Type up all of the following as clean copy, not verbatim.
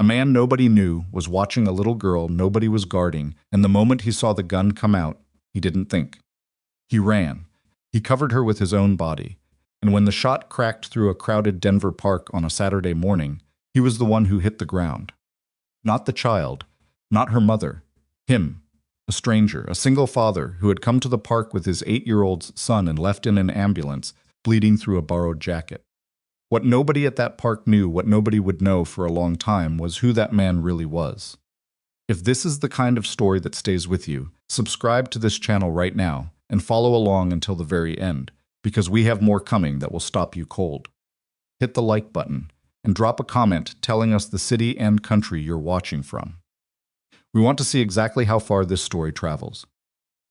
A man nobody knew was watching a little girl nobody was guarding, and the moment he saw the gun come out, he didn't think. He ran. He covered her with his own body. And when the shot cracked through a crowded Denver park on a Saturday morning, he was the one who hit the ground. Not the child, not her mother. Him, a stranger, a single father who had come to the park with his 8-year-old son and left in an ambulance, bleeding through a borrowed jacket. What nobody at that park knew, what nobody would know for a long time, was who that man really was. If this is the kind of story that stays with you, subscribe to this channel right now and follow along until the very end, because we have more coming that will stop you cold. Hit the like button and drop a comment telling us the city and country you're watching from. We want to see exactly how far this story travels.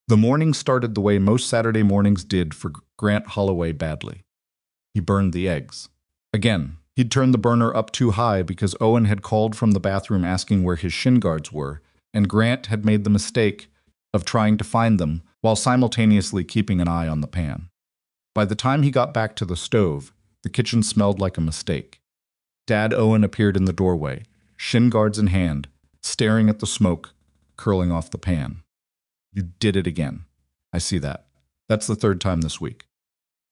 The morning started the way most Saturday mornings did for Grant Holloway badly. He burned the eggs. Again, he'd turned the burner up too high because Owen had called from the bathroom asking where his shin guards were, and Grant had made the mistake of trying to find them while simultaneously keeping an eye on the pan. By the time he got back to the stove, the kitchen smelled like a mistake. Dad Owen appeared in the doorway, shin guards in hand, staring at the smoke curling off the pan. You did it again. I see that. That's the third time this week.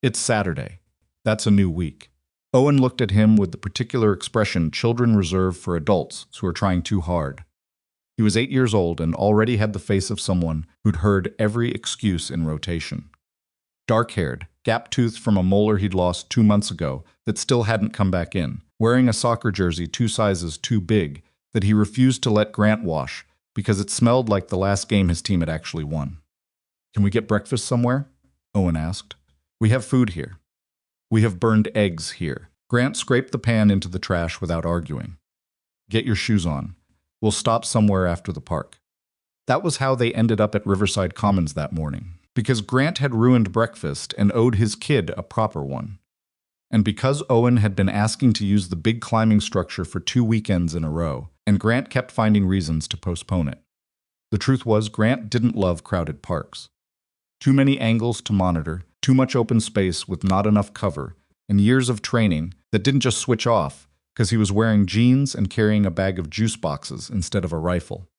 It's Saturday. That's a new week. Owen looked at him with the particular expression children reserve for adults who are trying too hard. He was 8 years old and already had the face of someone who'd heard every excuse in rotation. Dark-haired, gap-toothed from a molar he'd lost 2 months ago that still hadn't come back in, wearing a soccer jersey 2 sizes too big that he refused to let Grant wash because it smelled like the last game his team had actually won. "Can we get breakfast somewhere?" Owen asked. "We have food here." "We have burned eggs here." Grant scraped the pan into the trash without arguing. "Get your shoes on. We'll stop somewhere after the park." That was how they ended up at Riverside Commons that morning, because Grant had ruined breakfast and owed his kid a proper one. And because Owen had been asking to use the big climbing structure for 2 weekends in a row, and Grant kept finding reasons to postpone it. The truth was, Grant didn't love crowded parks. Too many angles to monitor, too much open space with not enough cover, and years of training that didn't just switch off because he was wearing jeans and carrying a bag of juice boxes instead of a rifle.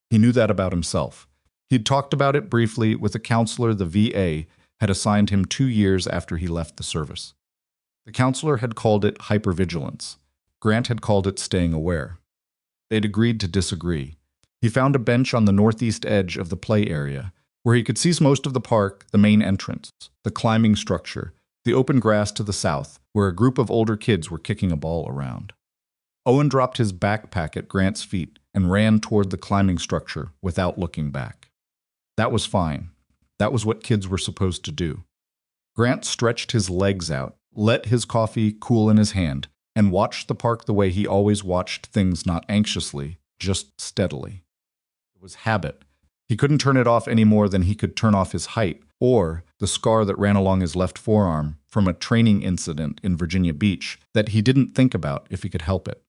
He knew that about himself. He'd talked about it briefly with a counselor the VA had assigned him 2 years after he left the service. The counselor had called it hypervigilance. Grant had called it staying aware. They'd agreed to disagree. He found a bench on the northeast edge of the play area, where he could see most of the park, the main entrance, the climbing structure, the open grass to the south, where a group of older kids were kicking a ball around. Owen dropped his backpack at Grant's feet and ran toward the climbing structure without looking back. That was fine. That was what kids were supposed to do. Grant stretched his legs out, let his coffee cool in his hand, and watched the park the way he always watched things, not anxiously, just steadily. It was habit. He couldn't turn it off any more than he could turn off his height, or the scar that ran along his left forearm from a training incident in Virginia Beach that he didn't think about if he could help it.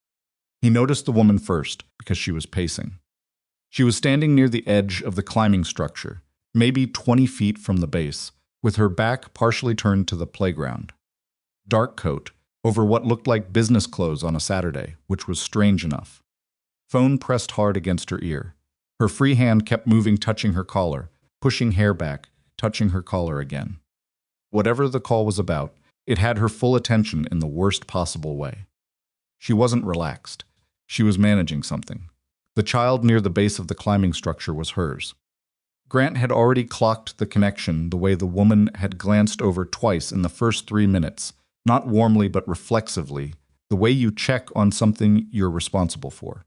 He noticed the woman first because she was pacing. She was standing near the edge of the climbing structure, maybe 20 feet from the base, with her back partially turned to the playground. Dark coat, over what looked like business clothes on a Saturday, which was strange enough. Phone pressed hard against her ear. Her free hand kept moving, touching her collar, pushing hair back, touching her collar again. Whatever the call was about, it had her full attention in the worst possible way. She wasn't relaxed. She was managing something. The child near the base of the climbing structure was hers. Grant had already clocked the connection the way the woman had glanced over twice in the first 3 minutes, not warmly but reflexively, the way you check on something you're responsible for.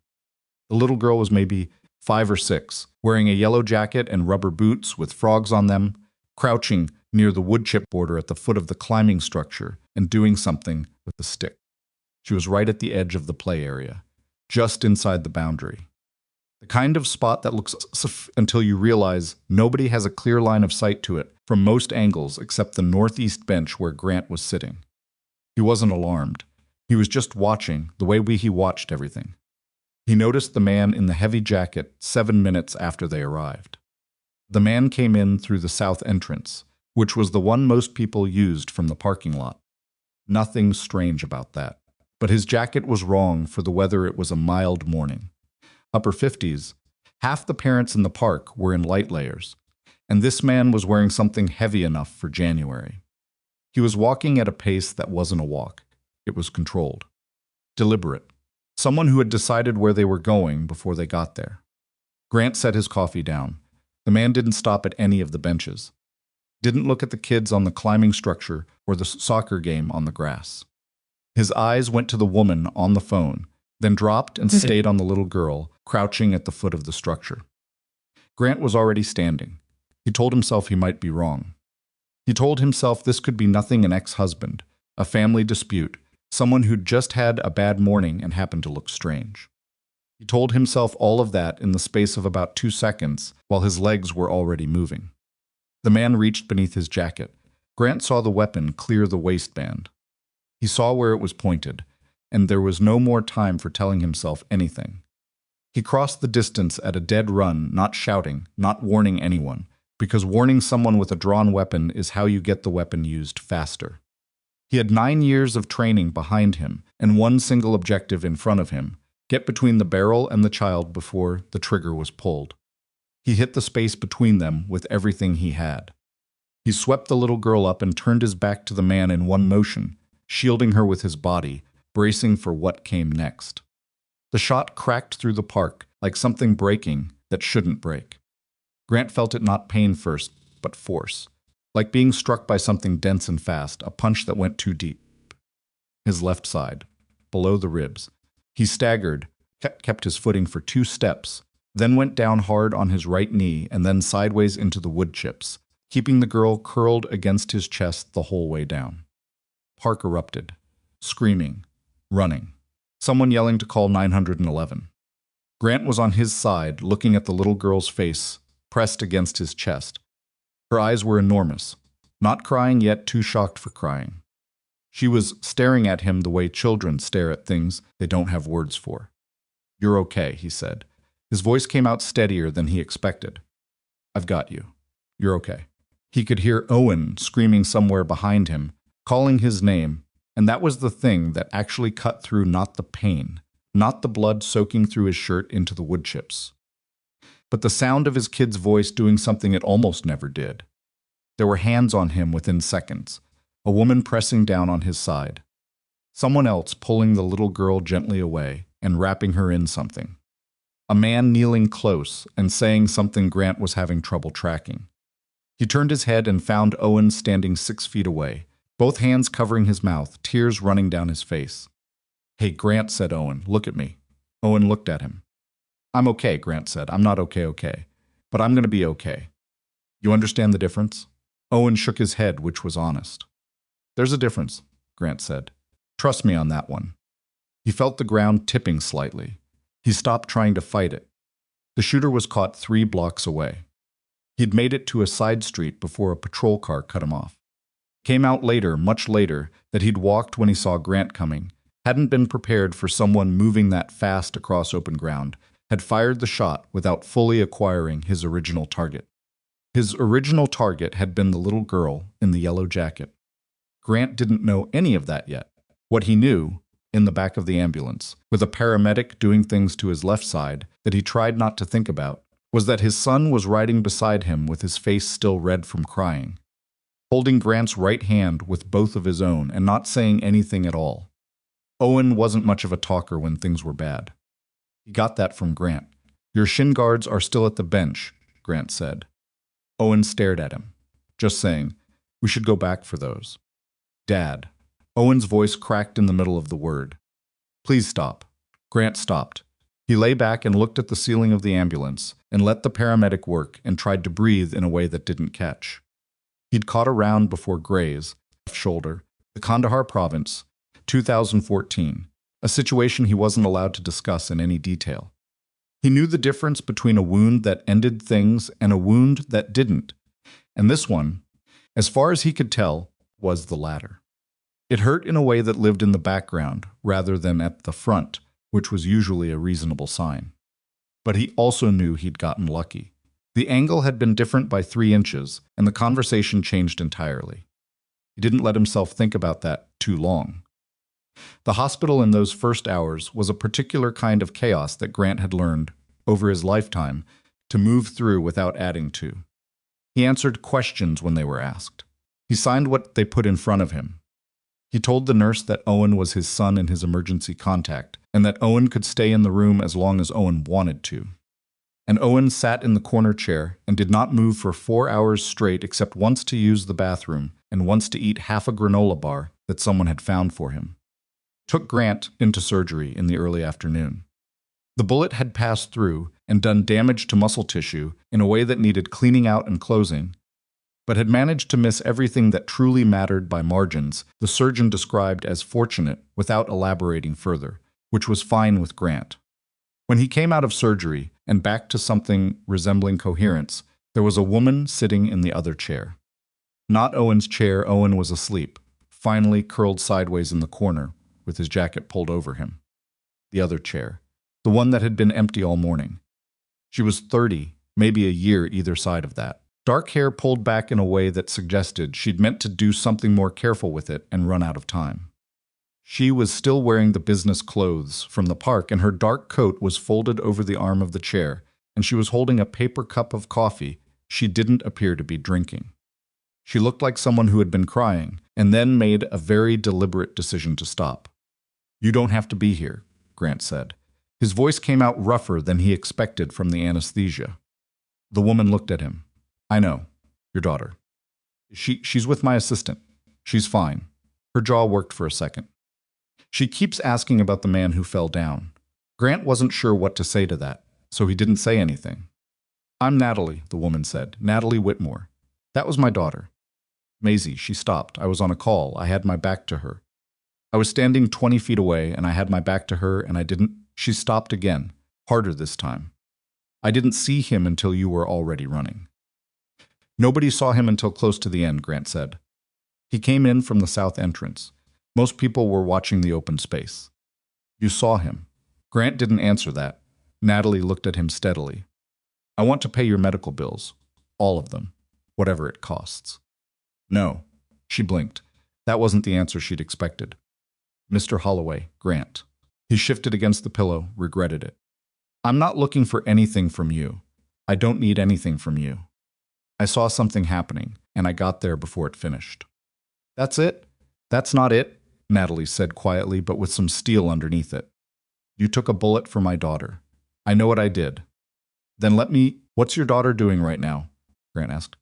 The little girl was maybe 5 or 6, wearing a yellow jacket and rubber boots with frogs on them, crouching near the wood chip border at the foot of the climbing structure and doing something with a stick. She was right at the edge of the play area, just inside the boundary. The kind of spot that looks until you realize nobody has a clear line of sight to it from most angles except the northeast bench where Grant was sitting. He wasn't alarmed. He was just watching the way he watched everything. He noticed the man in the heavy jacket 7 minutes after they arrived. The man came in through the south entrance, which was the one most people used from the parking lot. Nothing strange about that. But his jacket was wrong for the weather. It was a mild morning. Upper 50s. Half the parents in the park were in light layers, and this man was wearing something heavy enough for January. He was walking at a pace that wasn't a walk. It was controlled. Deliberate. Someone who had decided where they were going before they got there. Grant set his coffee down. The man didn't stop at any of the benches. Didn't look at the kids on the climbing structure or the soccer game on the grass. His eyes went to the woman on the phone, then dropped and stayed on the little girl, crouching at the foot of the structure. Grant was already standing. He told himself he might be wrong. He told himself this could be nothing an ex-husband, a family dispute, someone who'd just had a bad morning and happened to look strange. He told himself all of that in the space of about 2 seconds while his legs were already moving. The man reached beneath his jacket. Grant saw the weapon clear the waistband. He saw where it was pointed, and there was no more time for telling himself anything. He crossed the distance at a dead run, not shouting, not warning anyone, because warning someone with a drawn weapon is how you get the weapon used faster. He had 9 years of training behind him and one single objective in front of him: get between the barrel and the child before the trigger was pulled. He hit the space between them with everything he had. He swept the little girl up and turned his back to the man in one motion, shielding her with his body, bracing for what came next. The shot cracked through the park like something breaking that shouldn't break. Grant felt it not pain first, but force, like being struck by something dense and fast, a punch that went too deep. His left side, below the ribs. He staggered, kept his footing for 2 steps, then went down hard on his right knee and then sideways into the wood chips, keeping the girl curled against his chest the whole way down. Park erupted, screaming, running, someone yelling to call 911. Grant was on his side, looking at the little girl's face, pressed against his chest. Her eyes were enormous, not crying yet too shocked for crying. She was staring at him the way children stare at things they don't have words for. "You're okay," he said. His voice came out steadier than he expected. "I've got you. You're okay." He could hear Owen screaming somewhere behind him, calling his name, and that was the thing that actually cut through not the pain, not the blood soaking through his shirt into the wood chips, but the sound of his kid's voice doing something it almost never did. There were hands on him within seconds, a woman pressing down on his side, someone else pulling the little girl gently away and wrapping her in something, a man kneeling close and saying something Grant was having trouble tracking. He turned his head and found Owen standing 6 feet away, both hands covering his mouth, tears running down his face. "Hey, Grant," said Owen, "look at me." Owen looked at him. "I'm okay," Grant said. "I'm not okay, but I'm going to be okay. You understand the difference?" Owen shook his head, which was honest. "There's a difference," Grant said. "Trust me on that one." He felt the ground tipping slightly. He stopped trying to fight it. The shooter was caught 3 blocks away. He'd made it to a side street before a patrol car cut him off. Came out later, much later, that he'd walked when he saw Grant coming, hadn't been prepared for someone moving that fast across open ground, had fired the shot without fully acquiring his original target. His original target had been the little girl in the yellow jacket. Grant didn't know any of that yet. What he knew, in the back of the ambulance, with a paramedic doing things to his left side that he tried not to think about, was that his son was riding beside him with his face still red from crying, holding Grant's right hand with both of his own and not saying anything at all. Owen wasn't much of a talker when things were bad. He got that from Grant. "Your shin guards are still at the bench," Grant said. Owen stared at him, just saying, "We should go back for those." "Dad." Owen's voice cracked in the middle of the word. "Please stop." Grant stopped. He lay back and looked at the ceiling of the ambulance and let the paramedic work and tried to breathe in a way that didn't catch. He'd caught a round before Gray's left shoulder, the Kandahar province, 2014, a situation he wasn't allowed to discuss in any detail. He knew the difference between a wound that ended things and a wound that didn't, and this one, as far as he could tell, was the latter. It hurt in a way that lived in the background rather than at the front, which was usually a reasonable sign. But he also knew he'd gotten lucky. The angle had been different by 3 inches, and the conversation changed entirely. He didn't let himself think about that too long. The hospital in those first hours was a particular kind of chaos that Grant had learned, over his lifetime, to move through without adding to. He answered questions when they were asked. He signed what they put in front of him. He told the nurse that Owen was his son and his emergency contact, and that Owen could stay in the room as long as Owen wanted to. And Owen sat in the corner chair and did not move for 4 hours straight except once to use the bathroom and once to eat half a granola bar that someone had found for him. Took Grant into surgery in the early afternoon. The bullet had passed through and done damage to muscle tissue in a way that needed cleaning out and closing, but had managed to miss everything that truly mattered by margins the surgeon described as fortunate without elaborating further, which was fine with Grant. When he came out of surgery and back to something resembling coherence, there was a woman sitting in the other chair. Not Owen's chair. Owen was asleep, finally curled sideways in the corner, with his jacket pulled over him. The other chair, the one that had been empty all morning. She was 30, maybe a year either side of that. Dark hair pulled back in a way that suggested she'd meant to do something more careful with it and run out of time. She was still wearing the business clothes from the park, and her dark coat was folded over the arm of the chair, and she was holding a paper cup of coffee she didn't appear to be drinking. She looked like someone who had been crying, and then made a very deliberate decision to stop. "You don't have to be here," Grant said. His voice came out rougher than he expected from the anesthesia. The woman looked at him. "I know. Your daughter. She's with my assistant. She's fine." Her jaw worked for a second. "She keeps asking about the man who fell down." Grant wasn't sure what to say to that, so he didn't say anything. "I'm Natalie," the woman said. "Natalie Whitmore. That was my daughter." "Maisie," she stopped. "I was on a call. I had my back to her. I was standing 20 feet away, and I had my back to her, and I didn't—" She stopped again, harder this time. "I didn't see him until you were already running." "Nobody saw him until close to the end," Grant said. "He came in from the south entrance. Most people were watching the open space." "You saw him." Grant didn't answer that. Natalie looked at him steadily. "I want to pay your medical bills. All of them. Whatever it costs." "No." She blinked. That wasn't the answer she'd expected. "Mr. Holloway, Grant." He shifted against the pillow, regretted it. "I'm not looking for anything from you. I don't need anything from you. I saw something happening, and I got there before it finished." "That's it?" "That's not it," Natalie said quietly, but with some steel underneath it. "You took a bullet for my daughter. I know what I did." "Then let me—" "What's your daughter doing right now?" Grant asked.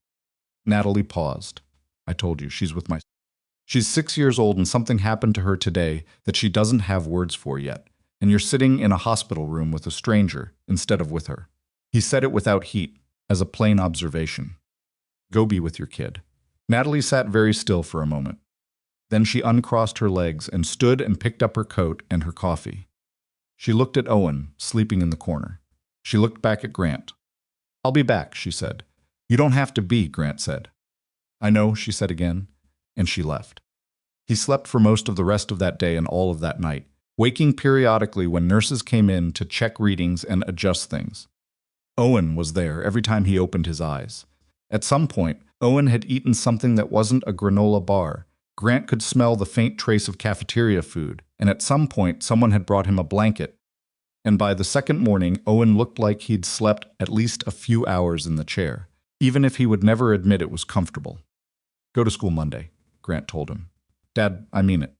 Natalie paused. "I told you, she's with my... She's 6 years old, and something happened to her today that she doesn't have words for yet, and you're sitting in a hospital room with a stranger instead of with her." He said it without heat, as a plain observation. "Go be with your kid." Natalie sat very still for a moment. Then she uncrossed her legs and stood and picked up her coat and her coffee. She looked at Owen, sleeping in the corner. She looked back at Grant. "I'll be back," she said. "You don't have to be," Grant said. "I know," she said again, and she left. He slept for most of the rest of that day and all of that night, waking periodically when nurses came in to check readings and adjust things. Owen was there every time he opened his eyes. At some point, Owen had eaten something that wasn't a granola bar. Grant could smell the faint trace of cafeteria food, and at some point someone had brought him a blanket. And by the second morning, Owen looked like he'd slept at least a few hours in the chair, even if he would never admit it was comfortable. "Go to school Monday," Grant told him. "Dad, I mean it.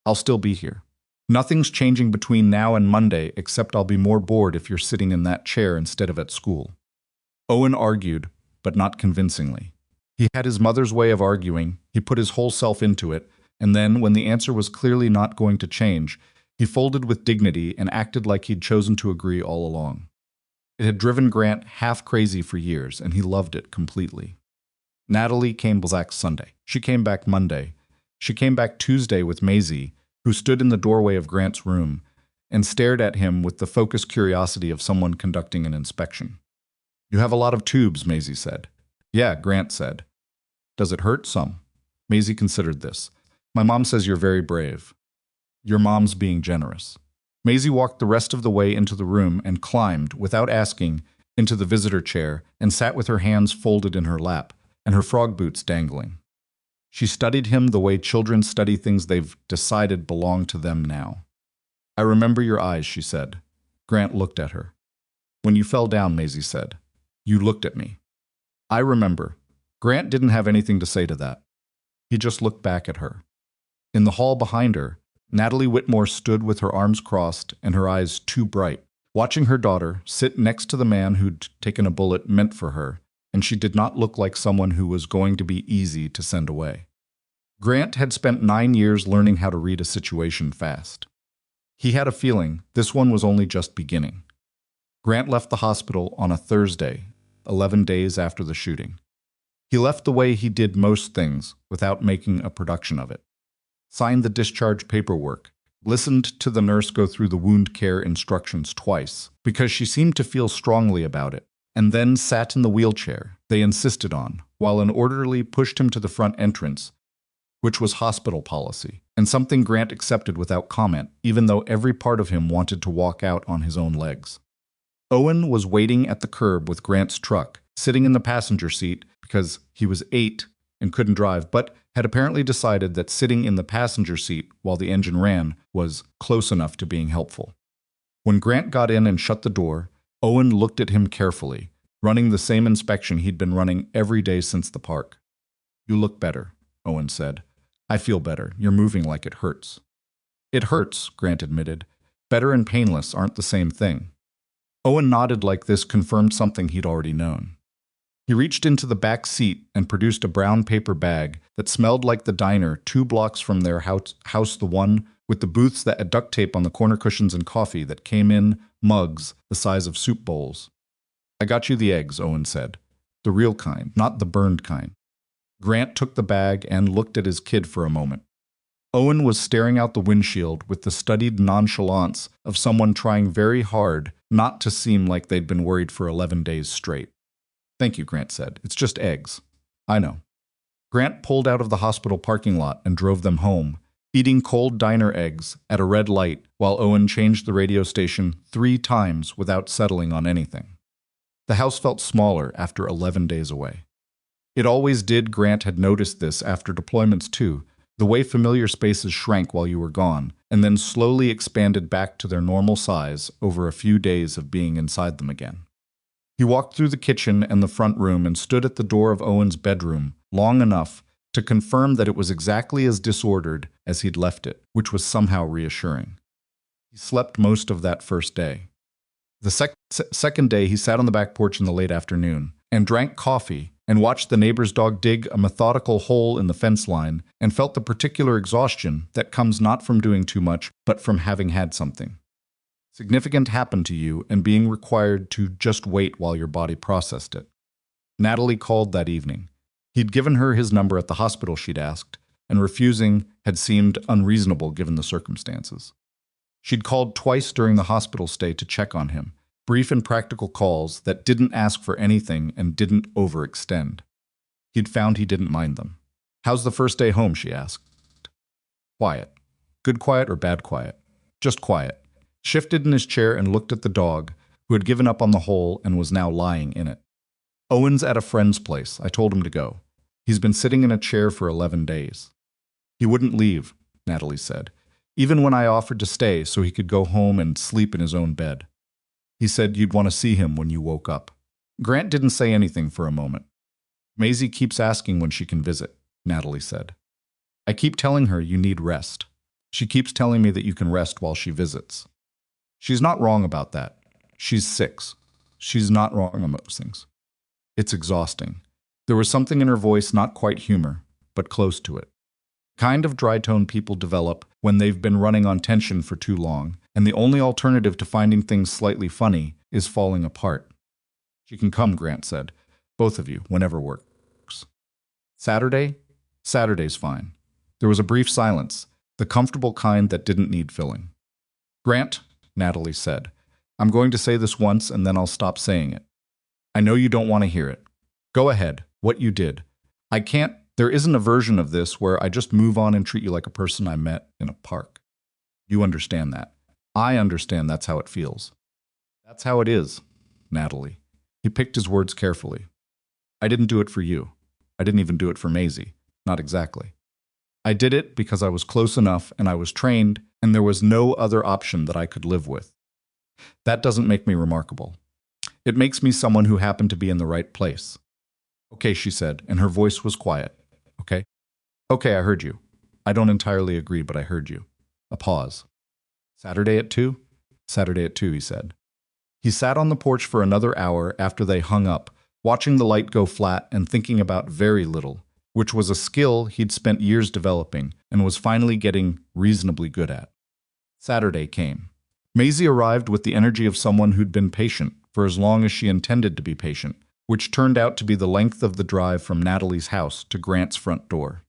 I'll still be here. Nothing's changing between now and Monday, except I'll be more bored if you're sitting in that chair instead of at school." Owen argued, but not convincingly. He had his mother's way of arguing. He put his whole self into it, and then, when the answer was clearly not going to change, he folded with dignity and acted like he'd chosen to agree all along. It had driven Grant half crazy for years, and he loved it completely. Natalie came back Sunday. She came back Monday. She came back Tuesday with Maisie, who stood in the doorway of Grant's room and stared at him with the focused curiosity of someone conducting an inspection. "You have a lot of tubes," Maisie said. "Yeah," Grant said. "Does it hurt?" "Some." Maisie considered this. "My mom says you're very brave." "Your mom's being generous." Maisie walked the rest of the way into the room and climbed, without asking, into the visitor chair and sat with her hands folded in her lap and her frog boots dangling. She studied him the way children study things they've decided belong to them now. I remember your eyes, she said. Grant looked at her. When you fell down, Maisie said. You looked at me. I remember. Grant didn't have anything to say to that. He just looked back at her. In the hall behind her, Natalie Whitmore stood with her arms crossed and her eyes too bright, watching her daughter sit next to the man who'd taken a bullet meant for her, and she did not look like someone who was going to be easy to send away. Grant had spent 9 years learning how to read a situation fast. He had a feeling this one was only just beginning. Grant left the hospital on a Thursday, 11 days after the shooting. He left the way he did most things, without making a production of it. Signed the discharge paperwork, listened to the nurse go through the wound care instructions twice, because she seemed to feel strongly about it, and then sat in the wheelchair they insisted on, while an orderly pushed him to the front entrance, which was hospital policy, and something Grant accepted without comment, even though every part of him wanted to walk out on his own legs. Owen was waiting at the curb with Grant's truck, sitting in the passenger seat because he was 8 and couldn't drive, but had apparently decided that sitting in the passenger seat while the engine ran was close enough to being helpful. When Grant got in and shut the door, Owen looked at him carefully, running the same inspection he'd been running every day since the park. You look better, Owen said. I feel better. You're moving like it hurts. It hurts, Grant admitted. Better and painless aren't the same thing. Owen nodded like this confirmed something he'd already known. He reached into the back seat and produced a brown paper bag that smelled like the diner 2 blocks from their house, the one with the booths that had duct tape on the corner cushions and coffee that came in mugs the size of soup bowls. I got you the eggs, Owen said. The real kind, not the burned kind. Grant took the bag and looked at his kid for a moment. Owen was staring out the windshield with the studied nonchalance of someone trying very hard not to seem like they'd been worried for 11 days straight. Thank you, Grant said. It's just eggs. I know. Grant pulled out of the hospital parking lot and drove them home, eating cold diner eggs at a red light while Owen changed the radio station 3 times without settling on anything. The house felt smaller after 11 days away. It always did. Grant had noticed this after deployments too, the way familiar spaces shrank while you were gone, and then slowly expanded back to their normal size over a few days of being inside them again. He walked through the kitchen and the front room and stood at the door of Owen's bedroom long enough to confirm that it was exactly as disordered as he'd left it, which was somehow reassuring. He slept most of that first day. The second day, he sat on the back porch in the late afternoon and drank coffee and watched the neighbor's dog dig a methodical hole in the fence line and felt the particular exhaustion that comes not from doing too much, but from having had something significant happen to you and being required to just wait while your body processed it. Natalie called that evening. He'd given her his number at the hospital she'd asked, and refusing had seemed unreasonable given the circumstances. She'd called twice during the hospital stay to check on him, brief and practical calls that didn't ask for anything and didn't overextend. He'd found he didn't mind them. How's the first day home, she asked. Quiet. Good quiet or bad quiet? Just quiet. Shifted in his chair and looked at the dog, who had given up on the hole and was now lying in it. Owen's at a friend's place. I told him to go. He's been sitting in a chair for 11 days. He wouldn't leave, Natalie said, even when I offered to stay so he could go home and sleep in his own bed. He said you'd want to see him when you woke up. Grant didn't say anything for a moment. Maisie keeps asking when she can visit, Natalie said. I keep telling her you need rest. She keeps telling me that you can rest while she visits. She's not wrong about that. She's 6. She's not wrong on most things. It's exhausting. There was something in her voice, not quite humor, but close to it. Kind of dry tone people develop when they've been running on tension for too long, and the only alternative to finding things slightly funny is falling apart. She can come, Grant said. Both of you, whenever works. Saturday? Saturday's fine. There was a brief silence, the comfortable kind that didn't need filling. Grant, Natalie said, I'm going to say this once and then I'll stop saying it. I know you don't want to hear it. Go ahead, what you did. I can't. There isn't a version of this where I just move on and treat you like a person I met in a park. You understand that. I understand that's how it feels. That's how it is, Natalie. He picked his words carefully. I didn't do it for you. I didn't even do it for Maisie. Not exactly. I did it because I was close enough and I was trained, and there was no other option that I could live with. That doesn't make me remarkable. It makes me someone who happened to be in the right place. Okay, she said, and her voice was quiet. Okay? Okay, I heard you. I don't entirely agree, but I heard you. A pause. Saturday at 2? Saturday at 2, he said. He sat on the porch for another hour after they hung up, watching the light go flat and thinking about very little, which was a skill he'd spent years developing and was finally getting reasonably good at. Saturday came. Maisie arrived with the energy of someone who'd been patient for as long as she intended to be patient, which turned out to be the length of the drive from Natalie's house to Grant's front door.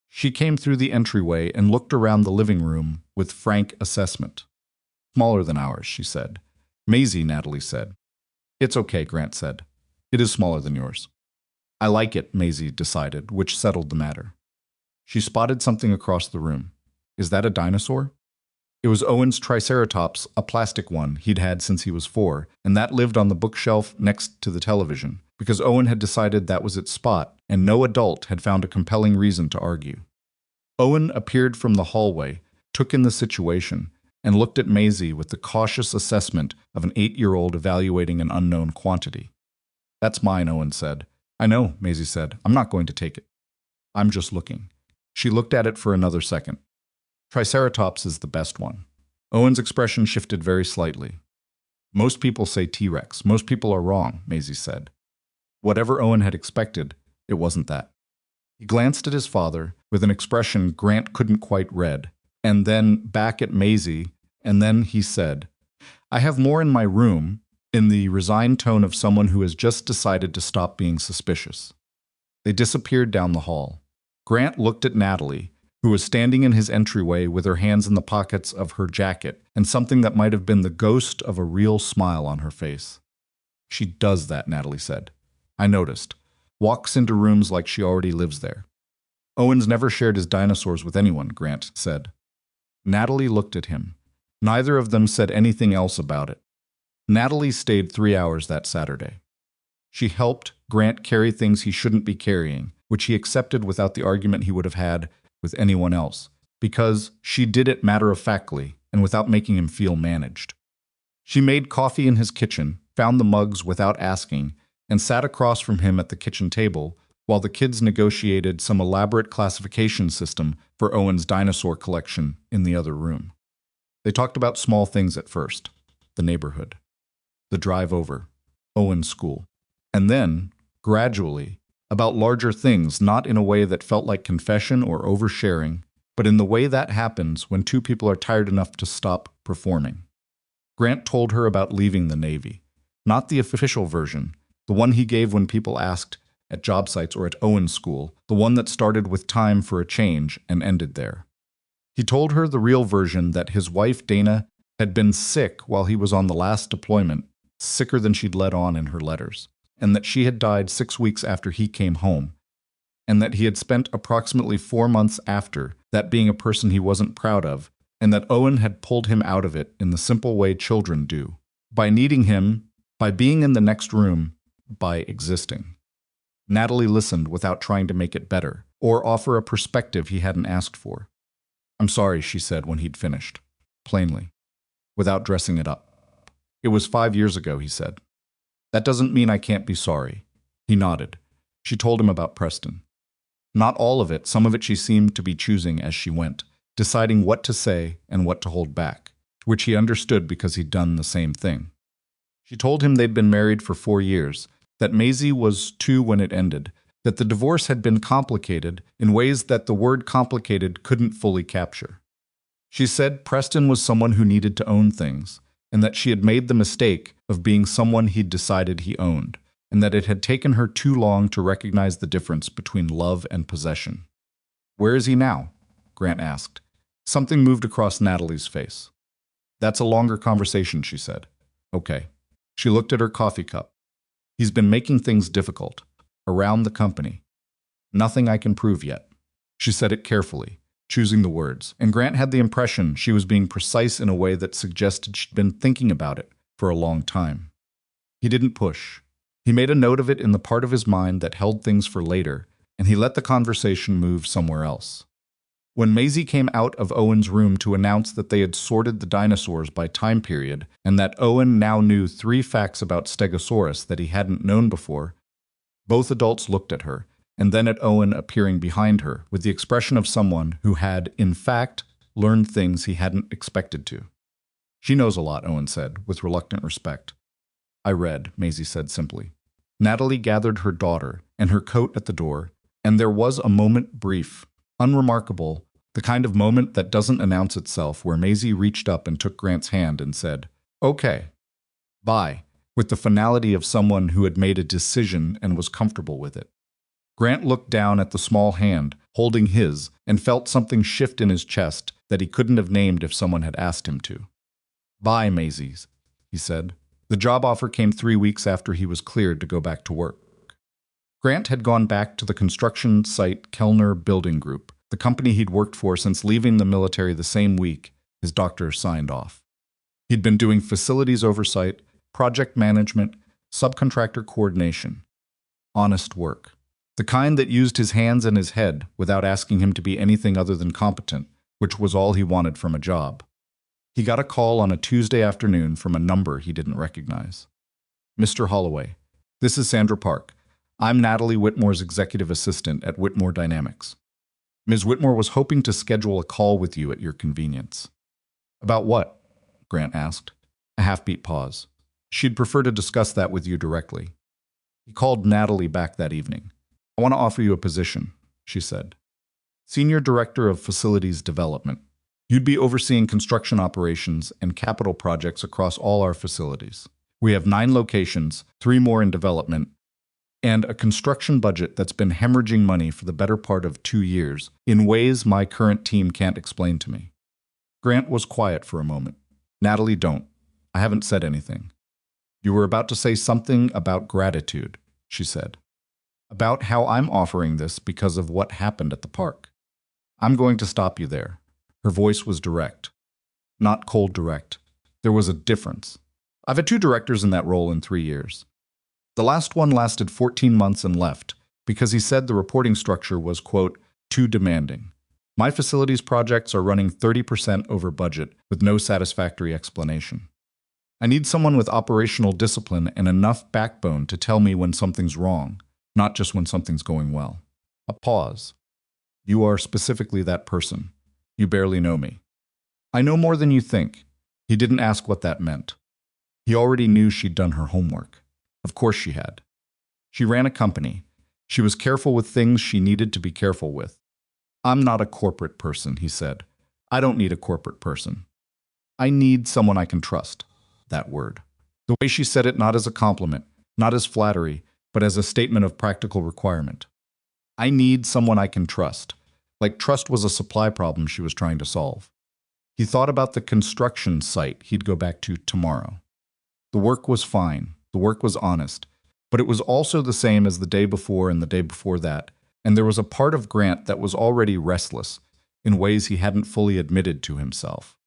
She came through the entryway and looked around the living room with frank assessment. Smaller than ours, she said. Maisie, Natalie said. It's okay, Grant said. It is smaller than yours. I like it, Maisie decided, which settled the matter. She spotted something across the room. Is that a dinosaur? It was Owen's Triceratops, a plastic one he'd had since he was 4, and that lived on the bookshelf next to the television, because Owen had decided that was its spot, and no adult had found a compelling reason to argue. Owen appeared from the hallway, took in the situation, and looked at Maisie with the cautious assessment of an 8-year-old evaluating an unknown quantity. That's mine, Owen said. I know, Maisie said. I'm not going to take it. I'm just looking. She looked at it for another second. Triceratops is the best one. Owen's expression shifted very slightly. Most people say T-Rex. Most people are wrong, Maisie said. Whatever Owen had expected, it wasn't that. He glanced at his father with an expression Grant couldn't quite read, and then back at Maisie, and then he said, I have more in my room, in the resigned tone of someone who has just decided to stop being suspicious. They disappeared down the hall. Grant looked at Natalie, who was standing in his entryway with her hands in the pockets of her jacket and something that might have been the ghost of a real smile on her face. She does that, Natalie said. I noticed. Walks into rooms like she already lives there. Owen's never shared his dinosaurs with anyone, Grant said. Natalie looked at him. Neither of them said anything else about it. Natalie stayed 3 hours that Saturday. She helped Grant carry things he shouldn't be carrying, which he accepted without the argument he would have had with anyone else, because she did it matter-of-factly and without making him feel managed. She made coffee in his kitchen, found the mugs without asking, and sat across from him at the kitchen table while the kids negotiated some elaborate classification system for Owen's dinosaur collection in the other room. They talked about small things at first, the neighborhood, the drive over, Owen's school, and then, gradually, about larger things, not in a way that felt like confession or oversharing, but in the way that happens when two people are tired enough to stop performing. Grant told her about leaving the Navy, not the official version, the one he gave when people asked at job sites or at Owen's school, the one that started with time for a change and ended there. He told her the real version that his wife, Dana, had been sick while he was on the last deployment, sicker than she'd let on in her letters, and that she had died 6 weeks after he came home, and that he had spent approximately 4 months after that being a person he wasn't proud of, and that Owen had pulled him out of it in the simple way children do, by needing him, by being in the next room, by existing. Natalie listened without trying to make it better, or offer a perspective he hadn't asked for. I'm sorry, she said when he'd finished, plainly, without dressing it up. It was 5 years ago, he said. That doesn't mean I can't be sorry. He nodded. She told him about Preston. Not all of it, some of it she seemed to be choosing as she went, deciding what to say and what to hold back, which he understood because he'd done the same thing. She told him they'd been married for 4 years, that Maisie was 2 when it ended, that the divorce had been complicated in ways that the word complicated couldn't fully capture. She said Preston was someone who needed to own things, and that she had made the mistake of being someone he'd decided he owned, and that it had taken her too long to recognize the difference between love and possession. Where is he now? Grant asked. Something moved across Natalie's face. That's a longer conversation, she said. Okay. She looked at her coffee cup. He's been making things difficult. Around the company. Nothing I can prove yet. She said it carefully, choosing the words, and Grant had the impression she was being precise in a way that suggested she'd been thinking about it for a long time. He didn't push. He made a note of it in the part of his mind that held things for later, and he let the conversation move somewhere else. When Maisie came out of Owen's room to announce that they had sorted the dinosaurs by time period and that Owen now knew 3 facts about Stegosaurus that he hadn't known before, both adults looked at her, and then at Owen appearing behind her with the expression of someone who had, in fact, learned things he hadn't expected to. "She knows a lot," Owen said, with reluctant respect. "I read," Maisie said simply. Natalie gathered her daughter and her coat at the door, and there was a moment brief, unremarkable, the kind of moment that doesn't announce itself, where Maisie reached up and took Grant's hand and said, "Okay, bye," with the finality of someone who had made a decision and was comfortable with it. Grant looked down at the small hand, holding his, and felt something shift in his chest that he couldn't have named if someone had asked him to. "Bye, Maisie," he said. The job offer came 3 weeks after he was cleared to go back to work. Grant had gone back to the construction site Kellner Building Group, the company he'd worked for since leaving the military the same week his doctor signed off. He'd been doing facilities oversight, project management, subcontractor coordination. Honest work. The kind that used his hands and his head without asking him to be anything other than competent, which was all he wanted from a job. He got a call on a Tuesday afternoon from a number he didn't recognize. "Mr. Holloway, this is Sandra Park. I'm Natalie Whitmore's executive assistant at Whitmore Dynamics. Ms. Whitmore was hoping to schedule a call with you at your convenience." "About what?" Grant asked. A half-beat pause. "She'd prefer to discuss that with you directly." He called Natalie back that evening. "I want to offer you a position," she said. "Senior Director of Facilities Development. You'd be overseeing construction operations and capital projects across all our facilities. We have 9 locations, 3 more in development, and a construction budget that's been hemorrhaging money for the better part of 2 years in ways my current team can't explain to me." Grant was quiet for a moment. "Natalie, don't. I haven't said anything." "You were about to say something about gratitude," she said. "About how I'm offering this because of what happened at the park. I'm going to stop you there." Her voice was direct. Not cold direct. There was a difference. "I've had 2 directors in that role in 3 years. The last one lasted 14 months and left because he said the reporting structure was, quote, too demanding. My facilities projects are running 30% over budget with no satisfactory explanation. I need someone with operational discipline and enough backbone to tell me when something's wrong, not just when something's going well." A pause. "You are specifically that person. You barely know me." "I know more than you think." He didn't ask what that meant. He already knew she'd done her homework. Of course she had. She ran a company. She was careful with things she needed to be careful with. "I'm not a corporate person," he said. "I don't need a corporate person. I need someone I can trust." That word. The way she said it, not as a compliment, not as flattery, but as a statement of practical requirement. I need someone I can trust. Like trust was a supply problem she was trying to solve. He thought about the construction site he'd go back to tomorrow. The work was fine. The work was honest. But it was also the same as the day before and the day before that, and there was a part of Grant that was already restless, in ways he hadn't fully admitted to himself.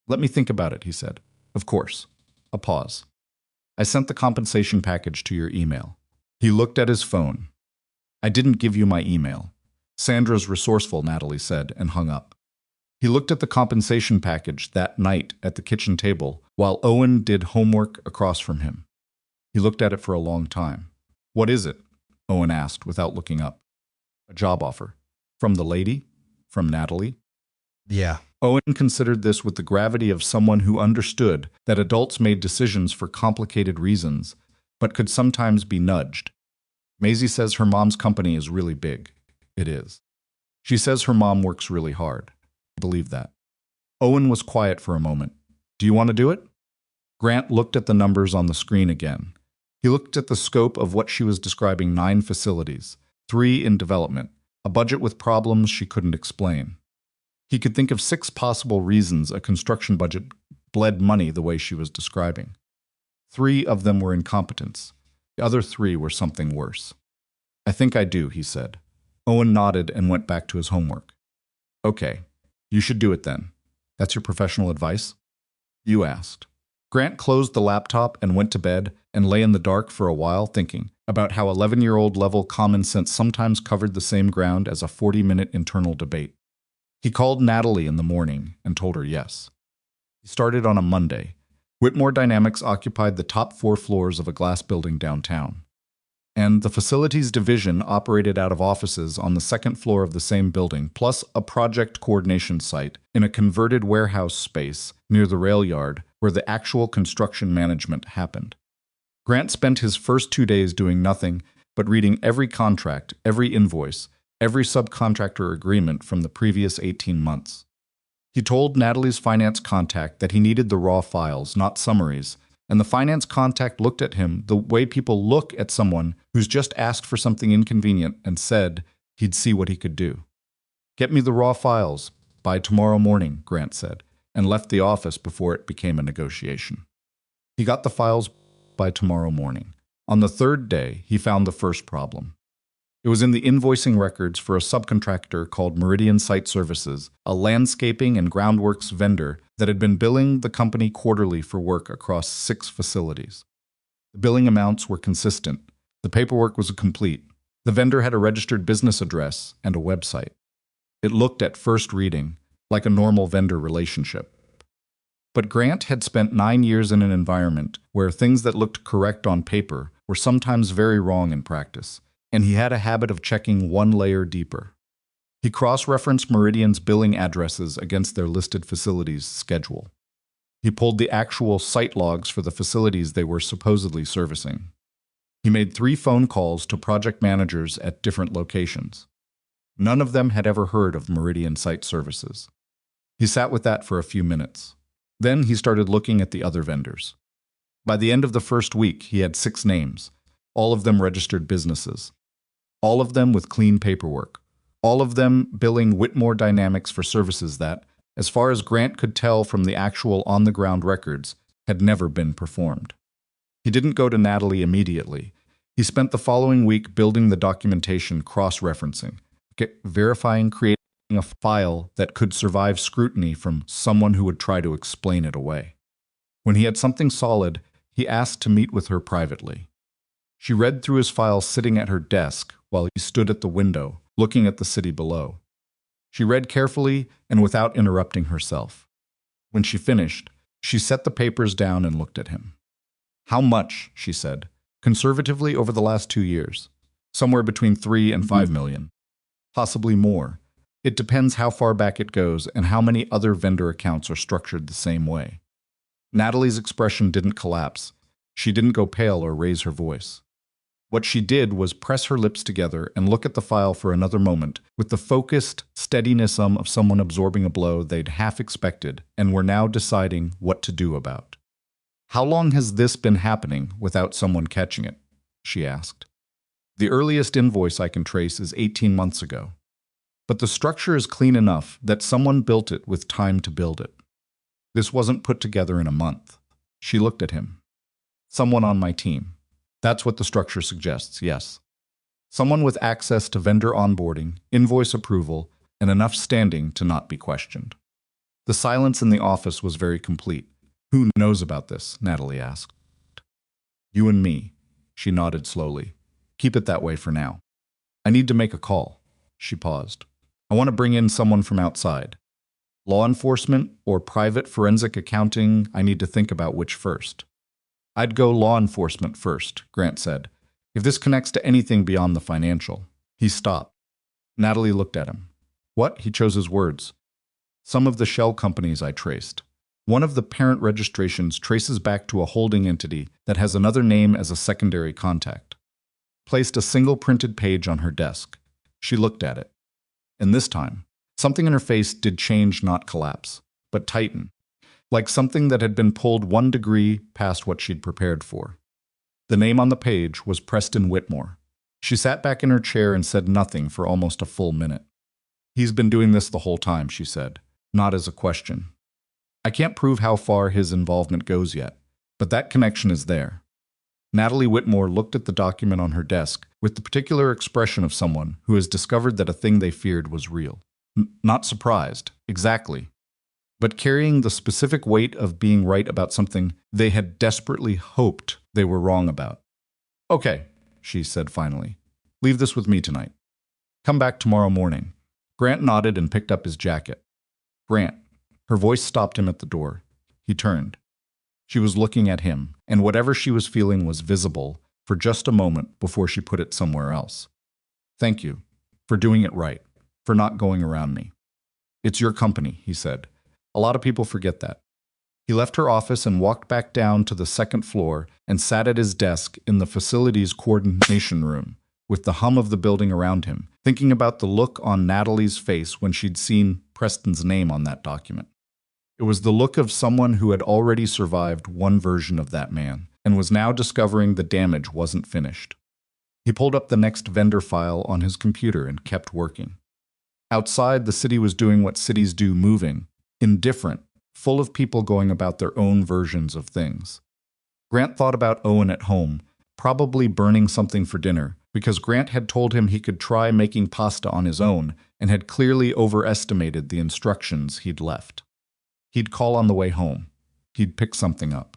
"Let me think about it," he said. "Of course." A pause. "I sent the compensation package to your email." He looked at his phone. "I didn't give you my email." "Sandra's resourceful," Natalie said, and hung up. He looked at the compensation package that night at the kitchen table while Owen did homework across from him. He looked at it for a long time. "What is it?" Owen asked without looking up. "A job offer." "From the lady? From Natalie?" "Yeah." Owen considered this with the gravity of someone who understood that adults made decisions for complicated reasons, but could sometimes be nudged. "Maisie says her mom's company is really big." "It is." "She says her mom works really hard." "I believe that." Owen was quiet for a moment. "Do you want to do it?" Grant looked at the numbers on the screen again. He looked at the scope of what she was describing: 9 facilities, 3 in development, a budget with problems she couldn't explain. He could think of 6 possible reasons a construction budget bled money the way she was describing. 3 of them were incompetence. The other 3 were something worse. "I think I do," he said. Owen nodded and went back to his homework. "Okay, you should do it then. That's your professional advice?" "You asked." Grant closed the laptop and went to bed and lay in the dark for a while thinking, about how 11-year-old level common sense sometimes covered the same ground as a 40-minute internal debate. He called Natalie in the morning and told her yes. He started on a Monday. Whitmore Dynamics occupied the top 4 floors of a glass building downtown. And the facilities division operated out of offices on the 2nd floor of the same building, plus a project coordination site in a converted warehouse space near the rail yard where the actual construction management happened. Grant spent his first 2 days doing nothing but reading every contract, every invoice, every subcontractor agreement from the previous 18 months. He told Natalie's finance contact that he needed the raw files, not summaries, and the finance contact looked at him the way people look at someone who's just asked for something inconvenient and said he'd see what he could do. "Get me the raw files by tomorrow morning," Grant said, and left the office before it became a negotiation. He got the files by tomorrow morning. On the 3rd day, he found the first problem. It was in the invoicing records for a subcontractor called Meridian Site Services, a landscaping and groundworks vendor that had been billing the company quarterly for work across 6 facilities. The billing amounts were consistent. The paperwork was complete. The vendor had a registered business address and a website. It looked at first reading like a normal vendor relationship. But Grant had spent 9 years in an environment where things that looked correct on paper were sometimes very wrong in practice, and he had a habit of checking one layer deeper. He cross-referenced Meridian's billing addresses against their listed facilities' schedule. He pulled the actual site logs for the facilities they were supposedly servicing. He made 3 phone calls to project managers at different locations. None of them had ever heard of Meridian Site Services. He sat with that for a few minutes. Then he started looking at the other vendors. By the end of the first week, he had 6 names, all of them registered businesses. All of them with clean paperwork. All of them billing Whitmore Dynamics for services that, as far as Grant could tell from the actual on-the-ground records, had never been performed. He didn't go to Natalie immediately. He spent the following week building the documentation cross-referencing, verifying, creating a file that could survive scrutiny from someone who would try to explain it away. When he had something solid, he asked to meet with her privately. She read through his files sitting at her desk while he stood at the window, looking at the city below. She read carefully and without interrupting herself. When she finished, she set the papers down and looked at him. "How much?" she said. "Conservatively over the last 2 years. Somewhere between 3 and 5 million. Possibly more. It depends how far back it goes and how many other vendor accounts are structured the same way." Natalie's expression didn't collapse. She didn't go pale or raise her voice. What she did was press her lips together and look at the file for another moment with the focused steadiness of someone absorbing a blow they'd half expected and were now deciding what to do about. "How long has this been happening without someone catching it?" she asked. "The earliest invoice I can trace is 18 months ago. But the structure is clean enough that someone built it with time to build it. This wasn't put together in a month." She looked at him. "Someone on my team. That's what the structure suggests, yes. Someone with access to vendor onboarding, invoice approval, and enough standing to not be questioned." The silence in the office was very complete. "Who knows about this?" Natalie asked. "You and me." She nodded slowly. "Keep it that way for now. I need to make a call." She paused. "I want to bring in someone from outside. Law enforcement or private forensic accounting, I need to think about which first." "I'd go law enforcement first," Grant said. "If this connects to anything beyond the financial." He stopped. Natalie looked at him. "What?" He chose his words. "Some of the shell companies I traced. One of the parent registrations traces back to a holding entity that has another name as a secondary contact." Placed a single printed page on her desk. She looked at it. And this time, something in her face did change, not collapse, but tighten, like something that had been pulled 1 degree past what she'd prepared for. The name on the page was Preston Whitmore. She sat back in her chair and said nothing for almost a full minute. "He's been doing this the whole time," she said, not as a question. "I can't prove how far his involvement goes yet, but that connection is there." Natalie Whitmore looked at the document on her desk with the particular expression of someone who has discovered that a thing they feared was real. Not surprised, exactly, but carrying the specific weight of being right about something they had desperately hoped they were wrong about. "Okay," she said finally. Leave this with me tonight. Come back tomorrow morning. Grant nodded and picked up his jacket. Grant. Her voice stopped him at the door. He turned. She was looking at him, and whatever she was feeling was visible for just a moment before she put it somewhere else. Thank you. For doing it right. For not going around me. It's your company, he said. A lot of people forget that. He left her office and walked back down to the second floor and sat at his desk in the facilities coordination room, with the hum of the building around him, thinking about the look on Natalie's face when she'd seen Preston's name on that document. It was the look of someone who had already survived one version of that man and was now discovering the damage wasn't finished. He pulled up the next vendor file on his computer and kept working. Outside, the city was doing what cities do, moving, indifferent, full of people going about their own versions of things. Grant thought about Owen at home, probably burning something for dinner, because Grant had told him he could try making pasta on his own and had clearly overestimated the instructions he'd left. He'd call on the way home. He'd pick something up.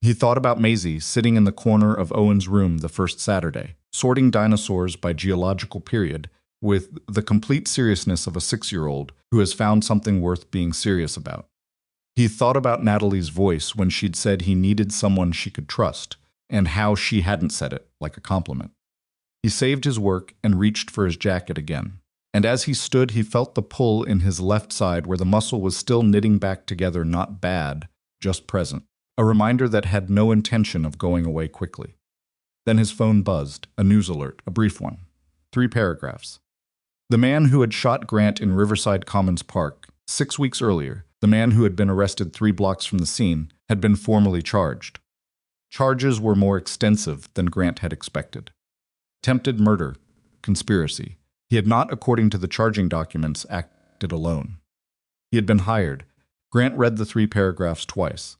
He thought about Maisie sitting in the corner of Owen's room the first Saturday, sorting dinosaurs by geological period, with the complete seriousness of a 6-year-old who has found something worth being serious about. He thought about Natalie's voice when she'd said he needed someone she could trust, and how she hadn't said it like a compliment. He saved his work and reached for his jacket again. And as he stood, he felt the pull in his left side where the muscle was still knitting back together, not bad, just present. A reminder that had no intention of going away quickly. Then his phone buzzed, a news alert, a brief one. 3 paragraphs. The man who had shot Grant in Riverside Commons Park 6 weeks earlier, the man who had been arrested 3 blocks from the scene, had been formally charged. Charges were more extensive than Grant had expected. Attempted murder, conspiracy. He had not, according to the charging documents, acted alone. He had been hired. Grant read the 3 paragraphs twice.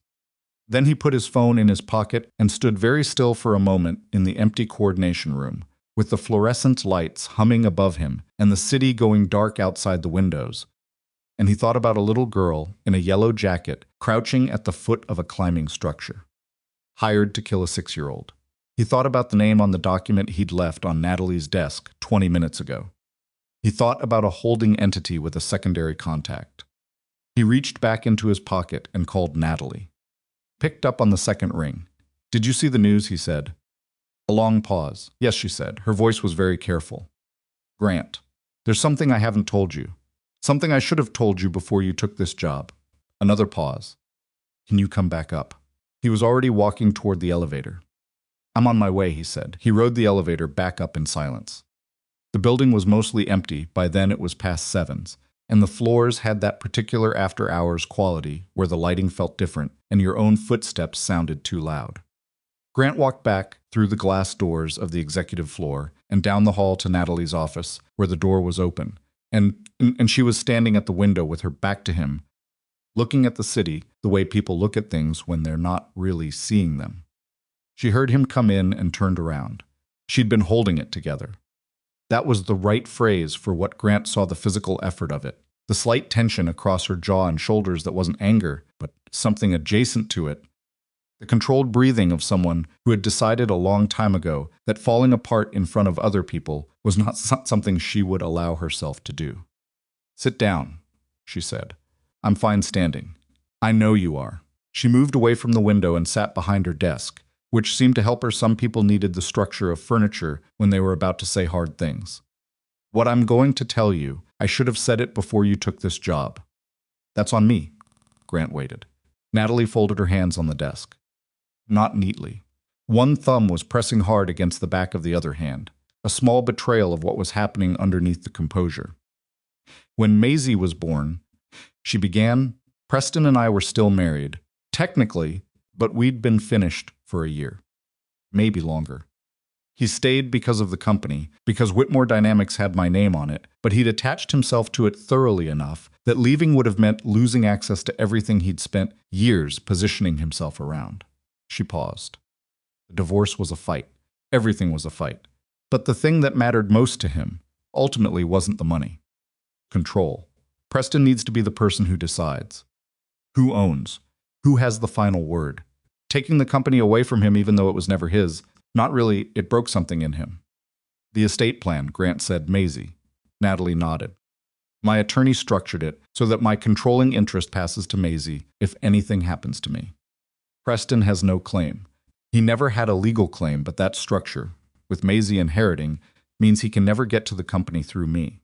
Then he put his phone in his pocket and stood very still for a moment in the empty coordination room, with the fluorescent lights humming above him and the city going dark outside the windows. And he thought about a little girl in a yellow jacket crouching at the foot of a climbing structure. Hired to kill a 6-year-old. He thought about the name on the document he'd left on Natalie's desk 20 minutes ago. He thought about a holding entity with a secondary contact. He reached back into his pocket and called Natalie. Picked up on the second ring. Did you see the news, he said. A long pause. Yes, she said. Her voice was very careful. Grant, there's something I haven't told you. Something I should have told you before you took this job. Another pause. Can you come back up? He was already walking toward the elevator. I'm on my way, he said. He rode the elevator back up in silence. The building was mostly empty, by then it was past 7s, and the floors had that particular after-hours quality where the lighting felt different and your own footsteps sounded too loud. Grant walked back through the glass doors of the executive floor and down the hall to Natalie's office, where the door was open, and she was standing at the window with her back to him, looking at the city the way people look at things when they're not really seeing them. She heard him come in and turned around. She'd been holding it together. That was the right phrase for what Grant saw the physical effort of it. The slight tension across her jaw and shoulders that wasn't anger, but something adjacent to it. The controlled breathing of someone who had decided a long time ago that falling apart in front of other people was not something she would allow herself to do. Sit down, she said. I'm fine standing. I know you are. She moved away from the window and sat behind her desk, which seemed to help her. Some people needed the structure of furniture when they were about to say hard things. What I'm going to tell you, I should have said it before you took this job. That's on me. Grant waited. Natalie folded her hands on the desk. Not neatly. One thumb was pressing hard against the back of the other hand, a small betrayal of what was happening underneath the composure. When Maisie was born, she began, Preston and I were still married, technically, but we'd been finished for a year. Maybe longer. He stayed because of the company, because Whitmore Dynamics had my name on it, but he'd attached himself to it thoroughly enough that leaving would have meant losing access to everything he'd spent years positioning himself around. She paused. The divorce was a fight. Everything was a fight. But the thing that mattered most to him ultimately wasn't the money. Control. Preston needs to be the person who decides. Who owns? Who has the final word? Taking the company away from him even though it was never his, Not really, it broke something in him. The estate plan, Grant said. Maisie. Natalie nodded. My attorney structured it so that my controlling interest passes to Maisie if anything happens to me. Preston has no claim. He never had a legal claim, but that structure, with Maisie inheriting, means he can never get to the company through me.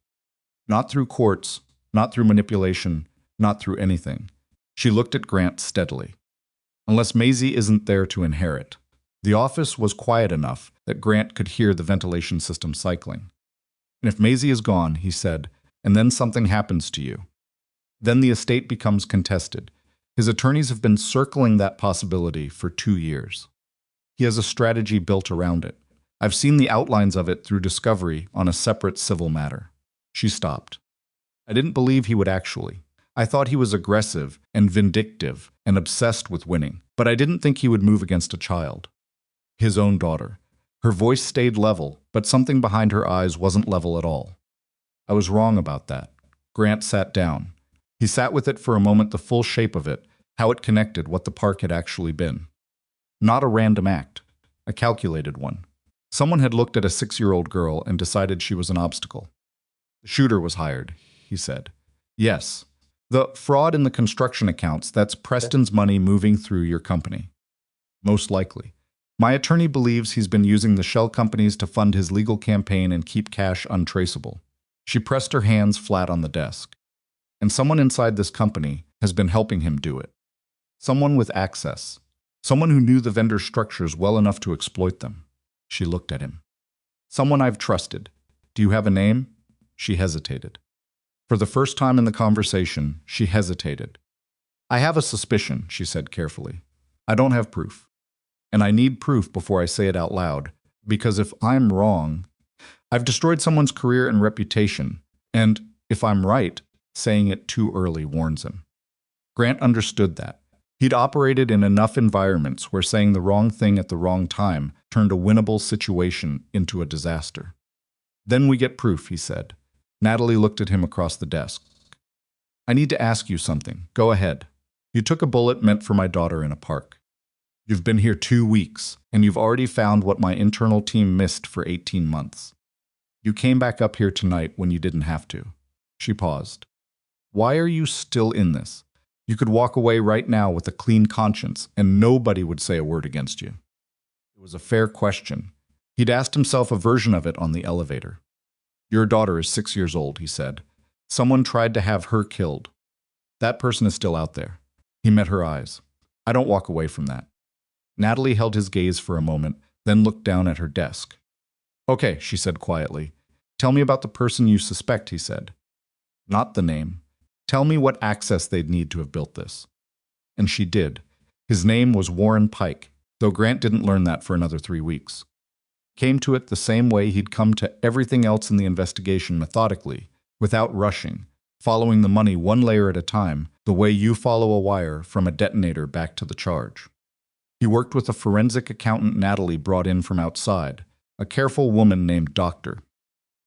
Not through courts, not through manipulation, not through anything. She looked at Grant steadily. Unless Maisie isn't there to inherit. The office was quiet enough that Grant could hear the ventilation system cycling. And if Maisie is gone, he said, and then something happens to you, then the estate becomes contested. His attorneys have been circling that possibility for 2 years. He has a strategy built around it. I've seen the outlines of it through discovery on a separate civil matter. She stopped. I didn't believe he would actually. I thought he was aggressive and vindictive and obsessed with winning, but I didn't think he would move against a child. His own daughter. Her voice stayed level, but something behind her eyes wasn't level at all. I was wrong about that. Grant sat down. He sat with it for a moment, the full shape of it, how it connected, what the park had actually been. Not a random act, a calculated one. Someone had looked at a 6-year-old girl and decided she was an obstacle. The shooter was hired, he said. Yes. The fraud in the construction accounts, that's Preston's money moving through your company. Most likely. My attorney believes he's been using the shell companies to fund his legal campaign and keep cash untraceable. She pressed her hands flat on the desk. And someone inside this company has been helping him do it. Someone with access. Someone who knew the vendor structures well enough to exploit them. She looked at him. Someone I've trusted. Do you have a name? She hesitated. For the first time in the conversation, she hesitated. I have a suspicion, she said carefully. I don't have proof. And I need proof before I say it out loud, because if I'm wrong, I've destroyed someone's career and reputation, and if I'm right, saying it too early warns him. Grant understood that. He'd operated in enough environments where saying the wrong thing at the wrong time turned a winnable situation into a disaster. Then we get proof, he said. Natalie looked at him across the desk. I need to ask you something. Go ahead. You took a bullet meant for my daughter in a park. You've been here 2 weeks, and you've already found what my internal team missed for 18 months. You came back up here tonight when you didn't have to. She paused. Why are you still in this? You could walk away right now with a clean conscience, and nobody would say a word against you. It was a fair question. He'd asked himself a version of it on the elevator. Your daughter is 6 years old, he said. Someone tried to have her killed. That person is still out there. He met her eyes. I don't walk away from that. Natalie held his gaze for a moment, then looked down at her desk. Okay, she said quietly. Tell me about the person you suspect, he said. Not the name. Tell me what access they'd need to have built this. And she did. His name was Warren Pike, though Grant didn't learn that for another 3 weeks. Came to it the same way he'd come to everything else in the investigation, methodically, without rushing, following the money one layer at a time, the way you follow a wire from a detonator back to the charge. He worked with a forensic accountant Natalie brought in from outside, a careful woman named Dr.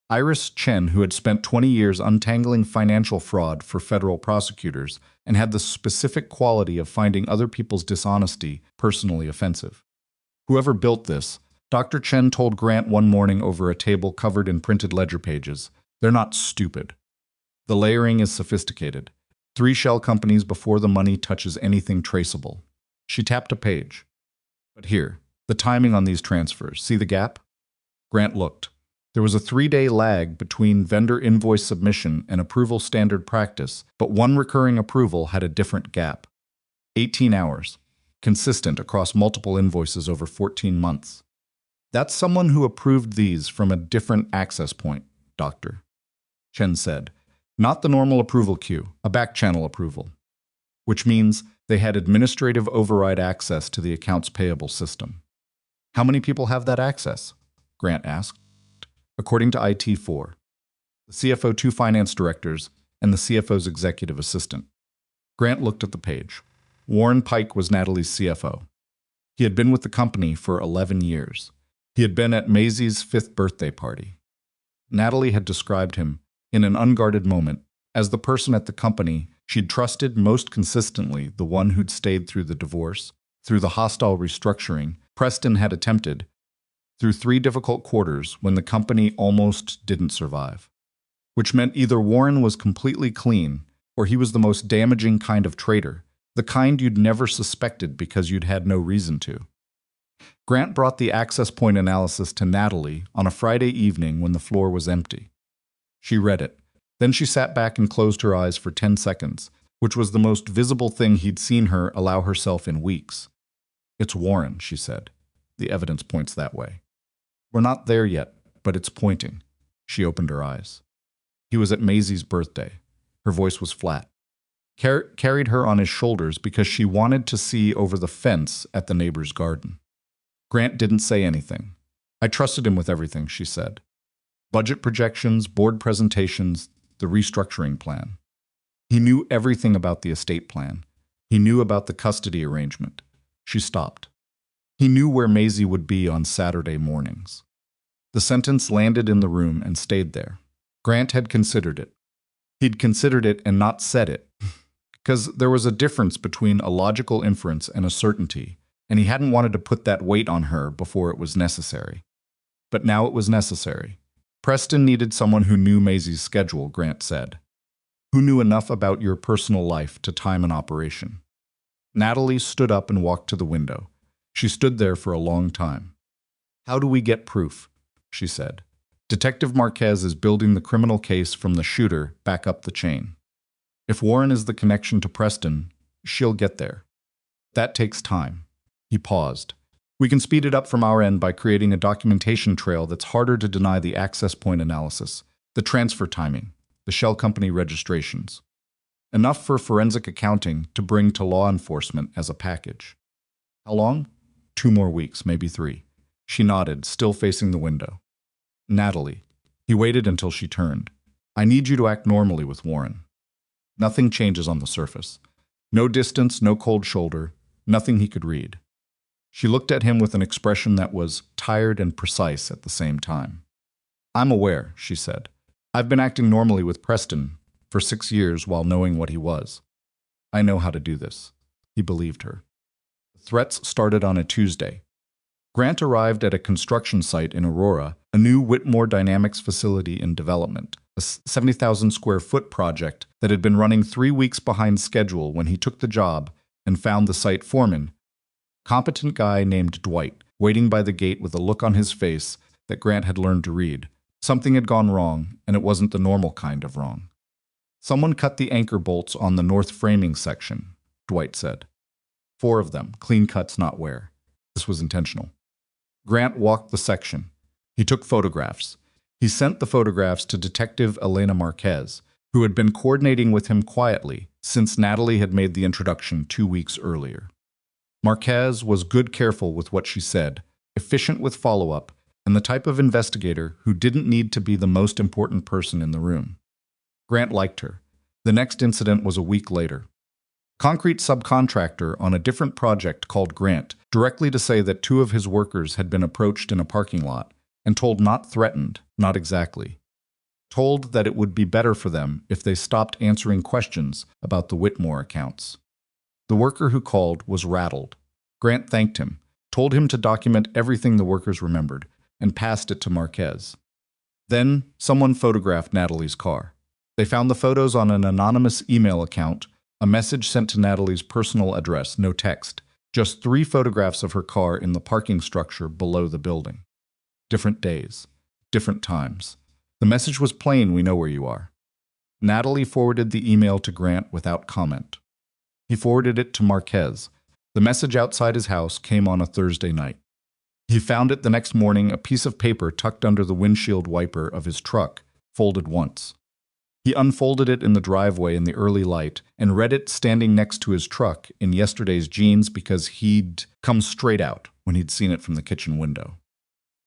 Iris Chen, who had spent 20 years untangling financial fraud for federal prosecutors and had the specific quality of finding other people's dishonesty personally offensive. Whoever built this, Dr. Chen told Grant one morning over a table covered in printed ledger pages, they're not stupid. The layering is sophisticated. 3 shell companies before the money touches anything traceable. She tapped a page. But here, the timing on these transfers, see the gap? Grant looked. There was a 3-day lag between vendor invoice submission and approval standard practice, but one recurring approval had a different gap. 18 hours, consistent across multiple invoices over 14 months. That's someone who approved these from a different access point, Doctor. Chen said. Not the normal approval queue, a back-channel approval. Which means they had administrative override access to the accounts payable system. How many people have that access? Grant asked. According to IT4, the CFO, 2 finance directors, and the CFO's executive assistant. Grant looked at the page. Warren Pike was Natalie's CFO. He had been with the company for 11 years. He had been at Maisie's 5th birthday party. Natalie had described him, in an unguarded moment, as the person at the company she'd trusted most consistently, the one who'd stayed through the divorce, through the hostile restructuring Preston had attempted, through 3 difficult quarters when the company almost didn't survive. Which meant either Warren was completely clean, or he was the most damaging kind of traitor, the kind you'd never suspected because you'd had no reason to. Grant brought the access point analysis to Natalie on a Friday evening when the floor was empty. She read it. Then she sat back and closed her eyes for 10 seconds, which was the most visible thing he'd seen her allow herself in weeks. "It's Warren," she said. "The evidence points that way." "We're not there yet, but it's pointing." She opened her eyes. He was at Maisie's birthday. Her voice was flat. Carried her on his shoulders because she wanted to see over the fence at the neighbor's garden. Grant didn't say anything. "I trusted him with everything," she said. "Budget projections, board presentations, the restructuring plan. He knew everything about the estate plan. He knew about the custody arrangement." She stopped. "He knew where Maisie would be on Saturday mornings." The sentence landed in the room and stayed there. Grant had considered it. He'd considered it and not said it, because there was a difference between a logical inference and a certainty, and he hadn't wanted to put that weight on her before it was necessary. But now it was necessary. Preston needed someone who knew Maisie's schedule, Grant said. Who knew enough about your personal life to time an operation. Natalie stood up and walked to the window. She stood there for a long time. "How do we get proof?" she said. "Detective Marquez is building the criminal case from the shooter back up the chain. If Warren is the connection to Preston, she'll get there. That takes time." He paused. "We can speed it up from our end by creating a documentation trail that's harder to deny: the access point analysis, the transfer timing, the shell company registrations. Enough for forensic accounting to bring to law enforcement as a package." "How long?" 2 more weeks, maybe 3. She nodded, still facing the window. "Natalie." He waited until she turned. "I need you to act normally with Warren. Nothing changes on the surface. No distance, no cold shoulder, nothing he could read." She looked at him with an expression that was tired and precise at the same time. "I'm aware," she said. "I've been acting normally with Preston for 6 years while knowing what he was. I know how to do this." He believed her. The threats started on a Tuesday. Grant arrived at a construction site in Aurora, a new Whitmore Dynamics facility in development, a 70,000 square foot project that had been running 3 weeks behind schedule when he took the job and found the site foreman, competent guy named Dwight, waiting by the gate with a look on his face that Grant had learned to read. Something had gone wrong, and it wasn't the normal kind of wrong. "Someone cut the anchor bolts on the north framing section," Dwight said. 4 of them, clean cuts, not wear. This was intentional. Grant walked the section. He took photographs. He sent the photographs to Detective Elena Marquez, who had been coordinating with him quietly since Natalie had made the introduction 2 weeks earlier. Marquez was good careful with what she said, efficient with follow-up, and the type of investigator who didn't need to be the most important person in the room. Grant liked her. The next incident was a week later. Concrete subcontractor on a different project called Grant directly to say that 2 of his workers had been approached in a parking lot and told not threatened, not exactly. Told that it would be better for them if they stopped answering questions about the Whitmore accounts. The worker who called was rattled. Grant thanked him, told him to document everything the workers remembered, and passed it to Marquez. Then someone photographed Natalie's car. They found the photos on an anonymous email account, a message sent to Natalie's personal address, no text, just 3 photographs of her car in the parking structure below the building. Different days, different times. The message was plain: "We know where you are." Natalie forwarded the email to Grant without comment. He forwarded it to Marquez. The message outside his house came on a Thursday night. He found it the next morning, a piece of paper tucked under the windshield wiper of his truck, folded once. He unfolded it in the driveway in the early light and read it standing next to his truck in yesterday's jeans because he'd come straight out when he'd seen it from the kitchen window.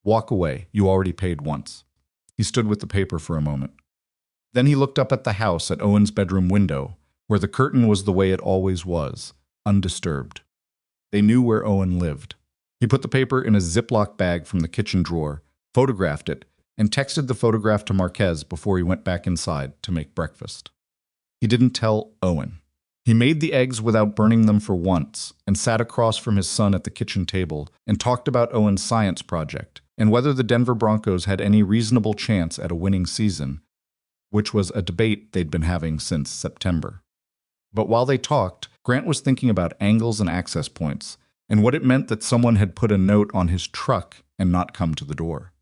"Walk away. You already paid once." He stood with the paper for a moment. Then he looked up at the house at Owen's bedroom window, where the curtain was the way it always was, undisturbed. They knew where Owen lived. He put the paper in a Ziploc bag from the kitchen drawer, photographed it, and texted the photograph to Marquez before he went back inside to make breakfast. He didn't tell Owen. He made the eggs without burning them for once and sat across from his son at the kitchen table and talked about Owen's science project and whether the Denver Broncos had any reasonable chance at a winning season, which was a debate they'd been having since September. But while they talked, Grant was thinking about angles and access points, and what it meant that someone had put a note on his truck and not come to the door.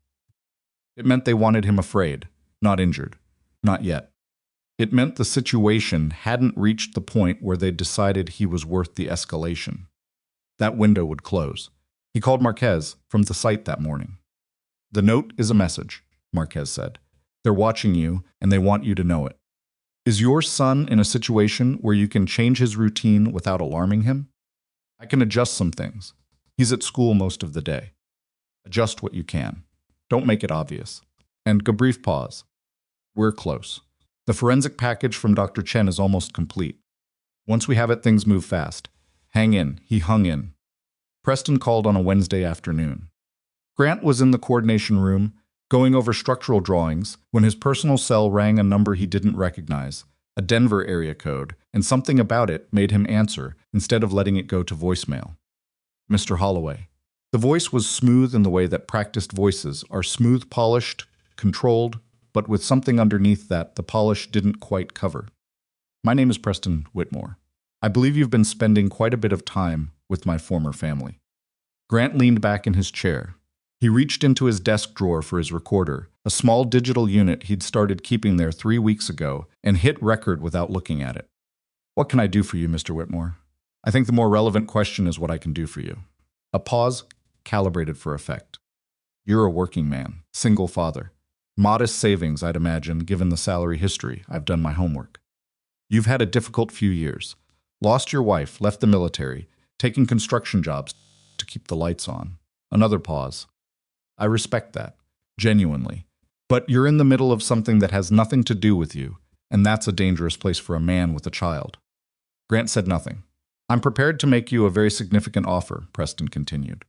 It meant they wanted him afraid, not injured. Not yet. It meant the situation hadn't reached the point where they'd decided he was worth the escalation. That window would close. He called Marquez from the site that morning. "The note is a message," Marquez said. "They're watching you, and they want you to know it. Is your son in a situation where you can change his routine without alarming him? I can adjust some things. He's at school most of the day. Adjust what you can. Don't make it obvious." And a brief pause. "We're close. The forensic package from Dr. Chen is almost complete. Once we have it, things move fast. Hang in." He hung in. Preston called on a Wednesday afternoon. Grant was in the coordination room, going over structural drawings, when his personal cell rang a number he didn't recognize, a Denver area code, and something about it made him answer instead of letting it go to voicemail. "Mr. Holloway." The voice was smooth in the way that practiced voices are smooth, polished, controlled, but with something underneath that the polish didn't quite cover. "My name is Preston Whitmore. I believe you've been spending quite a bit of time with my former family." Grant leaned back in his chair. He reached into his desk drawer for his recorder, a small digital unit he'd started keeping there 3 weeks ago, and hit record without looking at it. "What can I do for you, Mr. Whitmore? I think the more relevant question is what I can do for you." A pause, calibrated for effect. "You're a working man, single father. Modest savings, I'd imagine, given the salary history. I've done my homework. You've had a difficult few years. Lost your wife, left the military, taking construction jobs to keep the lights on." Another pause. "I respect that, genuinely. But you're in the middle of something that has nothing to do with you, and that's a dangerous place for a man with a child." Grant said nothing. "I'm prepared to make you a very significant offer," Preston continued.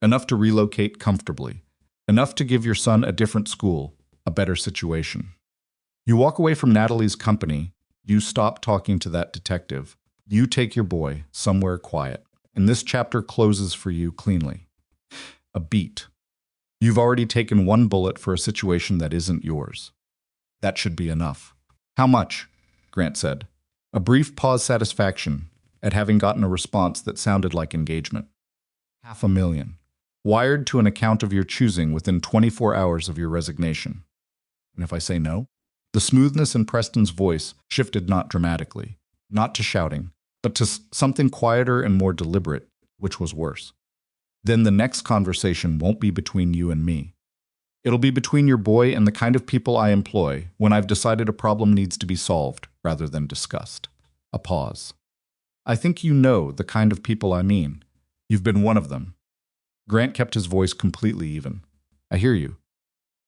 "Enough to relocate comfortably. Enough to give your son a different school, a better situation. You walk away from Natalie's company, you stop talking to that detective, you take your boy somewhere quiet, and this chapter closes for you cleanly. A beat. You've already taken one bullet for a situation that isn't yours. That should be enough." "How much?" Grant said. A brief pause, satisfaction at having gotten a response that sounded like engagement. $500,000. Wired to an account of your choosing within 24 hours of your resignation. "And if I say no?" The smoothness in Preston's voice shifted not dramatically, not to shouting, but to something quieter and more deliberate, which was worse. "Then the next conversation won't be between you and me. It'll be between your boy and the kind of people I employ when I've decided a problem needs to be solved rather than discussed." A pause. "I think you know the kind of people I mean. You've been one of them." Grant kept his voice completely even. "I hear you."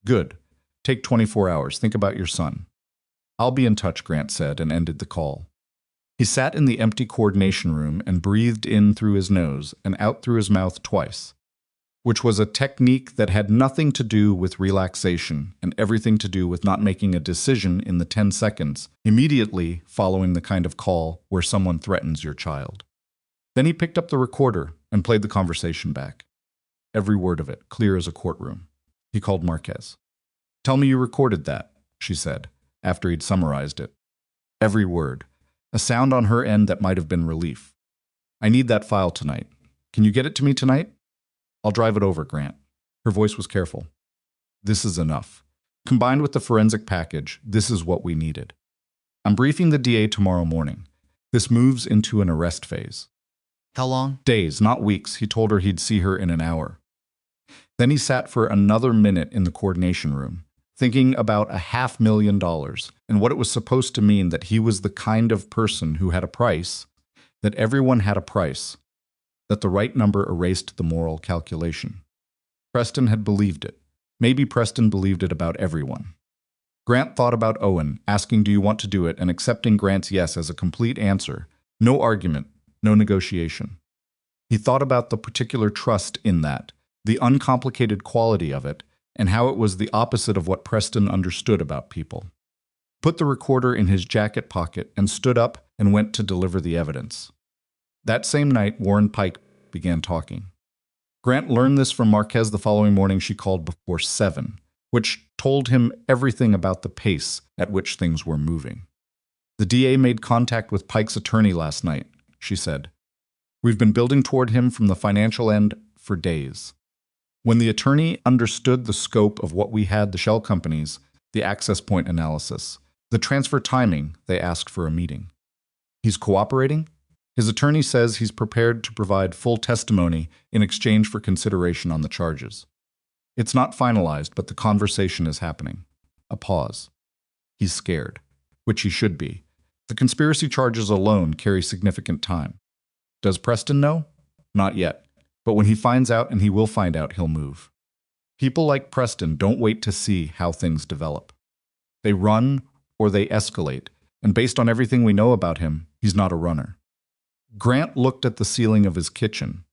"Good. Take 24 hours. Think about your son." "I'll be in touch," Grant said, and ended the call. He sat in the empty coordination room and breathed in through his nose and out through his mouth twice, which was a technique that had nothing to do with relaxation and everything to do with not making a decision in the 10 seconds immediately following the kind of call where someone threatens your child. Then he picked up the recorder and played the conversation back. Every word of it, clear as a courtroom. He called Marquez. "Tell me you recorded that," she said, after he'd summarized it. Every word. A sound on her end that might have been relief. "I need that file tonight. Can you get it to me tonight?" "I'll drive it over, Grant." Her voice was careful. "This is enough. Combined with the forensic package, this is what we needed. I'm briefing the DA tomorrow morning. This moves into an arrest phase." "How long?" "Days, not weeks." He told her he'd see her in an hour. Then he sat for another minute in the coordination room, thinking about $500,000 and what it was supposed to mean that he was the kind of person who had a price, that everyone had a price, that the right number erased the moral calculation. Preston had believed it. Maybe Preston believed it about everyone. Grant thought about Owen, asking, "Do you want to do it?" and accepting Grant's yes as a complete answer. No argument, no negotiation. He thought about the particular trust in that, the uncomplicated quality of it, and how it was the opposite of what Preston understood about people. Put the recorder in his jacket pocket and stood up and went to deliver the evidence. That same night, Warren Pike began talking. Grant learned this from Marquez the following morning. She called before 7, which told him everything about the pace at which things were moving. The DA made contact with Pike's attorney last night, she said. We've been building toward him from the financial end for days. When the attorney understood the scope of what we had, the shell companies, the access point analysis, the transfer timing, they asked for a meeting. He's cooperating? His attorney says he's prepared to provide full testimony in exchange for consideration on the charges. It's not finalized, but the conversation is happening. A pause. He's scared, which he should be. The conspiracy charges alone carry significant time. Does Preston know? Not yet. But when he finds out, and he will find out, he'll move. People like Preston don't wait to see how things develop. They run or they escalate, and based on everything we know about him, he's not a runner. Grant looked at the ceiling of his kitchen.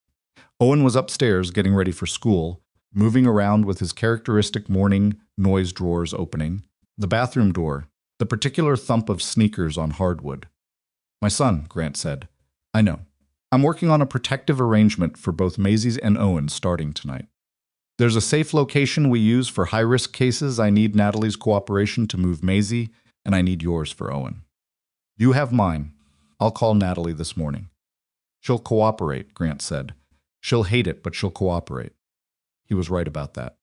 Owen was upstairs getting ready for school, moving around with his characteristic morning noise drawers opening, the bathroom door, the particular thump of sneakers on hardwood. My son, Grant said. I know. I'm working on a protective arrangement for both Maisie's and Owen's starting tonight. There's a safe location we use for high-risk cases. I need Natalie's cooperation to move Maisie, and I need yours for Owen. You have mine. I'll call Natalie this morning. She'll cooperate, Grant said. She'll hate it, but she'll cooperate. He was right about that.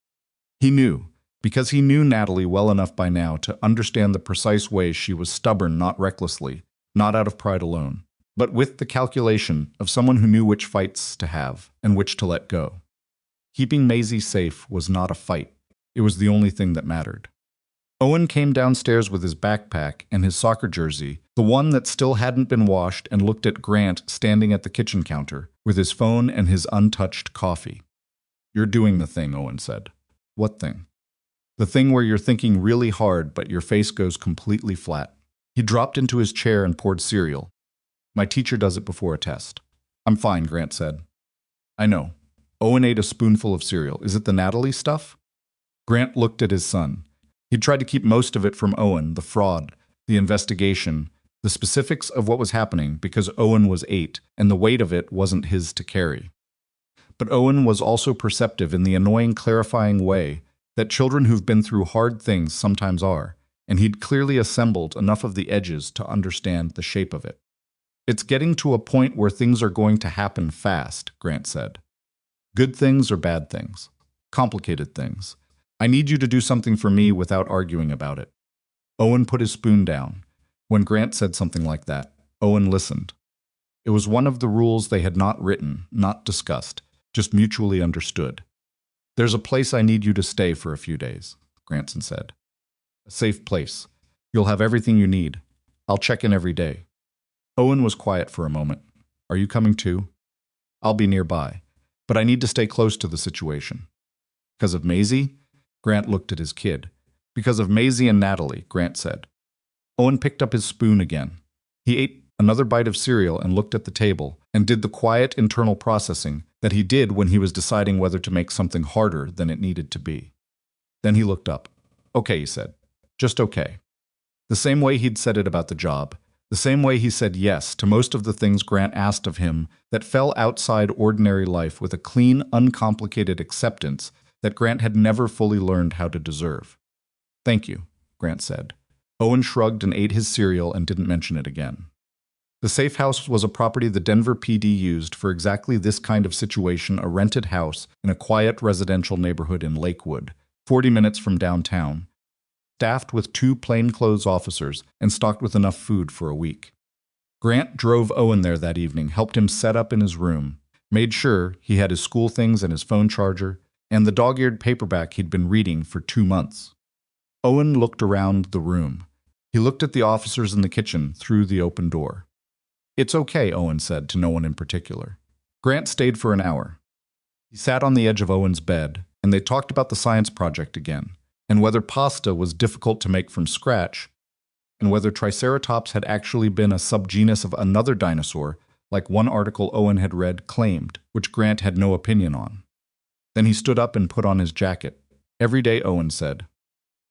He knew, because he knew Natalie well enough by now to understand the precise way she was stubborn, not recklessly, not out of pride alone, but with the calculation of someone who knew which fights to have and which to let go. Keeping Maisie safe was not a fight. It was the only thing that mattered. Owen came downstairs with his backpack and his soccer jersey, the one that still hadn't been washed, and looked at Grant standing at the kitchen counter with his phone and his untouched coffee. You're doing the thing, Owen said. What thing? The thing where you're thinking really hard, but your face goes completely flat. He dropped into his chair and poured cereal. My teacher does it before a test. I'm fine, Grant said. I know. Owen ate a spoonful of cereal. Is it the Natalie stuff? Grant looked at his son. He'd tried to keep most of it from Owen, the fraud, the investigation, the specifics of what was happening, because Owen was 8, and the weight of it wasn't his to carry. But Owen was also perceptive in the annoying, clarifying way that children who've been through hard things sometimes are, and he'd clearly assembled enough of the edges to understand the shape of it. It's getting to a point where things are going to happen fast, Grant said. Good things or bad things? Complicated things. I need you to do something for me without arguing about it. Owen put his spoon down. When Grant said something like that, Owen listened. It was one of the rules they had not written, not discussed, just mutually understood. There's a place I need you to stay for a few days, Granson said. A safe place. You'll have everything you need. I'll check in every day. Owen was quiet for a moment. Are you coming too? I'll be nearby, but I need to stay close to the situation. Because of Maisie? Grant looked at his kid. Because of Maisie and Natalie, Grant said. Owen picked up his spoon again. He ate another bite of cereal and looked at the table and did the quiet internal processing that he did when he was deciding whether to make something harder than it needed to be. Then he looked up. Okay, he said. Just okay. The same way he'd said it about the job, the same way he said yes to most of the things Grant asked of him that fell outside ordinary life with a clean, uncomplicated acceptance that Grant had never fully learned how to deserve. Thank you, Grant said. Owen shrugged and ate his cereal and didn't mention it again. The safe house was a property the Denver PD used for exactly this kind of situation, a rented house in a quiet residential neighborhood in Lakewood, 40 minutes from downtown, staffed with 2 plainclothes officers and stocked with enough food for a week. Grant drove Owen there that evening, helped him set up in his room, made sure he had his school things and his phone charger, and the dog-eared paperback he'd been reading for 2 months. Owen looked around the room. He looked at the officers in the kitchen through the open door. It's okay, Owen said to no one in particular. Grant stayed for an hour. He sat on the edge of Owen's bed, and they talked about the science project again, and whether pasta was difficult to make from scratch, and whether Triceratops had actually been a subgenus of another dinosaur, like one article Owen had read claimed, which Grant had no opinion on. Then he stood up and put on his jacket. Every day, Owen said.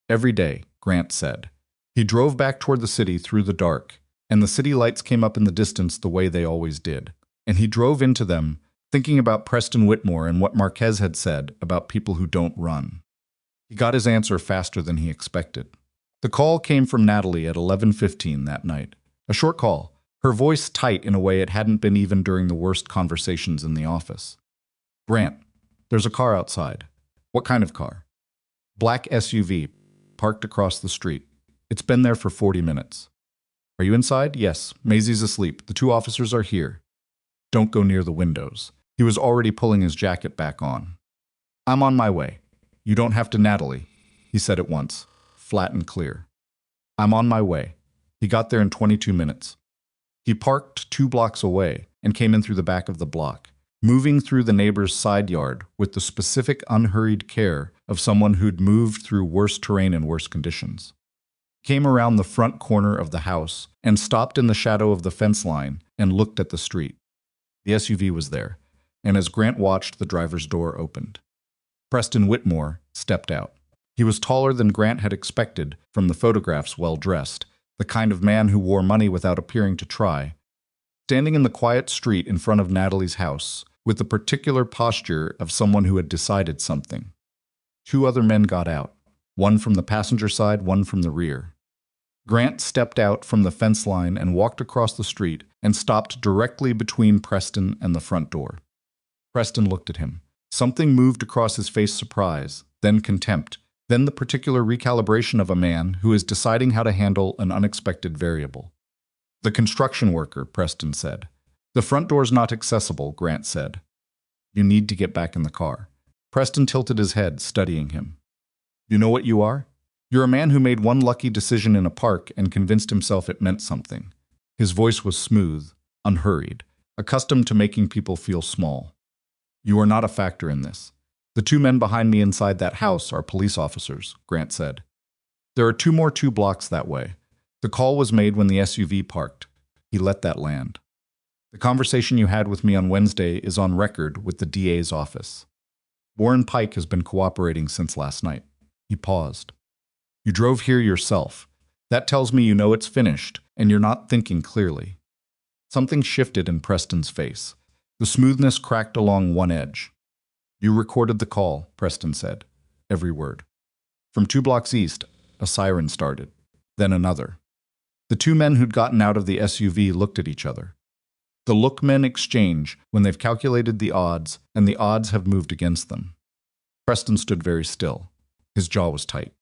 Every day, Grant said. He drove back toward the city through the dark, and the city lights came up in the distance the way they always did, and he drove into them thinking about Preston Whitmore and what Marquez had said about people who don't run. He got his answer faster than he expected. The call came from Natalie at 11:15 that night. A short call, her voice tight in a way it hadn't been even during the worst conversations in the office. Grant, there's a car outside. What kind of car? Black SUV, parked across the street. It's been there for 40 minutes. Are you inside? Yes. Maisie's asleep. The two officers are here. Don't go near the windows. He was already pulling his jacket back on. I'm on my way. You don't have to, Natalie, he said at once, flat and clear. I'm on my way. He got there in 22 minutes. He parked 2 blocks away and came in through the back of the block, moving through the neighbor's side yard with the specific unhurried care of someone who'd moved through worse terrain and worse conditions. Came around the front corner of the house and stopped in the shadow of the fence line and looked at the street. The SUV was there, and as Grant watched, the driver's door opened. Preston Whitmore stepped out. He was taller than Grant had expected from the photographs, well-dressed, the kind of man who wore money without appearing to try. Standing in the quiet street in front of Natalie's house, with the particular posture of someone who had decided something. 2 other men got out, one from the passenger side, one from the rear. Grant stepped out from the fence line and walked across the street and stopped directly between Preston and the front door. Preston looked at him. Something moved across his face: surprise, then contempt, then the particular recalibration of a man who is deciding how to handle an unexpected variable. The construction worker, Preston said. The front door's not accessible, Grant said. You need to get back in the car. Preston tilted his head, studying him. You know what you are? You're a man who made one lucky decision in a park and convinced himself it meant something. His voice was smooth, unhurried, accustomed to making people feel small. You are not a factor in this. The 2 men behind me inside that house are police officers, Grant said. There are 2 more 2 blocks that way. The call was made when the SUV parked. He let that land. The conversation you had with me on Wednesday is on record with the DA's office. Warren Pike has been cooperating since last night. He paused. You drove here yourself. That tells me you know it's finished, and you're not thinking clearly. Something shifted in Preston's face. The smoothness cracked along one edge. You recorded the call, Preston said. Every word. From 2 blocks east, a siren started. Then another. The 2 men who'd gotten out of the SUV looked at each other. The look men exchange when they've calculated the odds, and the odds have moved against them. Preston stood very still. His jaw was tight.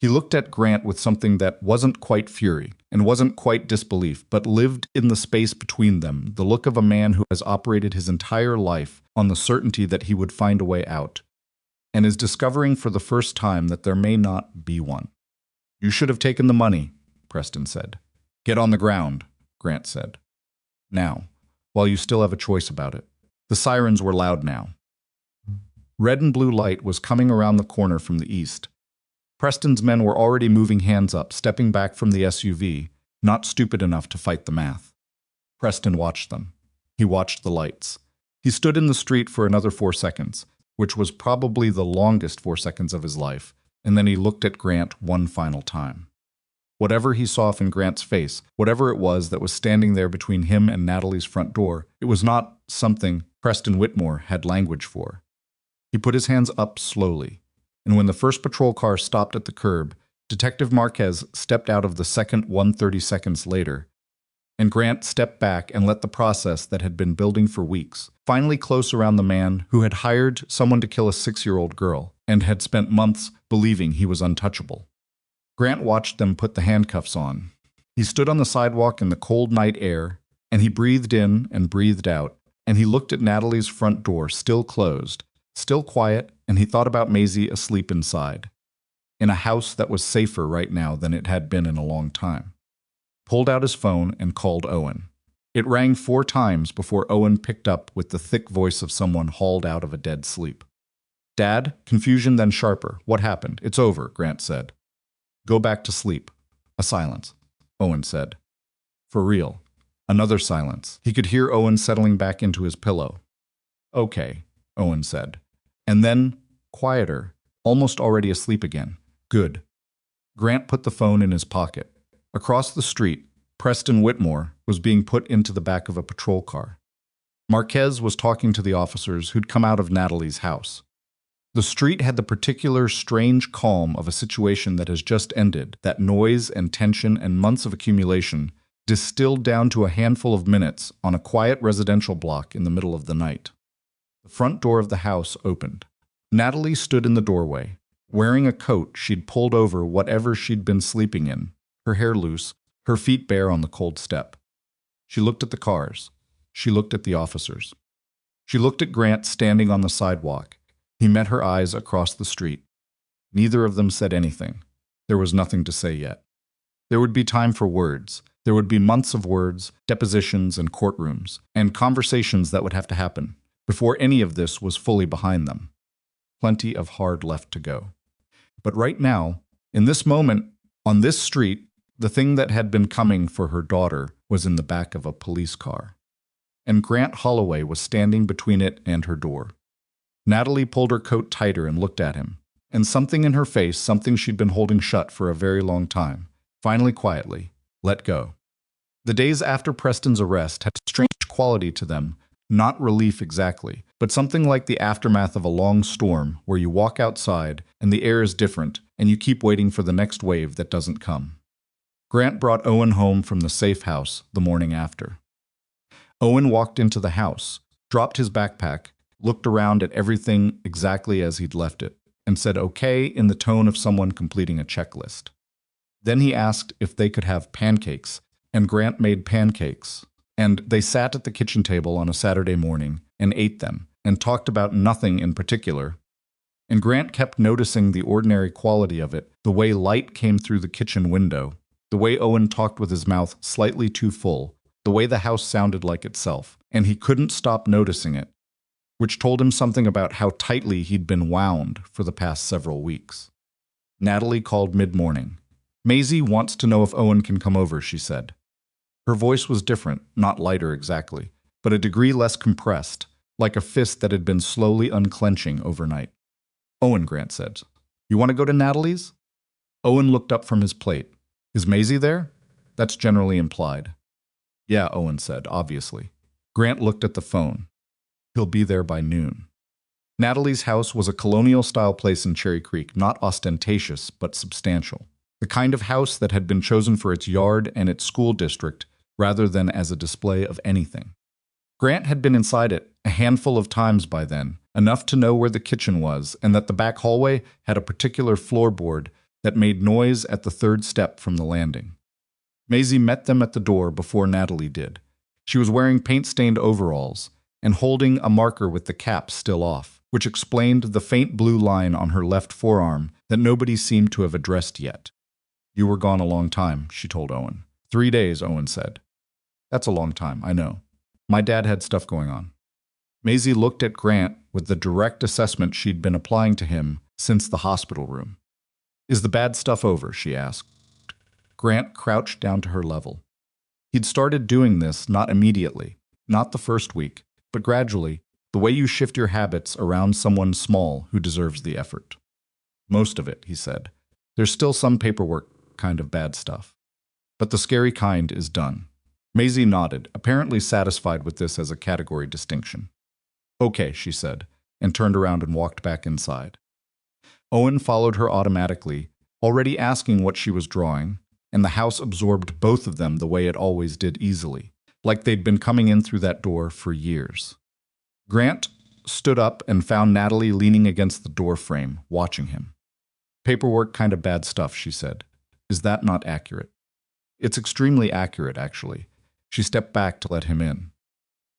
He looked at Grant with something that wasn't quite fury and wasn't quite disbelief, but lived in the space between them, the look of a man who has operated his entire life on the certainty that he would find a way out, and is discovering for the first time that there may not be one. You should have taken the money, Preston said. Get on the ground, Grant said. Now, while you still have a choice about it. The sirens were loud now. Red and blue light was coming around the corner from the east. Preston's men were already moving hands up, stepping back from the SUV, not stupid enough to fight the math. Preston watched them. He watched the lights. He stood in the street for another 4 seconds, which was probably the longest 4 seconds of his life, and then he looked at Grant one final time. Whatever he saw in Grant's face, whatever it was that was standing there between him and Natalie's front door, it was not something Preston Whitmore had language for. He put his hands up slowly, and when the first patrol car stopped at the curb, Detective Marquez stepped out of the second 1:30 seconds later, and Grant stepped back and let the process that had been building for weeks finally close around the man who had hired someone to kill a 6-year-old girl and had spent months believing he was untouchable. Grant watched them put the handcuffs on. He stood on the sidewalk in the cold night air, and he breathed in and breathed out, and he looked at Natalie's front door, still closed, still quiet, and he thought about Maisie asleep inside, in a house that was safer right now than it had been in a long time. Pulled out his phone and called Owen. It rang 4 times before Owen picked up with the thick voice of someone hauled out of a dead sleep. Dad? Confusion then sharper. What happened? It's over, Grant said. Go back to sleep. A silence. Owen said. For real. Another silence. He could hear Owen settling back into his pillow. Okay, Owen said. And then, quieter, almost already asleep again. Good. Grant put the phone in his pocket. Across the street, Preston Whitmore was being put into the back of a patrol car. Marquez was talking to the officers who'd come out of Natalie's house. The street had the particular strange calm of a situation that has just ended, that noise and tension and months of accumulation distilled down to a handful of minutes on a quiet residential block in the middle of the night. The front door of the house opened. Natalie stood in the doorway, wearing a coat she'd pulled over whatever she'd been sleeping in, her hair loose, her feet bare on the cold step. She looked at the cars. She looked at the officers. She looked at Grant standing on the sidewalk. He met her eyes across the street. Neither of them said anything. There was nothing to say yet. There would be time for words. There would be months of words, depositions and courtrooms, and conversations that would have to happen before any of this was fully behind them. Plenty of hard left to go. But right now, in this moment, on this street, the thing that had been coming for her daughter was in the back of a police car. And Grant Holloway was standing between it and her door. Natalie pulled her coat tighter and looked at him, and something in her face, something she'd been holding shut for a very long time, finally quietly let go. The days after Preston's arrest had a strange quality to them, not relief exactly, but something like the aftermath of a long storm where you walk outside and the air is different and you keep waiting for the next wave that doesn't come. Grant brought Owen home from the safe house the morning after. Owen walked into the house, dropped his backpack, looked around at everything exactly as he'd left it, and said okay in the tone of someone completing a checklist. Then he asked if they could have pancakes, and Grant made pancakes, and they sat at the kitchen table on a Saturday morning and ate them, and talked about nothing in particular. And Grant kept noticing the ordinary quality of it, the way light came through the kitchen window, the way Owen talked with his mouth slightly too full, the way the house sounded like itself, and he couldn't stop noticing it, which told him something about how tightly he'd been wound for the past several weeks. Natalie called mid-morning. "Maisie wants to know if Owen can come over," she said. Her voice was different, not lighter exactly, but a degree less compressed, like a fist that had been slowly unclenching overnight. "Owen," Grant said. "You want to go to Natalie's?" Owen looked up from his plate. "Is Maisie there?" "That's generally implied." "Yeah," Owen said, obviously. Grant looked at the phone. "He'll be there by noon." Natalie's house was a colonial-style place in Cherry Creek, not ostentatious, but substantial. The kind of house that had been chosen for its yard and its school district, rather than as a display of anything. Grant had been inside it a handful of times by then, enough to know where the kitchen was and that the back hallway had a particular floorboard that made noise at the third step from the landing. Maisie met them at the door before Natalie did. She was wearing paint-stained overalls and holding a marker with the cap still off, which explained the faint blue line on her left forearm that nobody seemed to have addressed yet. "You were gone a long time," she told Owen. 3 days, Owen said. "That's a long time, I know. My dad had stuff going on." Maisie looked at Grant with the direct assessment she'd been applying to him since the hospital room. "Is the bad stuff over?" she asked. Grant crouched down to her level. He'd started doing this not immediately, not the first week, but gradually, the way you shift your habits around someone small who deserves the effort. "Most of it," he said. "There's still some paperwork kind of bad stuff. But the scary kind is done." Maisie nodded, apparently satisfied with this as a category distinction. "Okay," she said, and turned around and walked back inside. Owen followed her automatically, already asking what she was drawing, and the house absorbed both of them the way it always did easily, like they'd been coming in through that door for years. Grant stood up and found Natalie leaning against the door frame, watching him. "Paperwork kind of bad stuff," she said. "Is that not accurate?" "It's extremely accurate, actually." She stepped back to let him in.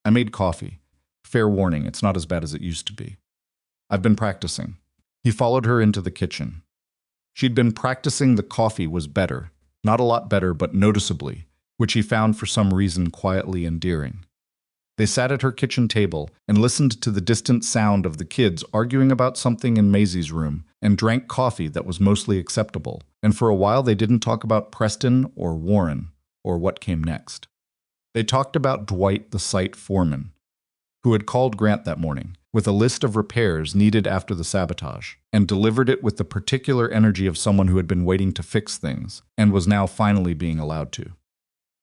"I made coffee. Fair warning, it's not as bad as it used to be. I've been practicing." He followed her into the kitchen. She'd been practicing the coffee was better, not a lot better, but noticeably, which he found for some reason quietly endearing. They sat at her kitchen table and listened to the distant sound of the kids arguing about something in Maisie's room and drank coffee that was mostly acceptable, and for a while they didn't talk about Preston or Warren or what came next. They talked about Dwight, the site foreman, who had called Grant that morning with a list of repairs needed after the sabotage, and delivered it with the particular energy of someone who had been waiting to fix things and was now finally being allowed to.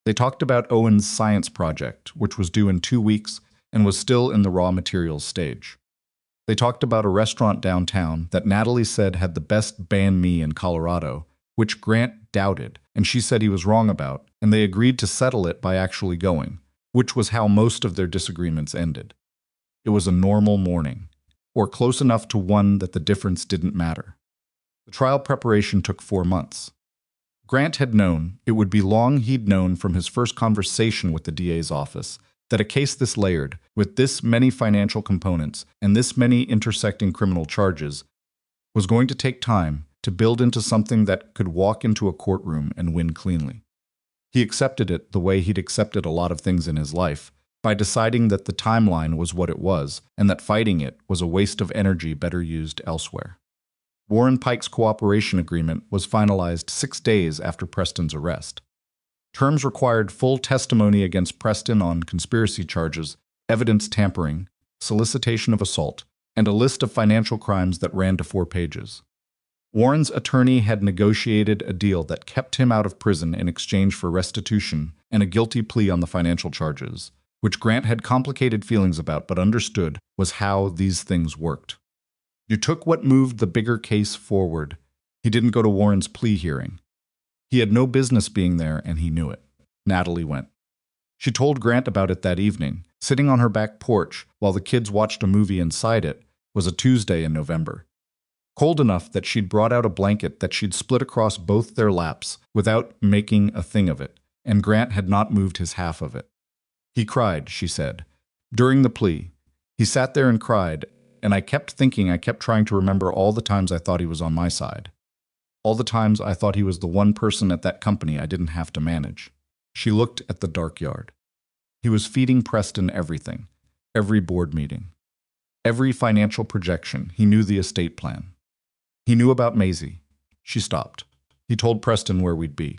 They talked about Owen's science project, which was due in 2 weeks, and was still in the raw materials stage. They talked about a restaurant downtown that Natalie said had the best banh mi in Colorado, which Grant doubted, and she said he was wrong about, and they agreed to settle it by actually going, which was how most of their disagreements ended. It was a normal morning, or close enough to one that the difference didn't matter. The trial preparation took 4 months. Grant had known, it would be long he'd known from his first conversation with the DA's office, that a case this layered, with this many financial components and this many intersecting criminal charges, was going to take time to build into something that could walk into a courtroom and win cleanly. He accepted it the way he'd accepted a lot of things in his life, by deciding that the timeline was what it was and that fighting it was a waste of energy better used elsewhere. Warren Pike's cooperation agreement was finalized 6 days after Preston's arrest. Terms required full testimony against Preston on conspiracy charges, evidence tampering, solicitation of assault, and a list of financial crimes that ran to 4 pages. Warren's attorney had negotiated a deal that kept him out of prison in exchange for restitution and a guilty plea on the financial charges, which Grant had complicated feelings about but understood was how these things worked. You took what moved the bigger case forward. He didn't go to Warren's plea hearing. He had no business being there, and he knew it. Natalie went. She told Grant about it that evening. Sitting on her back porch while the kids watched a movie inside it was a Tuesday in November. Cold enough that she'd brought out a blanket that she'd split across both their laps without making a thing of it, and Grant had not moved his half of it. He cried, she said. During the plea, he sat there and cried, and I kept trying to remember all the times I thought he was on my side. All the times I thought he was the one person at that company I didn't have to manage. She looked at the dark yard. He was feeding Preston everything, every board meeting, every financial projection. He knew the estate plan. He knew about Maisie. She stopped. He told Preston where we'd be.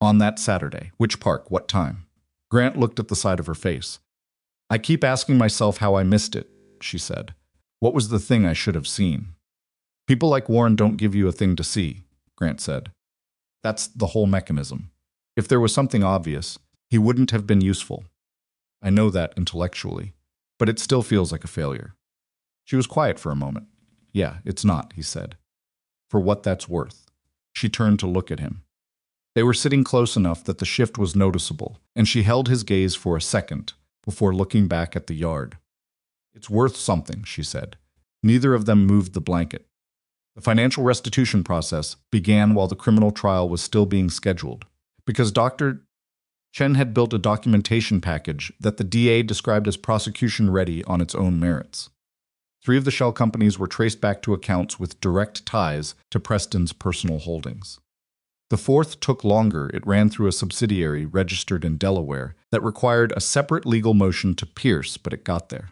On that Saturday. Which park? What time? Grant looked at the side of her face. I keep asking myself how I missed it, she said. What was the thing I should have seen? People like Warren don't give you a thing to see, Grant said. That's the whole mechanism. If there was something obvious, he wouldn't have been useful. I know that intellectually, but it still feels like a failure. She was quiet for a moment. Yeah, it's not, he said. For what that's worth. She turned to look at him. They were sitting close enough that the shift was noticeable, and she held his gaze for a second before looking back at the yard. It's worth something, she said. Neither of them moved the blanket. The financial restitution process began while the criminal trial was still being scheduled, because Dr. Chen had built a documentation package that the DA described as prosecution-ready on its own merits. 3 of the shell companies were traced back to accounts with direct ties to Preston's personal holdings. The 4th took longer. It ran through a subsidiary registered in Delaware that required a separate legal motion to pierce, but it got there.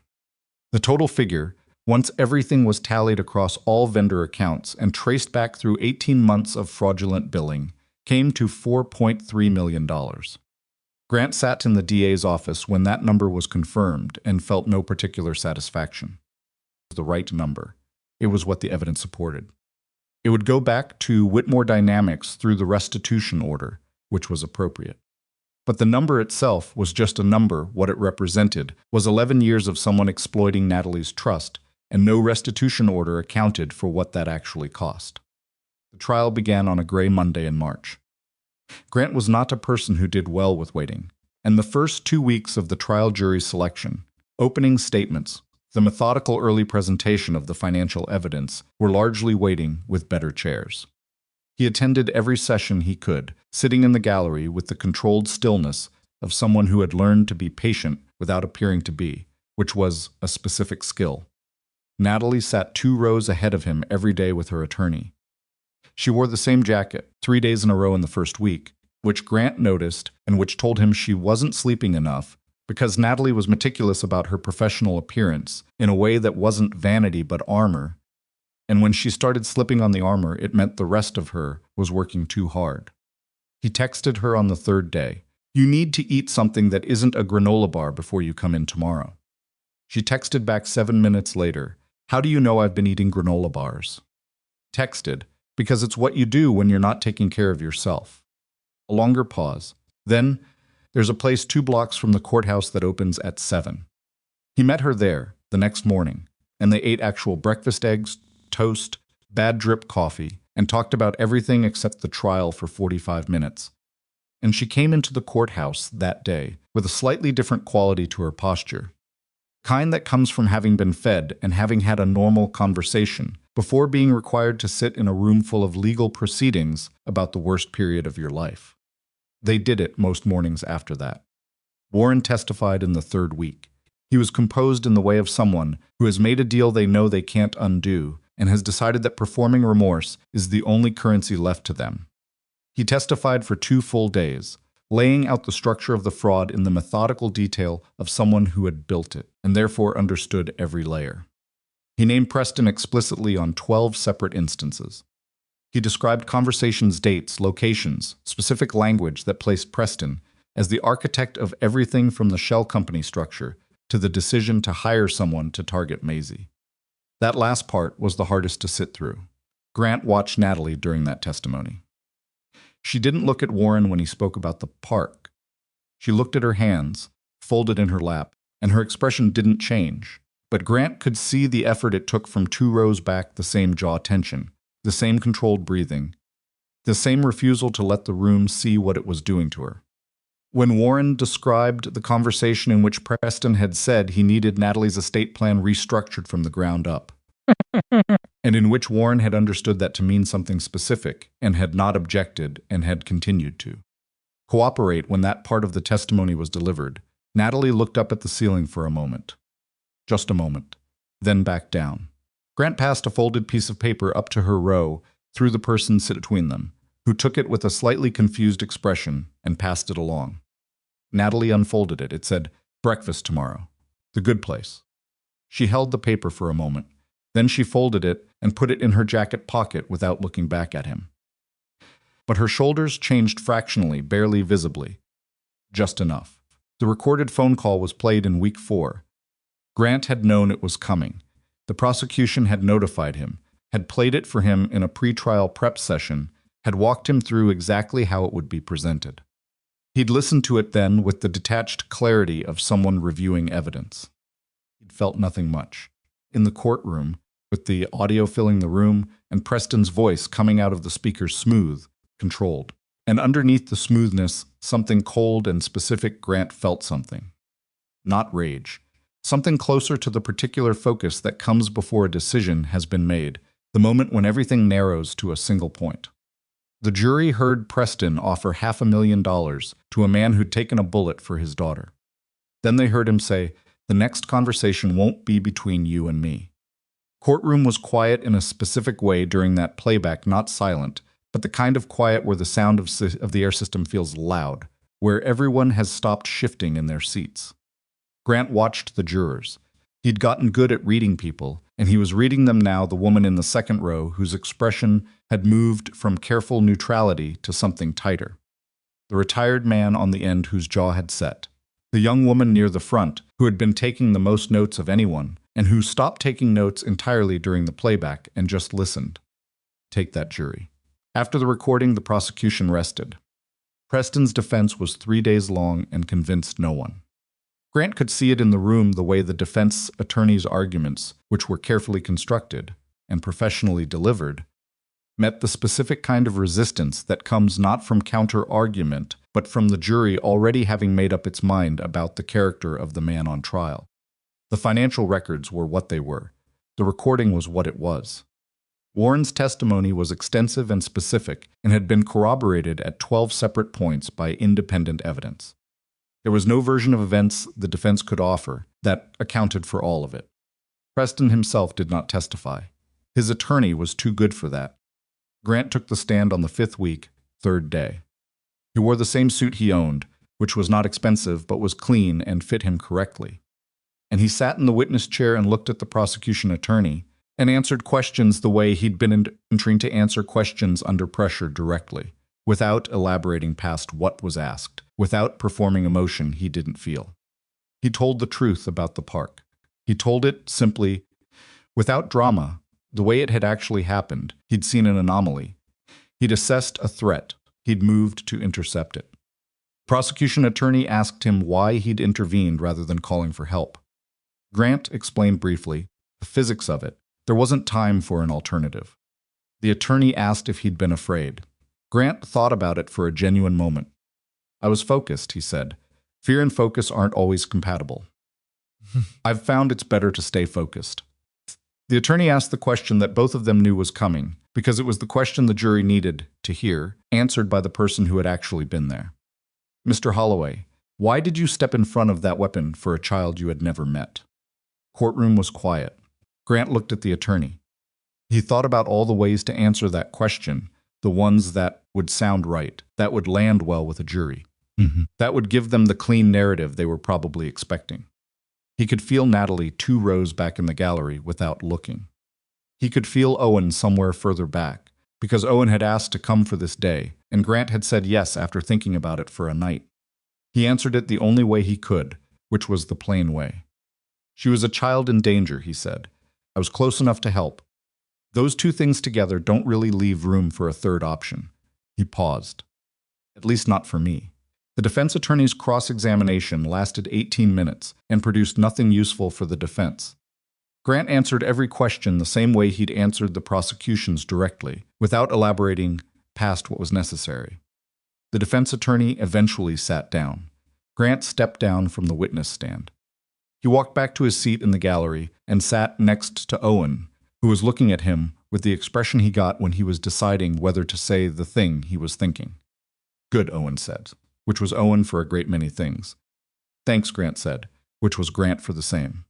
The total figure, once everything was tallied across all vendor accounts and traced back through 18 months of fraudulent billing, came to $4.3 million. Grant sat in the DA's office when that number was confirmed and felt no particular satisfaction. It was the right number. It was what the evidence supported. It would go back to Whitmore Dynamics through the restitution order, which was appropriate. But the number itself was just a number. What it represented was 11 years of someone exploiting Natalie's trust, and no restitution order accounted for what that actually cost. The trial began on a gray Monday in March. Grant was not a person who did well with waiting, and the first 2 weeks of the trial jury selection, opening statements, the methodical early presentation of the financial evidence, were largely waiting with better chairs. He attended every session he could, sitting in the gallery with the controlled stillness of someone who had learned to be patient without appearing to be, which was a specific skill. Natalie sat 2 rows ahead of him every day with her attorney. She wore the same jacket 3 days in a row in the first week, which Grant noticed and which told him she wasn't sleeping enough because Natalie was meticulous about her professional appearance in a way that wasn't vanity but armor, and when she started slipping on the armor, it meant the rest of her was working too hard. He texted her on the 3rd day, "You need to eat something that isn't a granola bar before you come in tomorrow." She texted back 7 minutes later, "How do you know I've been eating granola bars?" Texted, "Because it's what you do when you're not taking care of yourself." A longer pause. Then, "There's a place 2 blocks from the courthouse that opens at 7. He met her there the next morning, and they ate actual breakfast eggs, toast, bad drip coffee, and talked about everything except the trial for 45 minutes. And she came into the courthouse that day with a slightly different quality to her posture. Kind that comes from having been fed and having had a normal conversation before being required to sit in a room full of legal proceedings about the worst period of your life. They did it most mornings after that. Warren testified in the third week. He was composed in the way of someone who has made a deal they know they can't undo and has decided that performing remorse is the only currency left to them. He testified for 2 full days, laying out the structure of the fraud in the methodical detail of someone who had built it and therefore understood every layer. He named Preston explicitly on 12 separate instances. He described conversations, dates, locations, specific language that placed Preston as the architect of everything from the shell company structure to the decision to hire someone to target Maisie. That last part was the hardest to sit through. Grant watched Natalie during that testimony. She didn't look at Warren when he spoke about the park. She looked at her hands, folded in her lap, and her expression didn't change. But Grant could see the effort it took from 2 rows back, the same jaw tension, the same controlled breathing, the same refusal to let the room see what it was doing to her. When Warren described the conversation in which Preston had said he needed Natalie's estate plan restructured from the ground up, and in which Warren had understood that to mean something specific and had not objected and had continued to cooperate when that part of the testimony was delivered, Natalie looked up at the ceiling for a moment. Just a moment, then back down. Grant passed a folded piece of paper up to her row through the person sit between them, who took it with a slightly confused expression and passed it along. Natalie unfolded it. It said, "Breakfast tomorrow. The good place." She held the paper for a moment. Then she folded it and put it in her jacket pocket without looking back at him. But her shoulders changed fractionally, barely visibly. Just enough. The recorded phone call was played in week 4. Grant had known it was coming. The prosecution had notified him, had played it for him in a pre-trial prep session, had walked him through exactly how it would be presented. He'd listened to it then with the detached clarity of someone reviewing evidence. He'd felt nothing much. In the courtroom, with the audio filling the room and Preston's voice coming out of the speakers smooth, controlled. And underneath the smoothness, something cold and specific. Grant felt something. Not rage. Something closer to the particular focus that comes before a decision has been made, the moment when everything narrows to a single point. The jury heard Preston offer $500,000 to a man who'd taken a bullet for his daughter. Then they heard him say, "The next conversation won't be between you and me." Courtroom was quiet in a specific way during that playback, not silent, but the kind of quiet where the sound of the air system feels loud, where everyone has stopped shifting in their seats. Grant watched the jurors. He'd gotten good at reading people, and he was reading them now, the woman in the second row whose expression had moved from careful neutrality to something tighter. The retired man on the end whose jaw had set. The young woman near the front who had been taking the most notes of anyone, and who stopped taking notes entirely during the playback and just listened. Take that, jury. After the recording, the prosecution rested. Preston's defense was 3 days long and convinced no one. Grant could see it in the room the way the defense attorney's arguments, which were carefully constructed and professionally delivered, met the specific kind of resistance that comes not from counter-argument, but from the jury already having made up its mind about the character of the man on trial. The financial records were what they were. The recording was what it was. Warren's testimony was extensive and specific and had been corroborated at 12 separate points by independent evidence. There was no version of events the defense could offer that accounted for all of it. Preston himself did not testify. His attorney was too good for that. Grant took the stand on the 5th week, 3rd day. He wore the same suit he owned, which was not expensive but was clean and fit him correctly. And he sat in the witness chair and looked at the prosecution attorney and answered questions the way he'd been trained to answer questions under pressure directly, without elaborating past what was asked, without performing emotion he didn't feel. He told the truth about the park. He told it simply, without drama, the way it had actually happened. He'd seen an anomaly. He'd assessed a threat. He'd moved to intercept it. The prosecution attorney asked him why he'd intervened rather than calling for help. Grant explained briefly the physics of it. There wasn't time for an alternative. The attorney asked if he'd been afraid. Grant thought about it for a genuine moment. I was focused, he said. Fear and focus aren't always compatible. I've found it's better to stay focused. The attorney asked the question that both of them knew was coming, because it was the question the jury needed to hear, answered by the person who had actually been there. Mr. Holloway, why did you step in front of that weapon for a child you had never met? Courtroom was quiet. Grant looked at the attorney. He thought about all the ways to answer that question, the ones that would sound right, that would land well with a jury, that would give them the clean narrative they were probably expecting. He could feel Natalie 2 rows back in the gallery without looking. He could feel Owen somewhere further back, because Owen had asked to come for this day, and Grant had said yes after thinking about it for a night. He answered it the only way he could, which was the plain way. She was a child in danger, he said. I was close enough to help. Those 2 things together don't really leave room for a third option. He paused. At least not for me. The defense attorney's cross-examination lasted 18 minutes and produced nothing useful for the defense. Grant answered every question the same way he'd answered the prosecution's directly, without elaborating past what was necessary. The defense attorney eventually sat down. Grant stepped down from the witness stand. He walked back to his seat in the gallery and sat next to Owen, who was looking at him with the expression he got when he was deciding whether to say the thing he was thinking. Good, Owen said, which was Owen for a great many things. Thanks, Grant said, which was Grant for the same.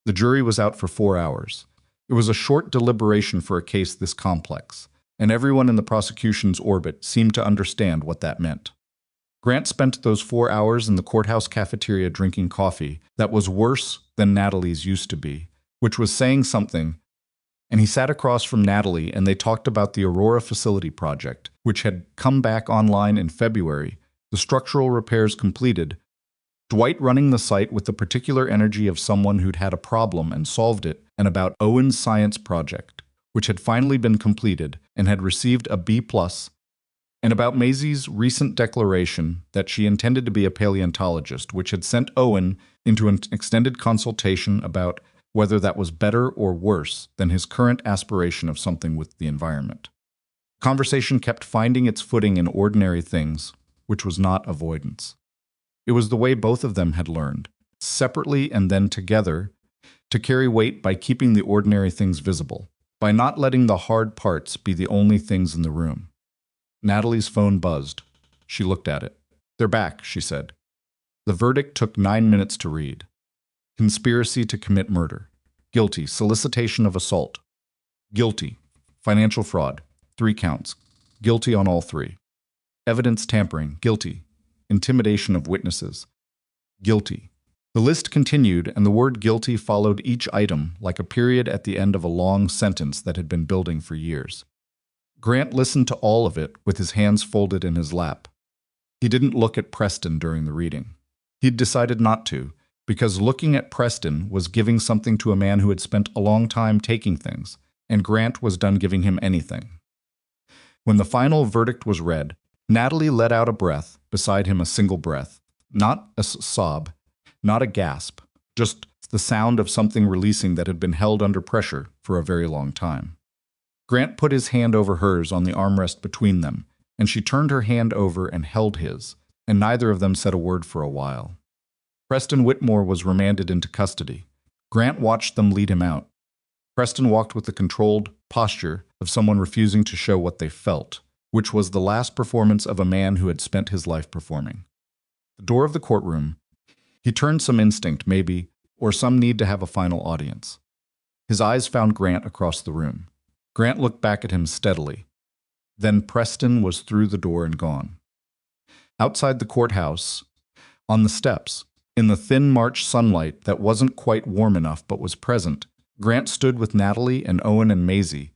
The jury was out for 4 hours. It was a short deliberation for a case this complex, and everyone in the prosecution's orbit seemed to understand what that meant. Grant spent those 4 hours in the courthouse cafeteria drinking coffee that was worse than Natalie's used to be, which was saying something, and he sat across from Natalie and they talked about the Aurora facility project, which had come back online in February, the structural repairs completed, Dwight running the site with the particular energy of someone who'd had a problem and solved it, and about Owen's science project, which had finally been completed and had received a B+, and about Maisie's recent declaration that she intended to be a paleontologist, which had sent Owen into an extended consultation about whether that was better or worse than his current aspiration of something with the environment. Conversation kept finding its footing in ordinary things, which was not avoidance. It was the way both of them had learned, separately and then together, to carry weight by keeping the ordinary things visible, by not letting the hard parts be the only things in the room. Natalie's phone buzzed. She looked at it. They're back, she said. The verdict took 9 minutes to read. Conspiracy to commit murder. Guilty, solicitation of assault. Guilty, financial fraud, 3 counts. Guilty on all 3. Evidence tampering, guilty. Intimidation of witnesses, guilty. The list continued, and the word guilty followed each item like a period at the end of a long sentence that had been building for years. Grant listened to all of it with his hands folded in his lap. He didn't look at Preston during the reading. He'd decided not to, because looking at Preston was giving something to a man who had spent a long time taking things, and Grant was done giving him anything. When the final verdict was read, Natalie let out a breath, beside him a single breath, not a sob, not a gasp, just the sound of something releasing that had been held under pressure for a very long time. Grant put his hand over hers on the armrest between them, and she turned her hand over and held his, and neither of them said a word for a while. Preston Whitmore was remanded into custody. Grant watched them lead him out. Preston walked with the controlled posture of someone refusing to show what they felt, which was the last performance of a man who had spent his life performing. The door of the courtroom, he turned some instinct, maybe, or some need to have a final audience. His eyes found Grant across the room. Grant looked back at him steadily. Then Preston was through the door and gone. Outside the courthouse, on the steps, in the thin March sunlight that wasn't quite warm enough but was present, Grant stood with Natalie and Owen and Maisie,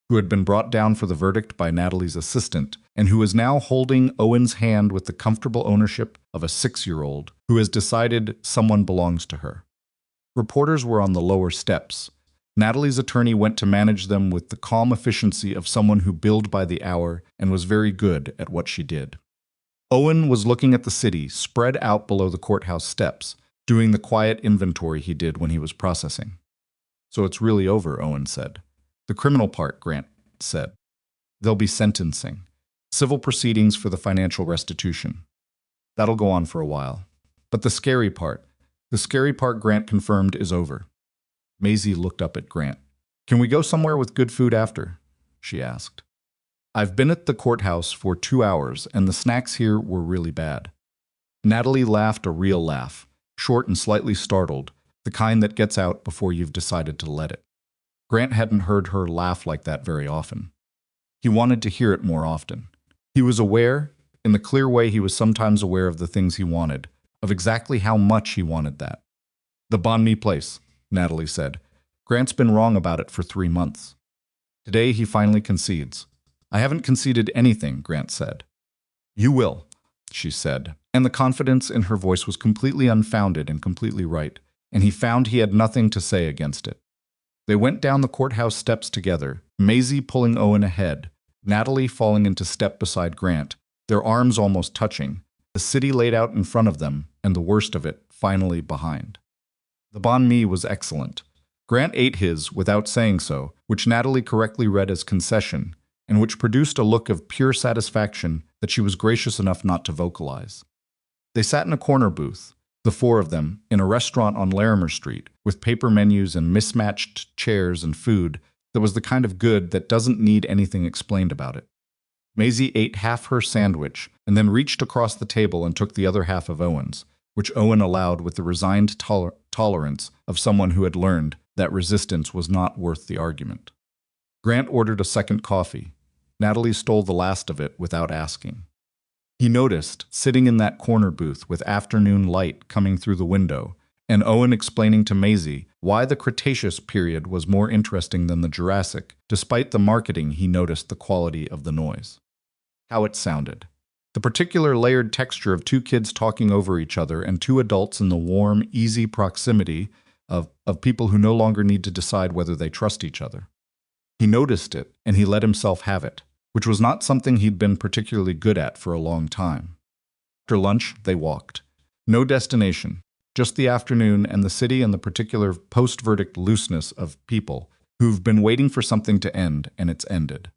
who had been brought down for the verdict by Natalie's assistant, and who was now holding Owen's hand with the comfortable ownership of a 6-year-old who has decided someone belongs to her. Reporters were on the lower steps. Natalie's attorney went to manage them with the calm efficiency of someone who billed by the hour and was very good at what she did. Owen was looking at the city spread out below the courthouse steps, doing the quiet inventory he did when he was processing. So it's really over, Owen said. The criminal part, Grant said. There'll be sentencing. Civil proceedings for the financial restitution. That'll go on for a while. But the scary part, Grant confirmed, is over. Maisie looked up at Grant. Can we go somewhere with good food after? She asked. I've been at the courthouse for 2 hours, and the snacks here were really bad. Natalie laughed a real laugh, short and slightly startled, the kind that gets out before you've decided to let it. Grant hadn't heard her laugh like that very often. He wanted to hear it more often. He was aware, in the clear way he was sometimes aware of the things he wanted, of exactly how much he wanted that. The banh mi place, Natalie said. Grant's been wrong about it for 3 months. Today he finally concedes. I haven't conceded anything, Grant said. You will, she said, and the confidence in her voice was completely unfounded and completely right, and he found he had nothing to say against it. They went down the courthouse steps together, Maisie pulling Owen ahead, Natalie falling into step beside Grant, their arms almost touching, the city laid out in front of them, and the worst of it finally behind. The banh mi was excellent. Grant ate his without saying so, which Natalie correctly read as concession, and which produced a look of pure satisfaction that she was gracious enough not to vocalize. They sat in a corner booth, the 4 of them, in a restaurant on Larimer Street, with paper menus and mismatched chairs and food that was the kind of good that doesn't need anything explained about it. Maisie ate half her sandwich and then reached across the table and took the other half of Owen's, which Owen allowed with the resigned tolerance of someone who had learned that resistance was not worth the argument. Grant ordered a second coffee. Natalie stole the last of it without asking. He noticed, sitting in that corner booth with afternoon light coming through the window, and Owen explaining to Maisie why the Cretaceous period was more interesting than the Jurassic, despite the marketing. He noticed the quality of the noise. How it sounded. The particular layered texture of 2 kids talking over each other and 2 adults in the warm, easy proximity of people who no longer need to decide whether they trust each other. He noticed it, and he let himself have it, which was not something he'd been particularly good at for a long time. After lunch, they walked. No destination, just the afternoon and the city and the particular post-verdict looseness of people who've been waiting for something to end, and it's ended.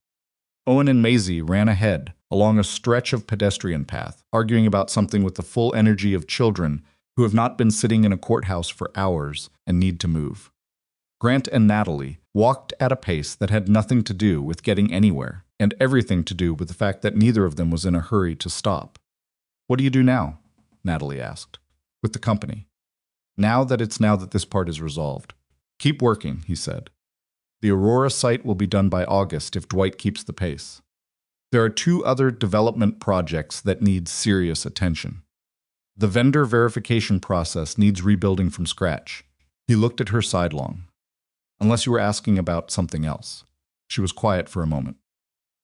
Owen and Maisie ran ahead, along a stretch of pedestrian path, arguing about something with the full energy of children who have not been sitting in a courthouse for hours and need to move. Grant and Natalie walked at a pace that had nothing to do with getting anywhere, and everything to do with the fact that neither of them was in a hurry to stop. What do you do now? Natalie asked. With the company. Now that this part is resolved. Keep working, he said. The Aurora site will be done by August if Dwight keeps the pace. There are 2 other development projects that need serious attention. The vendor verification process needs rebuilding from scratch. He looked at her sidelong. Unless you were asking about something else. She was quiet for a moment.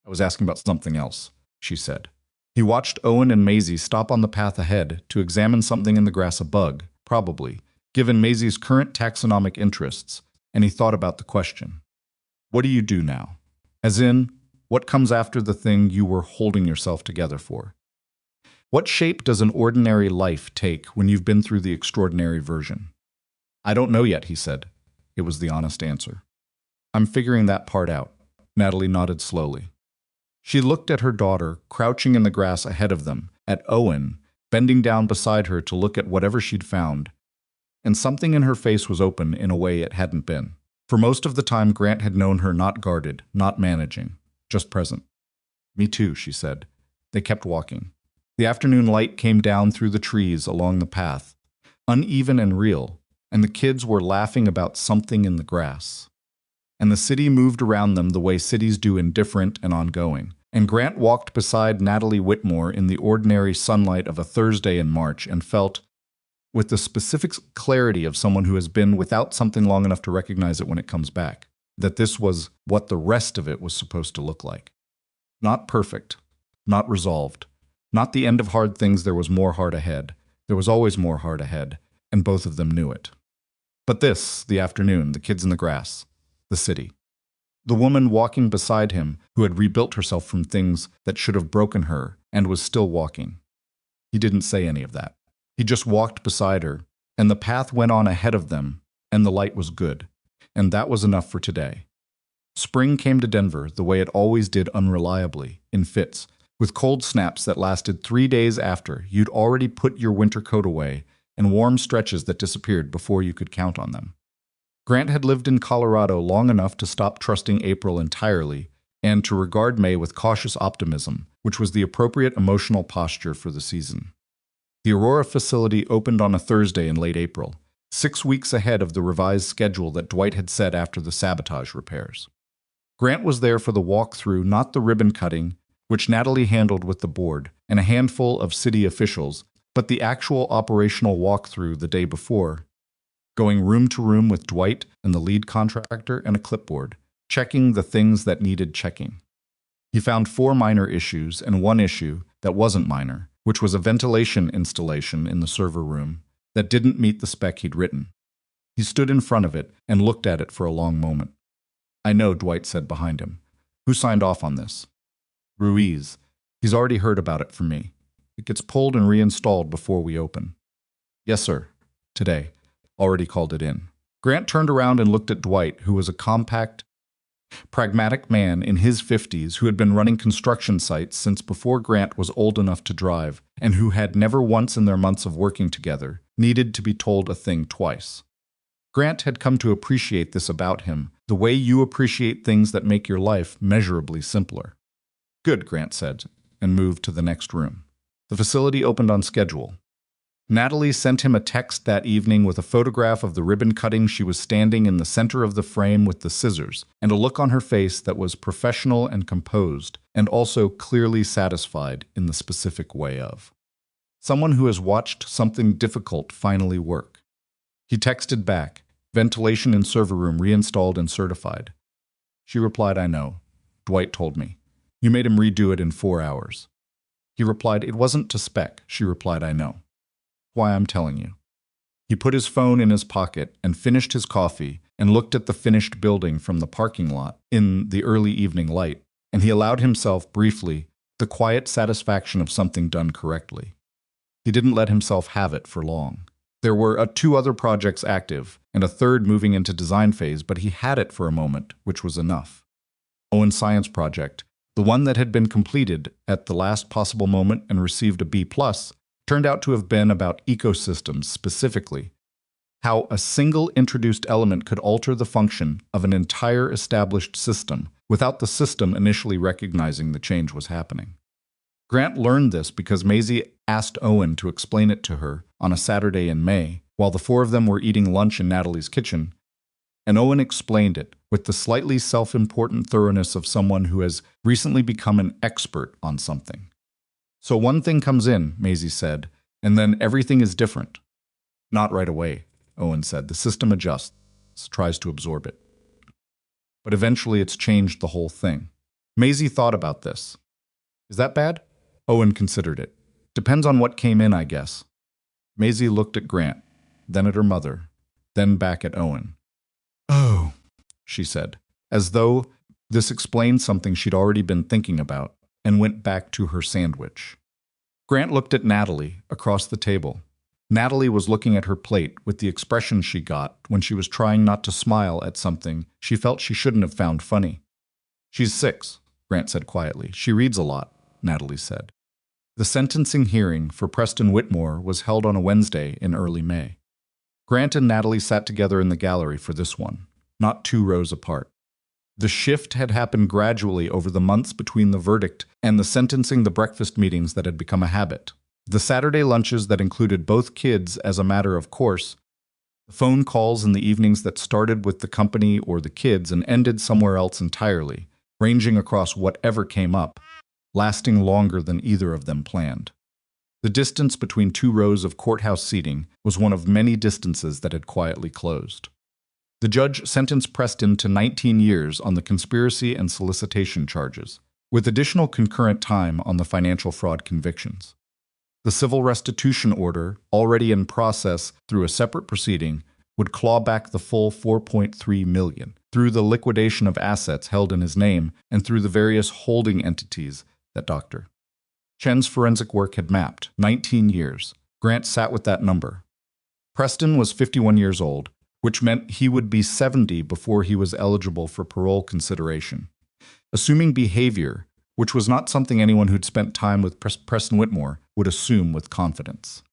I was asking about something else, she said. He watched Owen and Maisie stop on the path ahead to examine something in the grass, a bug, probably, given Maisie's current taxonomic interests, and he thought about the question. What do you do now? As in, what comes after the thing you were holding yourself together for? What shape does an ordinary life take when you've been through the extraordinary version? I don't know yet, he said. It was the honest answer. I'm figuring that part out. Natalie nodded slowly. She looked at her daughter, crouching in the grass ahead of them, at Owen, bending down beside her to look at whatever she'd found, and something in her face was open in a way it hadn't been. For most of the time, Grant had known her not guarded, not managing, just present. Me too, she said. They kept walking. The afternoon light came down through the trees along the path, uneven and real, and the kids were laughing about something in the grass. And the city moved around them the way cities do, indifferent and ongoing. And Grant walked beside Natalie Whitmore in the ordinary sunlight of a Thursday in March and felt, with the specific clarity of someone who has been without something long enough to recognize it when it comes back, that this was what the rest of it was supposed to look like. Not perfect, not resolved, not the end of hard things. There was more hard ahead. There was always more hard ahead, and both of them knew it. But this, the afternoon, the kids in the grass, the city. The woman walking beside him who had rebuilt herself from things that should have broken her and was still walking. He didn't say any of that. He just walked beside her, and the path went on ahead of them, and the light was good. And that was enough for today. Spring came to Denver the way it always did, unreliably, in fits, with cold snaps that lasted 3 days after you'd already put your winter coat away, and warm stretches that disappeared before you could count on them. Grant had lived in Colorado long enough to stop trusting April entirely and to regard May with cautious optimism, which was the appropriate emotional posture for the season. The Aurora facility opened on a Thursday in late April, 6 weeks ahead of the revised schedule that Dwight had set after the sabotage repairs. Grant was there for the walkthrough, not the ribbon cutting, which Natalie handled with the board and a handful of city officials, but the actual operational walkthrough the day before, going room to room with Dwight and the lead contractor and a clipboard, checking the things that needed checking. He found 4 minor issues and 1 issue that wasn't minor, which was a ventilation installation in the server room that didn't meet the spec he'd written. He stood in front of it and looked at it for a long moment. "I know," Dwight said behind him. "Who signed off on this?" "Ruiz. He's already heard about it from me. It gets pulled and reinstalled before we open." "Yes, sir. Today. Already called it in." Grant turned around and looked at Dwight, who was a compact, pragmatic man in his 50s who had been running construction sites since before Grant was old enough to drive, and who had never once in their months of working together needed to be told a thing twice. Grant had come to appreciate this about him, the way you appreciate things that make your life measurably simpler. "Good," Grant said, and moved to the next room. The facility opened on schedule. Natalie sent him a text that evening with a photograph of the ribbon cutting. She was standing in the center of the frame with the scissors, and a look on her face that was professional and composed, and also clearly satisfied in the specific way of someone who has watched something difficult finally work. He texted back, "Ventilation in server room reinstalled and certified." She replied, "I know. Dwight told me. You made him redo it in 4 hours." He replied, "It wasn't to spec." She replied, "I know. Why I'm telling you." He put his phone in his pocket and finished his coffee and looked at the finished building from the parking lot in the early evening light, and he allowed himself briefly the quiet satisfaction of something done correctly. He didn't let himself have it for long. There were 2 other projects active and a third moving into design phase, but he had it for a moment, which was enough. Owen's science project, the one that had been completed at the last possible moment and received a B+, turned out to have been about ecosystems specifically, how a single introduced element could alter the function of an entire established system without the system initially recognizing the change was happening. Grant learned this because Maisie asked Owen to explain it to her on a Saturday in May, while the 4 of them were eating lunch in Natalie's kitchen, and Owen explained it with the slightly self-important thoroughness of someone who has recently become an expert on something. "So one thing comes in," Maisie said, "and then everything is different." "Not right away," Owen said. "The system adjusts, tries to absorb it. But eventually it's changed the whole thing." Maisie thought about this. "Is that bad?" Owen considered it. "Depends on what came in, I guess." Maisie looked at Grant, then at her mother, then back at Owen. "Oh," she said, as though this explained something she'd already been thinking about, and went back to her sandwich. Grant looked at Natalie across the table. Natalie was looking at her plate with the expression she got when she was trying not to smile at something she felt she shouldn't have found funny. "She's 6, Grant said quietly. "She reads a lot," Natalie said. The sentencing hearing for Preston Whitmore was held on a Wednesday in early May. Grant and Natalie sat together in the gallery for this one, not 2 rows apart. The shift had happened gradually over the months between the verdict and the sentencing, the breakfast meetings that had become a habit, the Saturday lunches that included both kids as a matter of course, the phone calls in the evenings that started with the company or the kids and ended somewhere else entirely, ranging across whatever came up, lasting longer than either of them planned. The distance between 2 rows of courthouse seating was one of many distances that had quietly closed. The judge sentenced Preston to 19 years on the conspiracy and solicitation charges, with additional concurrent time on the financial fraud convictions. The civil restitution order, already in process through a separate proceeding, would claw back the full $4.3 million through the liquidation of assets held in his name and through the various holding entities that Dr. Chen's forensic work had mapped. 19 years. Grant sat with that number. Preston was 51 years old, which meant he would be 70 before he was eligible for parole consideration. Assuming behavior, which was not something anyone who'd spent time with Preston Whitmore would assume with confidence.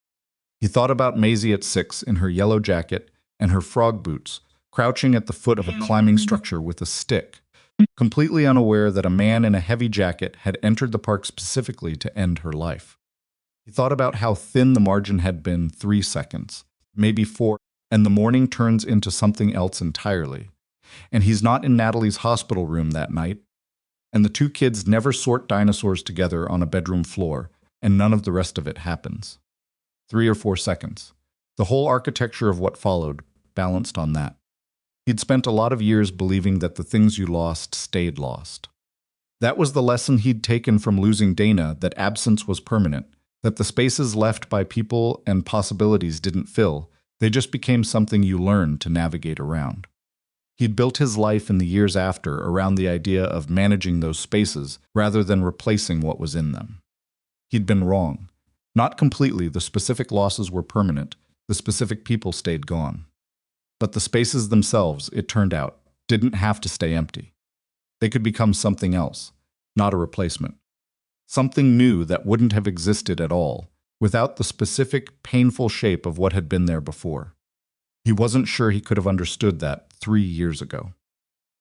He thought about Maisie at 6 in her yellow jacket and her frog boots, crouching at the foot of a climbing structure with a stick, completely unaware that a man in a heavy jacket had entered the park specifically to end her life. He thought about how thin the margin had been 3 seconds, maybe 4, and the morning turns into something else entirely. And he's not in Natalie's hospital room that night, and the two kids never sort dinosaurs together on a bedroom floor, and none of the rest of it happens. 3 or 4 seconds. The whole architecture of what followed balanced on that. He'd spent a lot of years believing that the things you lost stayed lost. That was the lesson he'd taken from losing Dana, that absence was permanent, that the spaces left by people and possibilities didn't fill, they just became something you learned to navigate around. He'd built his life in the years after around the idea of managing those spaces rather than replacing what was in them. He'd been wrong. Not completely, the specific losses were permanent, the specific people stayed gone. But the spaces themselves, it turned out, didn't have to stay empty. They could become something else, not a replacement. Something new that wouldn't have existed at all, without the specific, painful shape of what had been there before. He wasn't sure he could have understood that 3 years ago.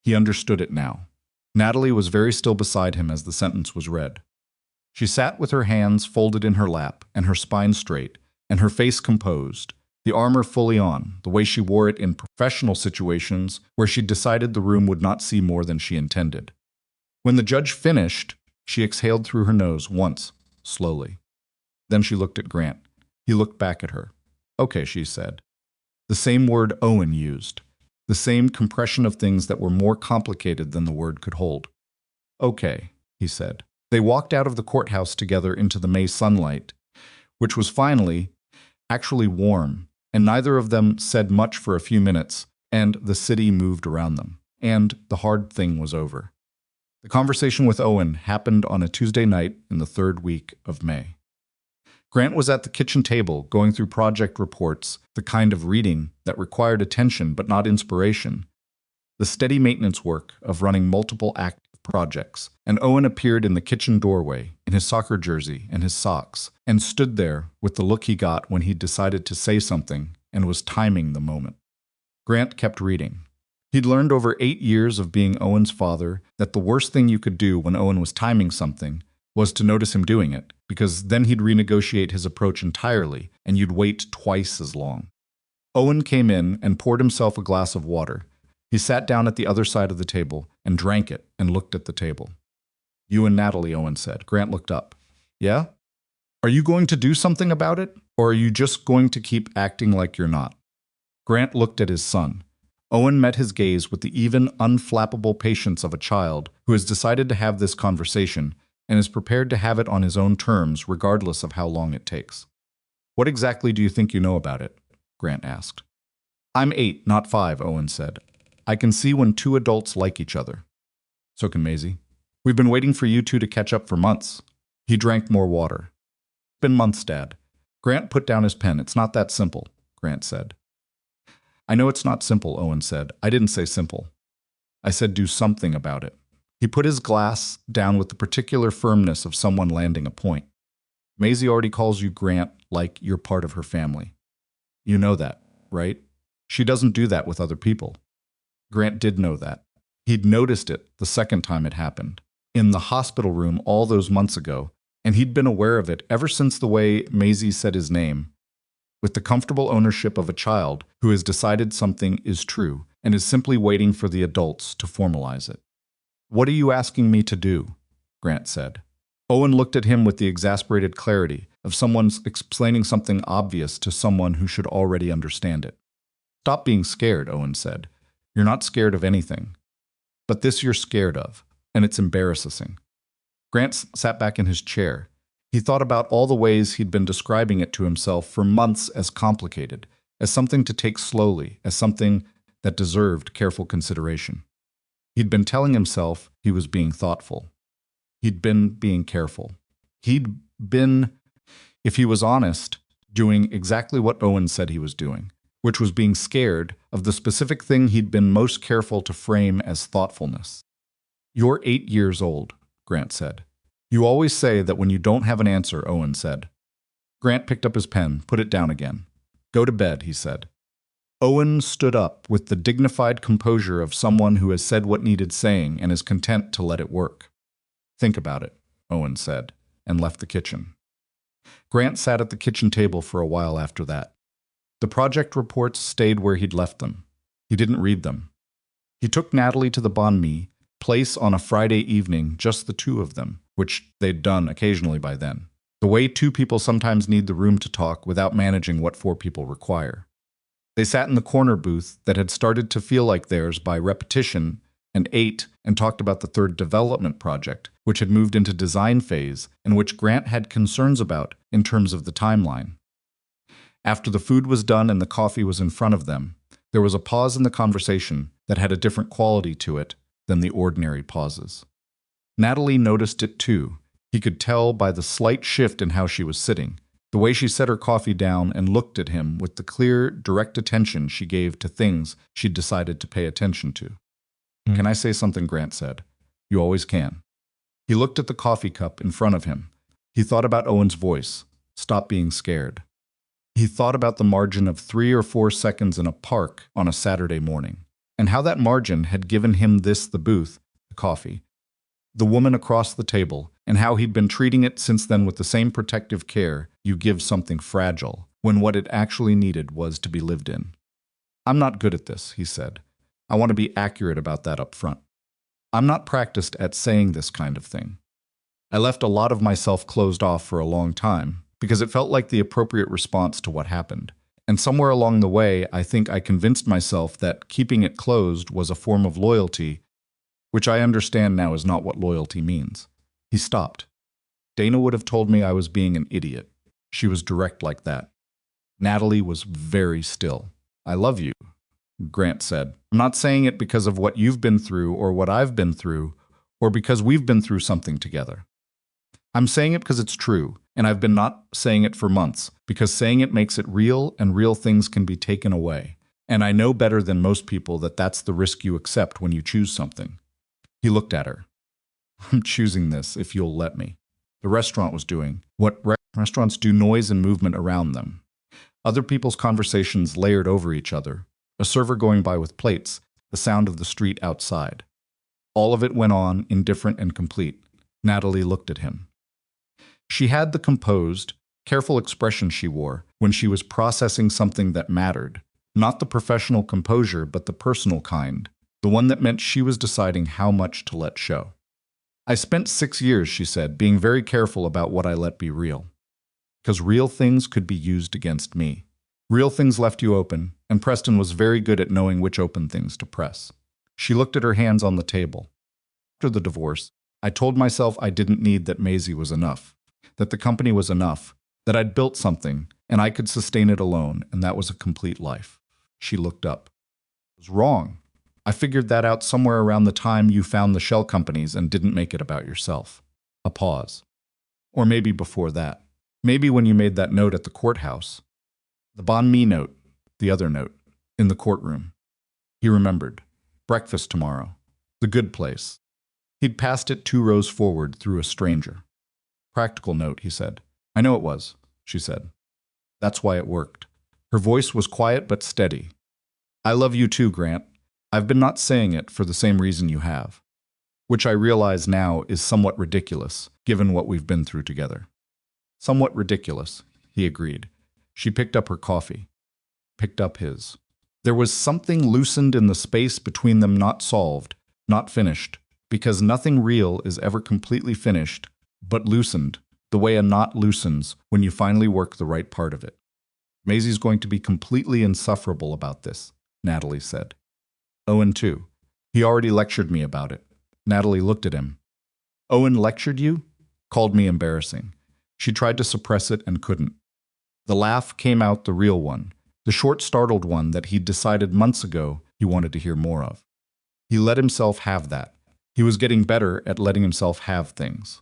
He understood it now. Natalie was very still beside him as the sentence was read. She sat with her hands folded in her lap and her spine straight and her face composed, the armor fully on, the way she wore it in professional situations where she'd decided the room would not see more than she intended. When the judge finished, she exhaled through her nose once, slowly. Then she looked at Grant. He looked back at her. "Okay," she said. The same word Owen used. The same compression of things that were more complicated than the word could hold. "Okay," he said. They walked out of the courthouse together into the May sunlight, which was finally, actually warm, and neither of them said much for a few minutes, and the city moved around them, and the hard thing was over. The conversation with Owen happened on a Tuesday night in the 3rd week of May. Grant was at the kitchen table going through project reports, the kind of reading that required attention but not inspiration, the steady maintenance work of running multiple active projects, and Owen appeared in the kitchen doorway in his soccer jersey and his socks, and stood there with the look he got when he decided to say something and was timing the moment. Grant kept reading. He'd learned over 8 years of being Owen's father that the worst thing you could do when Owen was timing something was to notice him doing it, because then he'd renegotiate his approach entirely, and you'd wait twice as long. Owen came in and poured himself a glass of water. He sat down at the other side of the table and drank it and looked at the table. "You and Natalie," Owen said. Grant looked up. "Yeah? Are you going to do something about it, or are you just going to keep acting like you're not?" Grant looked at his son. Owen met his gaze with the even, unflappable patience of a child who has decided to have this conversation and is prepared to have it on his own terms regardless of how long it takes. "What exactly do you think you know about it?" Grant asked. "I'm 8, not 5, Owen said. "I can see when 2 adults like each other." "So can Maisie. We've been waiting for you 2 to catch up for months." He drank more water. "It's been months, Dad." Grant put down his pen. "It's not that simple," Grant said. "I know it's not simple," Owen said. "I didn't say simple. I said do something about it." He put his glass down with the particular firmness of someone landing a point. "Maisie already calls you Grant like you're part of her family. You know that, right? She doesn't do that with other people." Grant did know that. He'd noticed it the second time it happened, in the hospital room all those months ago, and he'd been aware of it ever since the way Maisie said his name, with the comfortable ownership of a child who has decided something is true and is simply waiting for the adults to formalize it. "What are you asking me to do?" Grant said. Owen looked at him with the exasperated clarity of someone explaining something obvious to someone who should already understand it. "Stop being scared," Owen said. "You're not scared of anything. But this you're scared of, and it's embarrassing." Grant sat back in his chair. He thought about all the ways he'd been describing it to himself for months as complicated, as something to take slowly, as something that deserved careful consideration. He'd been telling himself he was being thoughtful. He'd been being careful. He'd been, if he was honest, doing exactly what Owen said he was doing, which was being scared of the specific thing he'd been most careful to frame as thoughtfulness. "You're 8 years old," Grant said. "You always say that when you don't have an answer," Owen said. Grant picked up his pen, put it down again. "Go to bed," he said. Owen stood up with the dignified composure of someone who has said what needed saying and is content to let it work. "Think about it," Owen said, and left the kitchen. Grant sat at the kitchen table for a while after that. The project reports stayed where he'd left them. He didn't read them. He took Natalie to the banh mi place on a Friday evening, just the two of them, which they'd done occasionally by then. The way two people sometimes need the room to talk without managing what four people require. They sat in the corner booth that had started to feel like theirs by repetition and ate and talked about the third development project, which had moved into design phase and which Grant had concerns about in terms of the timeline. After the food was done and the coffee was in front of them, there was a pause in the conversation that had a different quality to it than the ordinary pauses. Natalie noticed it too. He could tell by the slight shift in how she was sitting, the way she set her coffee down and looked at him with the clear, direct attention she gave to things she'd decided to pay attention to. "Can I say something?" Grant said. "You always can." He looked at the coffee cup in front of him. He thought about Owen's voice. Stop being scared. He thought about the margin of 3 or 4 seconds in a park on a Saturday morning, and how that margin had given him the booth, the coffee, the woman across the table, and how he'd been treating it since then with the same protective care you give something fragile, when what it actually needed was to be lived in. "I'm not good at this," he said. "I want to be accurate about that up front. I'm not practiced at saying this kind of thing. I left a lot of myself closed off for a long time, because it felt like the appropriate response to what happened. And somewhere along the way, I think I convinced myself that keeping it closed was a form of loyalty, which I understand now is not what loyalty means." He stopped. Dana would have told me I was being an idiot. She was direct like that. Natalie was very still. "I love you," Grant said. "I'm not saying it because of what you've been through or what I've been through, or because we've been through something together. I'm saying it because it's true, and I've been not saying it for months, because saying it makes it real, and real things can be taken away. And I know better than most people that that's the risk you accept when you choose something." He looked at her. "I'm choosing this, if you'll let me." The restaurant was doing what restaurants do, noise and movement around them. Other people's conversations layered over each other, a server going by with plates, the sound of the street outside. All of it went on, indifferent and complete. Natalie looked at him. She had the composed, careful expression she wore when she was processing something that mattered, not the professional composure, but the personal kind, the one that meant she was deciding how much to let show. "I spent 6 years," she said, "being very careful about what I let be real. Because real things could be used against me. Real things left you open, and Preston was very good at knowing which open things to press." She looked at her hands on the table. "After the divorce, I told myself I didn't need that Maisie was enough, that the company was enough, that I'd built something, and I could sustain it alone, and that was a complete life." She looked up. "I was wrong. I figured that out somewhere around the time you found the shell companies and didn't make it about yourself." A pause. "Or maybe before that. Maybe when you made that note at the courthouse. The banh mi note, the other note, in the courtroom." He remembered. Breakfast tomorrow. The good place. He'd passed it 2 rows forward through a stranger. "Practical note," he said. "I know it was," she said. "That's why it worked." Her voice was quiet but steady. "I love you too, Grant. I've been not saying it for the same reason you have, which I realize now is somewhat ridiculous, given what we've been through together." "Somewhat ridiculous," he agreed. She picked up her coffee. Picked up his. There was something loosened in the space between them, not solved, not finished, because nothing real is ever completely finished, but loosened, the way a knot loosens when you finally work the right part of it. "Maisie's going to be completely insufferable about this," Natalie said. "Owen too. He already lectured me about it." Natalie looked at him. "Owen lectured you?" "Called me embarrassing." She tried to suppress it and couldn't. The laugh came out, the real one, the short, startled one that he'd decided months ago he wanted to hear more of. He let himself have that. He was getting better at letting himself have things.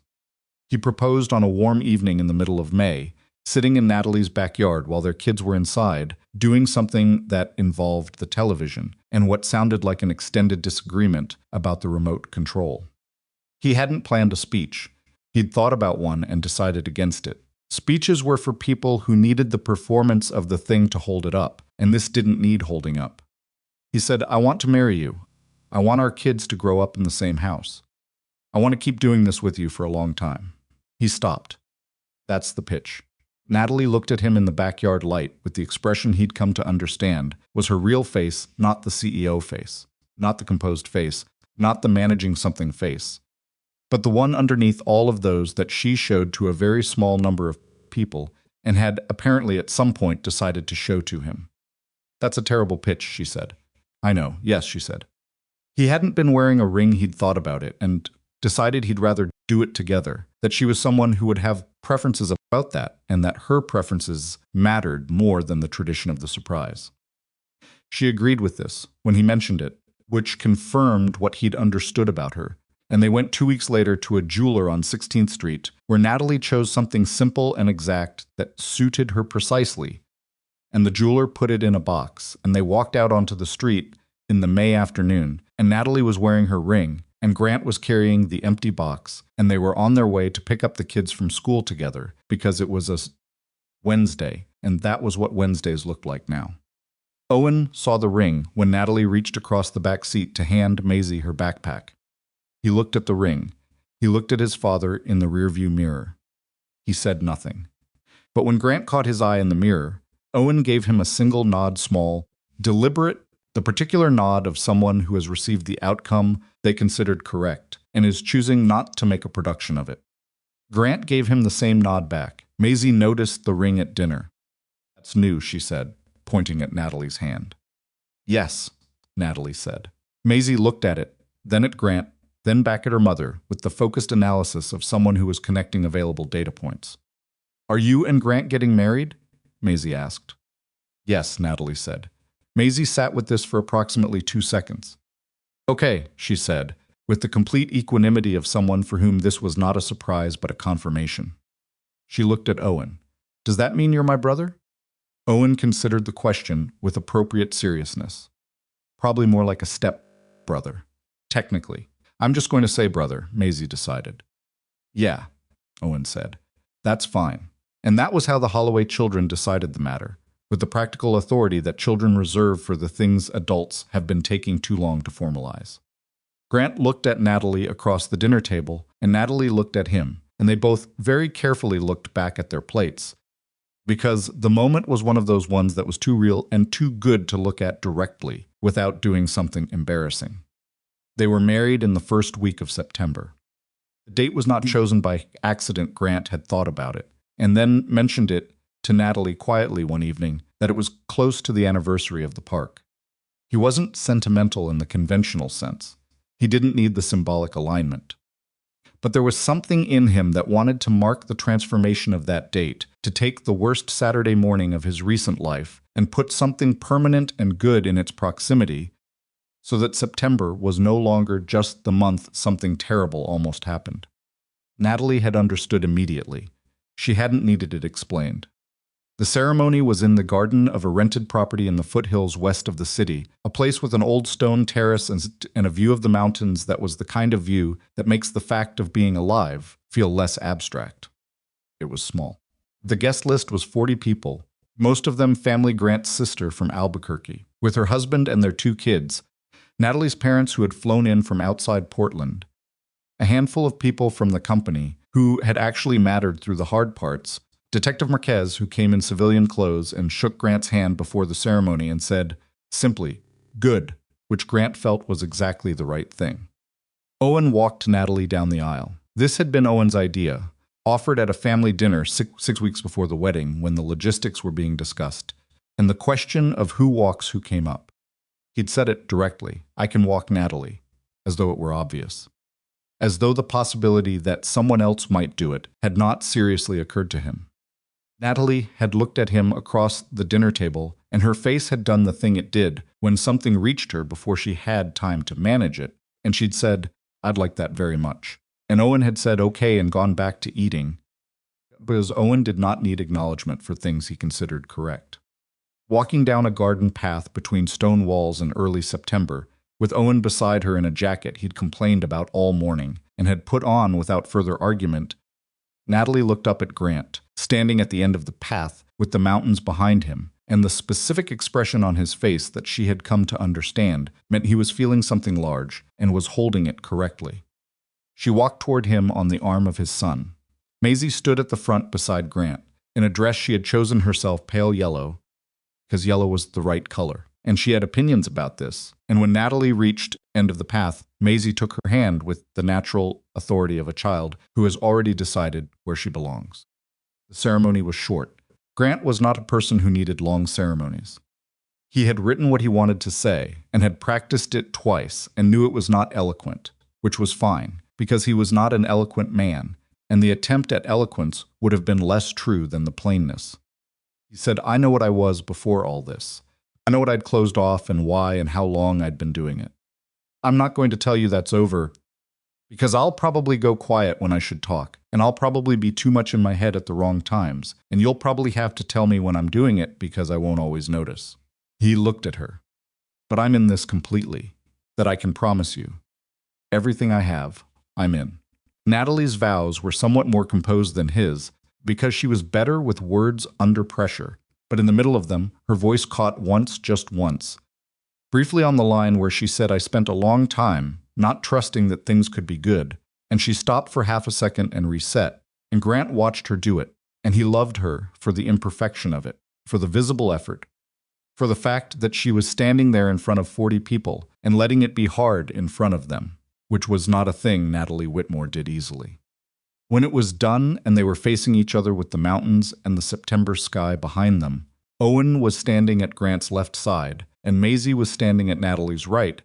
He proposed on a warm evening in the middle of May, sitting in Natalie's backyard while their kids were inside, doing something that involved the television and what sounded like an extended disagreement about the remote control. He hadn't planned a speech. He'd thought about one and decided against it. Speeches were for people who needed the performance of the thing to hold it up, and this didn't need holding up. He said, "I want to marry you. I want our kids to grow up in the same house. I want to keep doing this with you for a long time." He stopped. That's the pitch. Natalie looked at him in the backyard light with the expression he'd come to understand was her real face, not the CEO face, not the composed face, not the managing something face, but the one underneath all of those that she showed to a very small number of people and had apparently at some point decided to show to him. "That's a terrible pitch," she said. "I know, yes," she said. He hadn't been wearing a ring. He'd thought about it and decided he'd rather do it together, that she was someone who would have preferences about that, and that her preferences mattered more than the tradition of the surprise. She agreed with this when he mentioned it, which confirmed what he'd understood about her, and they went 2 weeks later to a jeweler on 16th Street, where Natalie chose something simple and exact that suited her precisely, and the jeweler put it in a box, and they walked out onto the street in the May afternoon, and Natalie was wearing her ring, and Grant was carrying the empty box, and they were on their way to pick up the kids from school together because it was a Wednesday, and that was what Wednesdays looked like now. Owen saw the ring when Natalie reached across the back seat to hand Maisie her backpack. He looked at the ring. He looked at his father in the rearview mirror. He said nothing. But when Grant caught his eye in the mirror, Owen gave him a single nod, small, deliberate, the particular nod of someone who has received the outcome they considered correct and is choosing not to make a production of it. Grant gave him the same nod back. Maisie noticed the ring at dinner. "That's new," she said, pointing at Natalie's hand. "Yes," Natalie said. Maisie looked at it, then at Grant, then back at her mother, with the focused analysis of someone who was connecting available data points. "Are you and Grant getting married?" Maisie asked. "Yes," Natalie said. Maisie sat with this for approximately 2 seconds. "Okay," she said, with the complete equanimity of someone for whom this was not a surprise but a confirmation. She looked at Owen. "Does that mean you're my brother?" Owen considered the question with appropriate seriousness. "Probably more like a step-brother. Technically. I'm just going to say brother," Maisie decided. "Yeah," Owen said. "That's fine." And that was how the Holloway children decided the matter, with the practical authority that children reserve for the things adults have been taking too long to formalize. Grant looked at Natalie across the dinner table, and Natalie looked at him, and they both very carefully looked back at their plates, because the moment was one of those ones that was too real and too good to look at directly without doing something embarrassing. They were married in the first week of September. The date was not chosen by accident. Grant had thought about it, and then mentioned it to Natalie quietly one evening that it was close to the anniversary of the park. He wasn't sentimental in the conventional sense. He didn't need the symbolic alignment. But there was something in him that wanted to mark the transformation of that date, to take the worst Saturday morning of his recent life and put something permanent and good in its proximity, so that September was no longer just the month something terrible almost happened. Natalie had understood immediately. She hadn't needed it explained. The ceremony was in the garden of a rented property in the foothills west of the city, a place with an old stone terrace and a view of the mountains that was the kind of view that makes the fact of being alive feel less abstract. It was small. The guest list was 40 people, most of them family Grant's sister from Albuquerque, with her husband and their 2 kids, Natalie's parents who had flown in from outside Portland, a handful of people from the company who had actually mattered through the hard parts, Detective Marquez, who came in civilian clothes and shook Grant's hand before the ceremony and said, simply, "Good," which Grant felt was exactly the right thing. Owen walked Natalie down the aisle. This had been Owen's idea, offered at a family dinner 6 weeks before the wedding when the logistics were being discussed, and the question of who walks who came up. He'd said it directly, "I can walk Natalie," as though it were obvious. As though the possibility that someone else might do it had not seriously occurred to him. Natalie had looked at him across the dinner table, and her face had done the thing it did when something reached her before she had time to manage it, and she'd said, "I'd like that very much." And Owen had said okay and gone back to eating. because Owen did not need acknowledgement for things he considered correct. Walking down a garden path between stone walls in early September, with Owen beside her in a jacket he'd complained about all morning and had put on without further argument, Natalie looked up at Grant, standing at the end of the path with the mountains behind him, and the specific expression on his face that she had come to understand meant he was feeling something large and was holding it correctly. She walked toward him on the arm of his son. Maisie stood at the front beside Grant, in a dress she had chosen herself pale yellow, because yellow was the right color, and she had opinions about this. And when Natalie reached the end of the path, Maisie took her hand with the natural authority of a child who has already decided where she belongs. The ceremony was short. Grant was not a person who needed long ceremonies. He had written what he wanted to say and had practiced it twice and knew it was not eloquent, which was fine, because he was not an eloquent man, and the attempt at eloquence would have been less true than the plainness. He said, "I know what I was before all this. I know what I'd closed off and why and how long I'd been doing it. I'm not going to tell you that's over, because I'll probably go quiet when I should talk, and I'll probably be too much in my head at the wrong times, and you'll probably have to tell me when I'm doing it because I won't always notice." He looked at her. "But I'm in this completely, that I can promise you. Everything I have, I'm in." Natalie's vows were somewhat more composed than his, because she was better with words under pressure, but in the middle of them, her voice caught once, just once, briefly on the line where she said, "I spent a long time not trusting that things could be good," and she stopped for half a second and reset, and Grant watched her do it, and he loved her for the imperfection of it, for the visible effort, for the fact that she was standing there in front of 40 people and letting it be hard in front of them, which was not a thing Natalie Whitmore did easily. When it was done and they were facing each other with the mountains and the September sky behind them, Owen was standing at Grant's left side, and Maisie was standing at Natalie's right,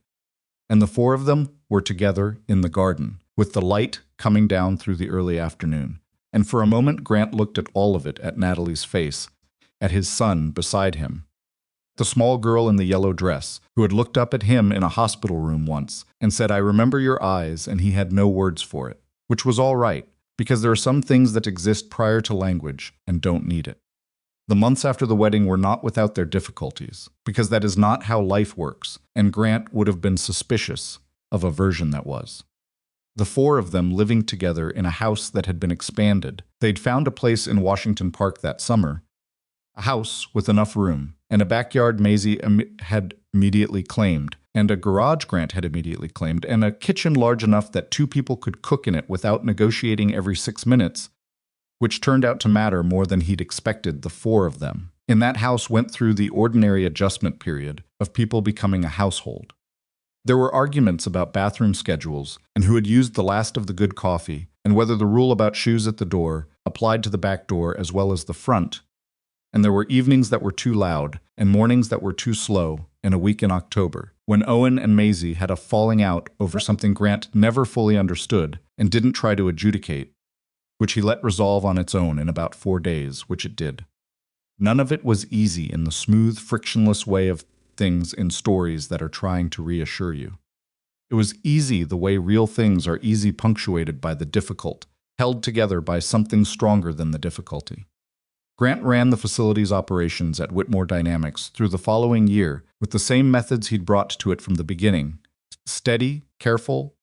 and the four of them were together in the garden, with the light coming down through the early afternoon. And for a moment Grant looked at all of it, at Natalie's face, at his son beside him, the small girl in the yellow dress, who had looked up at him in a hospital room once and said, "I remember your eyes," and he had no words for it, which was all right, because there are some things that exist prior to language and don't need it. The months after the wedding were not without their difficulties, because that is not how life works, and Grant would have been suspicious of a version that was. The four of them living together in a house that had been expanded. They'd found a place in Washington Park that summer, a house with enough room, and a backyard Maisie had immediately claimed, and a garage Grant had immediately claimed, and a kitchen large enough that two people could cook in it without negotiating every 6 minutes, which turned out to matter more than he'd expected the four of them. In that house went through the ordinary adjustment period of people becoming a household. There were arguments about bathroom schedules and who had used the last of the good coffee, and whether the rule about shoes at the door applied to the back door as well as the front. And there were evenings that were too loud and mornings that were too slow in a week in October, when Owen and Maisie had a falling out over something Grant never fully understood and didn't try to adjudicate, which he let resolve on its own in about 4 days, which it did. None of it was easy in the smooth, frictionless way of things in stories that are trying to reassure you. It was easy the way real things are easy, punctuated by the difficult, held together by something stronger than the difficulty. Grant ran the facility's operations at Whitmore Dynamics through the following year with the same methods he'd brought to it from the beginning: steady, careful,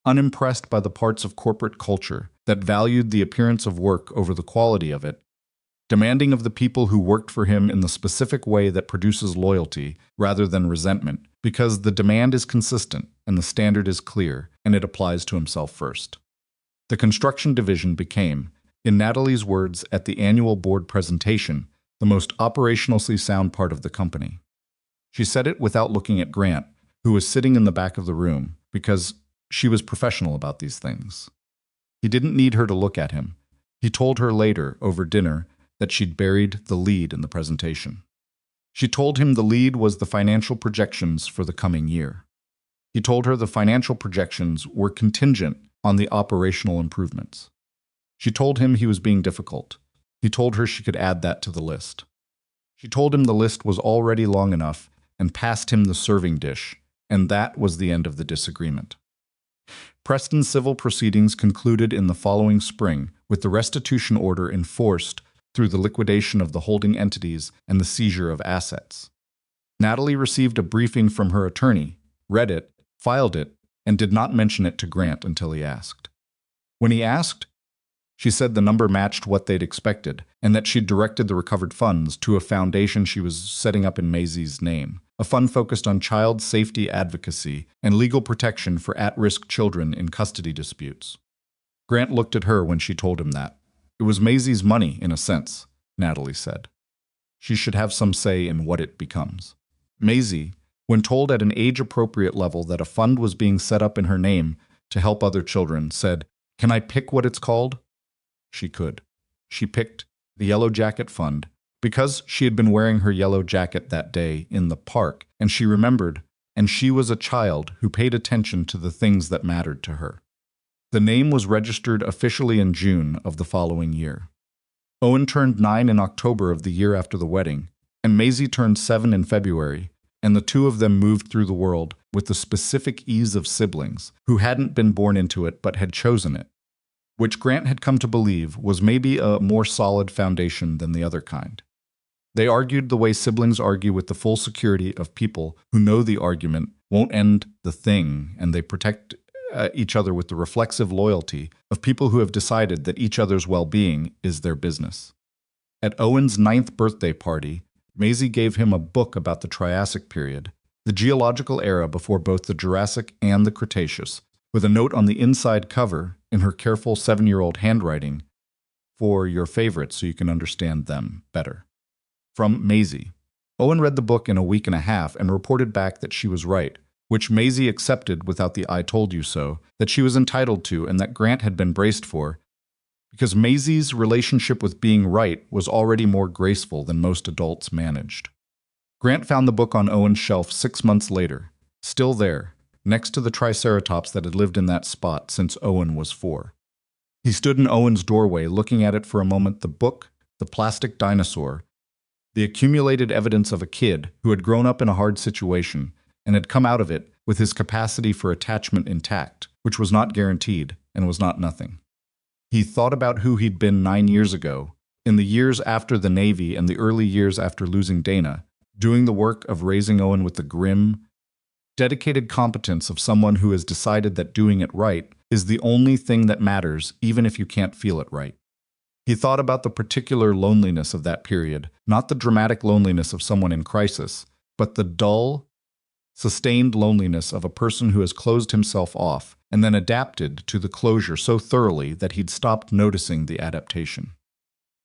unimpressed by the parts of corporate culture that valued the appearance of work over the quality of it, demanding of the people who worked for him in the specific way that produces loyalty rather than resentment, because the demand is consistent and the standard is clear, and it applies to himself first. The construction division became, in Natalie's words at the annual board presentation, the most operationally sound part of the company. She said it without looking at Grant, who was sitting in the back of the room, because she was professional about these things. He didn't need her to look at him. He told her later, over dinner, that she'd buried the lead in the presentation. She told him the lead was the financial projections for the coming year. He told her the financial projections were contingent on the operational improvements. She told him he was being difficult. He told her she could add that to the list. She told him the list was already long enough and passed him the serving dish, and that was the end of the disagreement. Preston's civil proceedings concluded in the following spring, with the restitution order enforced through the liquidation of the holding entities and the seizure of assets. Natalie received a briefing from her attorney, read it, filed it, and did not mention it to Grant until he asked. When he asked, she said the number matched what they'd expected, and that she'd directed the recovered funds to a foundation she was setting up in Maisie's name, a fund focused on child safety advocacy and legal protection for at-risk children in custody disputes. Grant looked at her when she told him that. It was Maisie's money, in a sense, Natalie said. She should have some say in what it becomes. Maisie, when told at an age-appropriate level that a fund was being set up in her name to help other children, said, "Can I pick what it's called?" She could. She picked the Yellow Jacket Fund because she had been wearing her yellow jacket that day in the park, and she remembered, and she was a child who paid attention to the things that mattered to her. The name was registered officially in June of the following year. Owen turned 9 in October of the year after the wedding, and Maisie turned 7 in February, and the two of them moved through the world with the specific ease of siblings who hadn't been born into it but had chosen it, which Grant had come to believe was maybe a more solid foundation than the other kind. They argued the way siblings argue, with the full security of people who know the argument won't end the thing, and they protect each other with the reflexive loyalty of people who have decided that each other's well-being is their business. At Owen's 9th birthday party, Maisie gave him a book about the Triassic period, the geological era before both the Jurassic and the Cretaceous, with a note on the inside cover, in her careful 7-year-old handwriting, "For your favorites so you can understand them better." From Maisie. Owen read the book in a week and a half and reported back that she was right, which Maisie accepted without the "I told you so" that she was entitled to and that Grant had been braced for, because Maisie's relationship with being right was already more graceful than most adults managed. Grant found the book on Owen's shelf 6 months later, still there, next to the Triceratops that had lived in that spot since Owen was 4. He stood in Owen's doorway looking at it for a moment, the book, the plastic dinosaur, the accumulated evidence of a kid who had grown up in a hard situation and had come out of it with his capacity for attachment intact, which was not guaranteed and was not nothing. He thought about who he'd been 9 years ago, in the years after the Navy and the early years after losing Dana, doing the work of raising Owen with the grim, dedicated competence of someone who has decided that doing it right is the only thing that matters, even if you can't feel it right. He thought about the particular loneliness of that period, not the dramatic loneliness of someone in crisis, but the dull, sustained loneliness of a person who has closed himself off and then adapted to the closure so thoroughly that he'd stopped noticing the adaptation.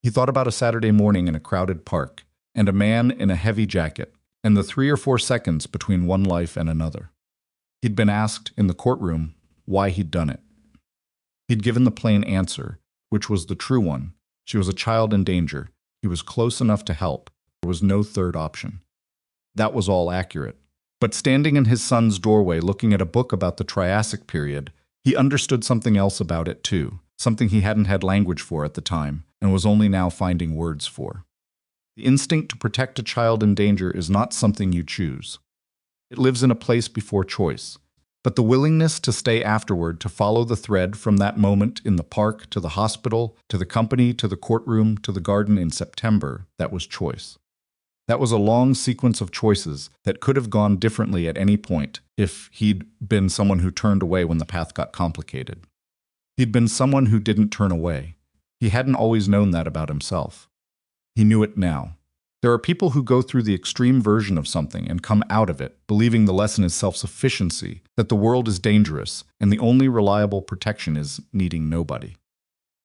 He thought about a Saturday morning in a crowded park, and a man in a heavy jacket, and the 3 or 4 seconds between one life and another. He'd been asked in the courtroom why he'd done it. He'd given the plain answer, which was the true one. She was a child in danger. He was close enough to help. There was no third option. That was all accurate. But standing in his son's doorway looking at a book about the Triassic period, he understood something else about it too, something he hadn't had language for at the time and was only now finding words for. The instinct to protect a child in danger is not something you choose. It lives in a place before choice. But the willingness to stay afterward, to follow the thread from that moment in the park to the hospital, to the company, to the courtroom, to the garden in September, that was choice. That was a long sequence of choices that could have gone differently at any point if he'd been someone who turned away when the path got complicated. He'd been someone who didn't turn away. He hadn't always known that about himself. He knew it now. There are people who go through the extreme version of something and come out of it, believing the lesson is self-sufficiency, that the world is dangerous, and the only reliable protection is needing nobody.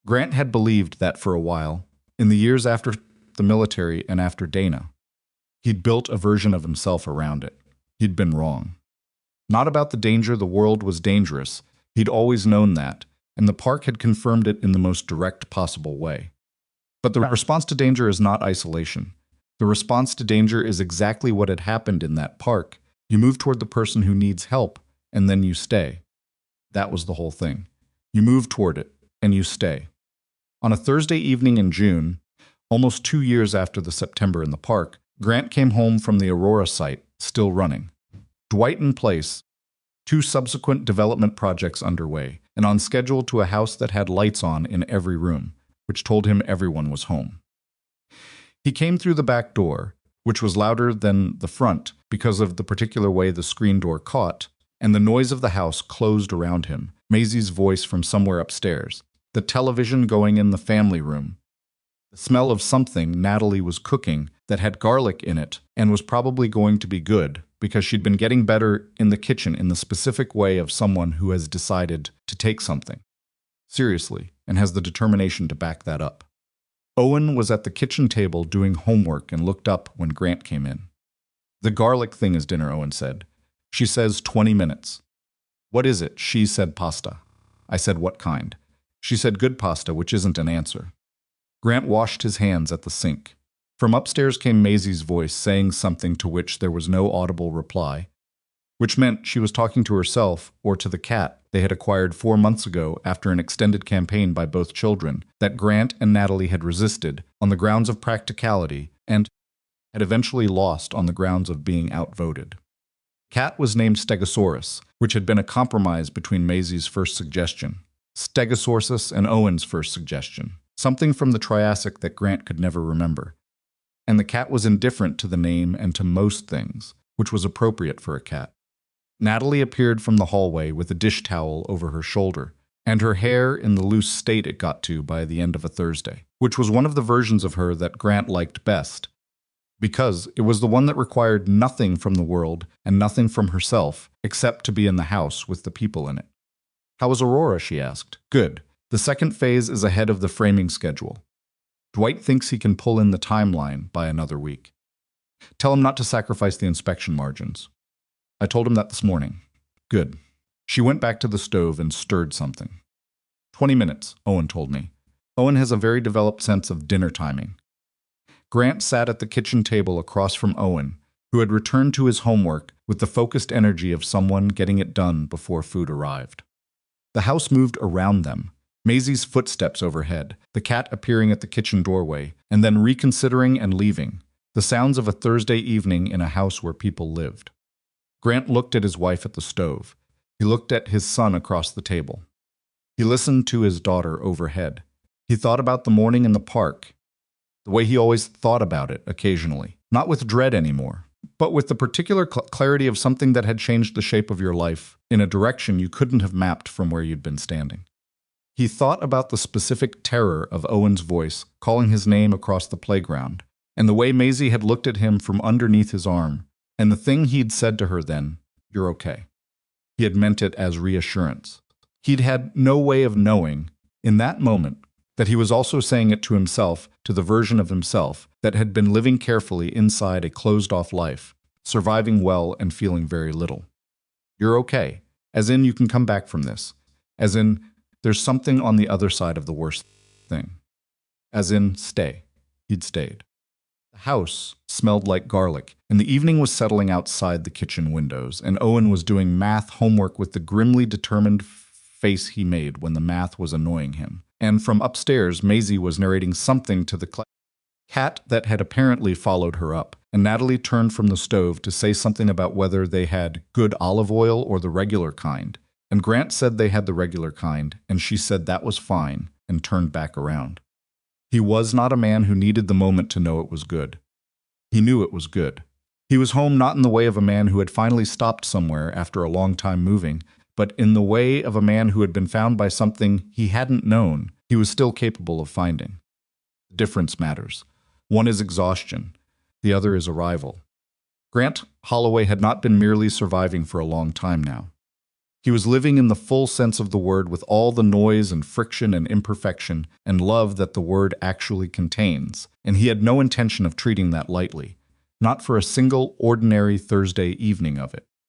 Grant had believed that for a while, in the years after the military and after Dana. He'd built a version of himself around it. He'd been wrong. Not about the danger, the world was dangerous. He'd always known that, and the park had confirmed it in the most direct possible way. But the response to danger is not isolation. The response to danger is exactly what had happened in that park. You move toward the person who needs help, and then you stay. That was the whole thing. You move toward it, and you stay. On a Thursday evening in June, almost 2 years after the September in the park, Grant came home from the Aurora site, still running. Dwight in place, 2 subsequent development projects underway, and on schedule to a house that had lights on in every room, which told him everyone was home. He came through the back door, which was louder than the front because of the particular way the screen door caught, and the noise of the house closed around him, Maisie's voice from somewhere upstairs, the television going in the family room, the smell of something Natalie was cooking that had garlic in it and was probably going to be good because she'd been getting better in the kitchen in the specific way of someone who has decided to take something seriously and has the determination to back that up. Owen was at the kitchen table doing homework and looked up when Grant came in. "The garlic thing is dinner," Owen said. "She says 20 minutes. "What is it?" She said pasta. I said, "What kind?" She said good pasta, which isn't an answer. Grant washed his hands at the sink. From upstairs came Maisie's voice saying something to which there was no audible reply, which meant she was talking to herself or to the cat they had acquired 4 months ago after an extended campaign by both children that Grant and Natalie had resisted on the grounds of practicality and had eventually lost on the grounds of being outvoted. Cat was named Stegosaurus, which had been a compromise between Maisie's first suggestion, Stegosaurus, and Owen's first suggestion, something from the Triassic that Grant could never remember. And the cat was indifferent to the name and to most things, which was appropriate for a cat. Natalie appeared from the hallway with a dish towel over her shoulder, and her hair in the loose state it got to by the end of a Thursday, which was one of the versions of her that Grant liked best, because it was the one that required nothing from the world and nothing from herself except to be in the house with the people in it. "How is Aurora?" she asked. "Good. The second phase is ahead of the framing schedule. Dwight thinks he can pull in the timeline by another week. Tell him not to sacrifice the inspection margins." I told him that this morning. "Good." She went back to the stove and stirred something. 20 minutes, Owen told me. Owen has a very developed sense of dinner timing. Grant sat at the kitchen table across from Owen, who had returned to his homework with the focused energy of someone getting it done before food arrived. The house moved around them, Maisie's footsteps overhead, the cat appearing at the kitchen doorway, and then reconsidering and leaving, the sounds of a Thursday evening in a house where people lived. Grant looked at his wife at the stove. He looked at his son across the table. He listened to his daughter overhead. He thought about the morning in the park, the way he always thought about it occasionally, not with dread anymore, but with the particular clarity of something that had changed the shape of your life in a direction you couldn't have mapped from where you'd been standing. He thought about the specific terror of Owen's voice calling his name across the playground, and the way Maisie had looked at him from underneath his arm, and the thing he'd said to her then, "You're okay." He had meant it as reassurance. He'd had no way of knowing, in that moment, that he was also saying it to himself, to the version of himself that had been living carefully inside a closed-off life, surviving well and feeling very little. "You're okay," as in you can come back from this, as in there's something on the other side of the worst thing, as in stay. He'd stayed. The house smelled like garlic, and the evening was settling outside the kitchen windows, and Owen was doing math homework with the grimly determined face he made when the math was annoying him. And from upstairs, Maisie was narrating something to the cat that had apparently followed her up, and Natalie turned from the stove to say something about whether they had good olive oil or the regular kind, and Grant said they had the regular kind, and she said that was fine, and turned back around. He was not a man who needed the moment to know it was good. He knew it was good. He was home not in the way of a man who had finally stopped somewhere after a long time moving, but in the way of a man who had been found by something he hadn't known he was still capable of finding. The difference matters. One is exhaustion. The other is arrival. Grant Holloway had not been merely surviving for a long time now. He was living in the full sense of the word with all the noise and friction and imperfection and love that the word actually contains, and he had no intention of treating that lightly, not for a single ordinary Thursday evening of it.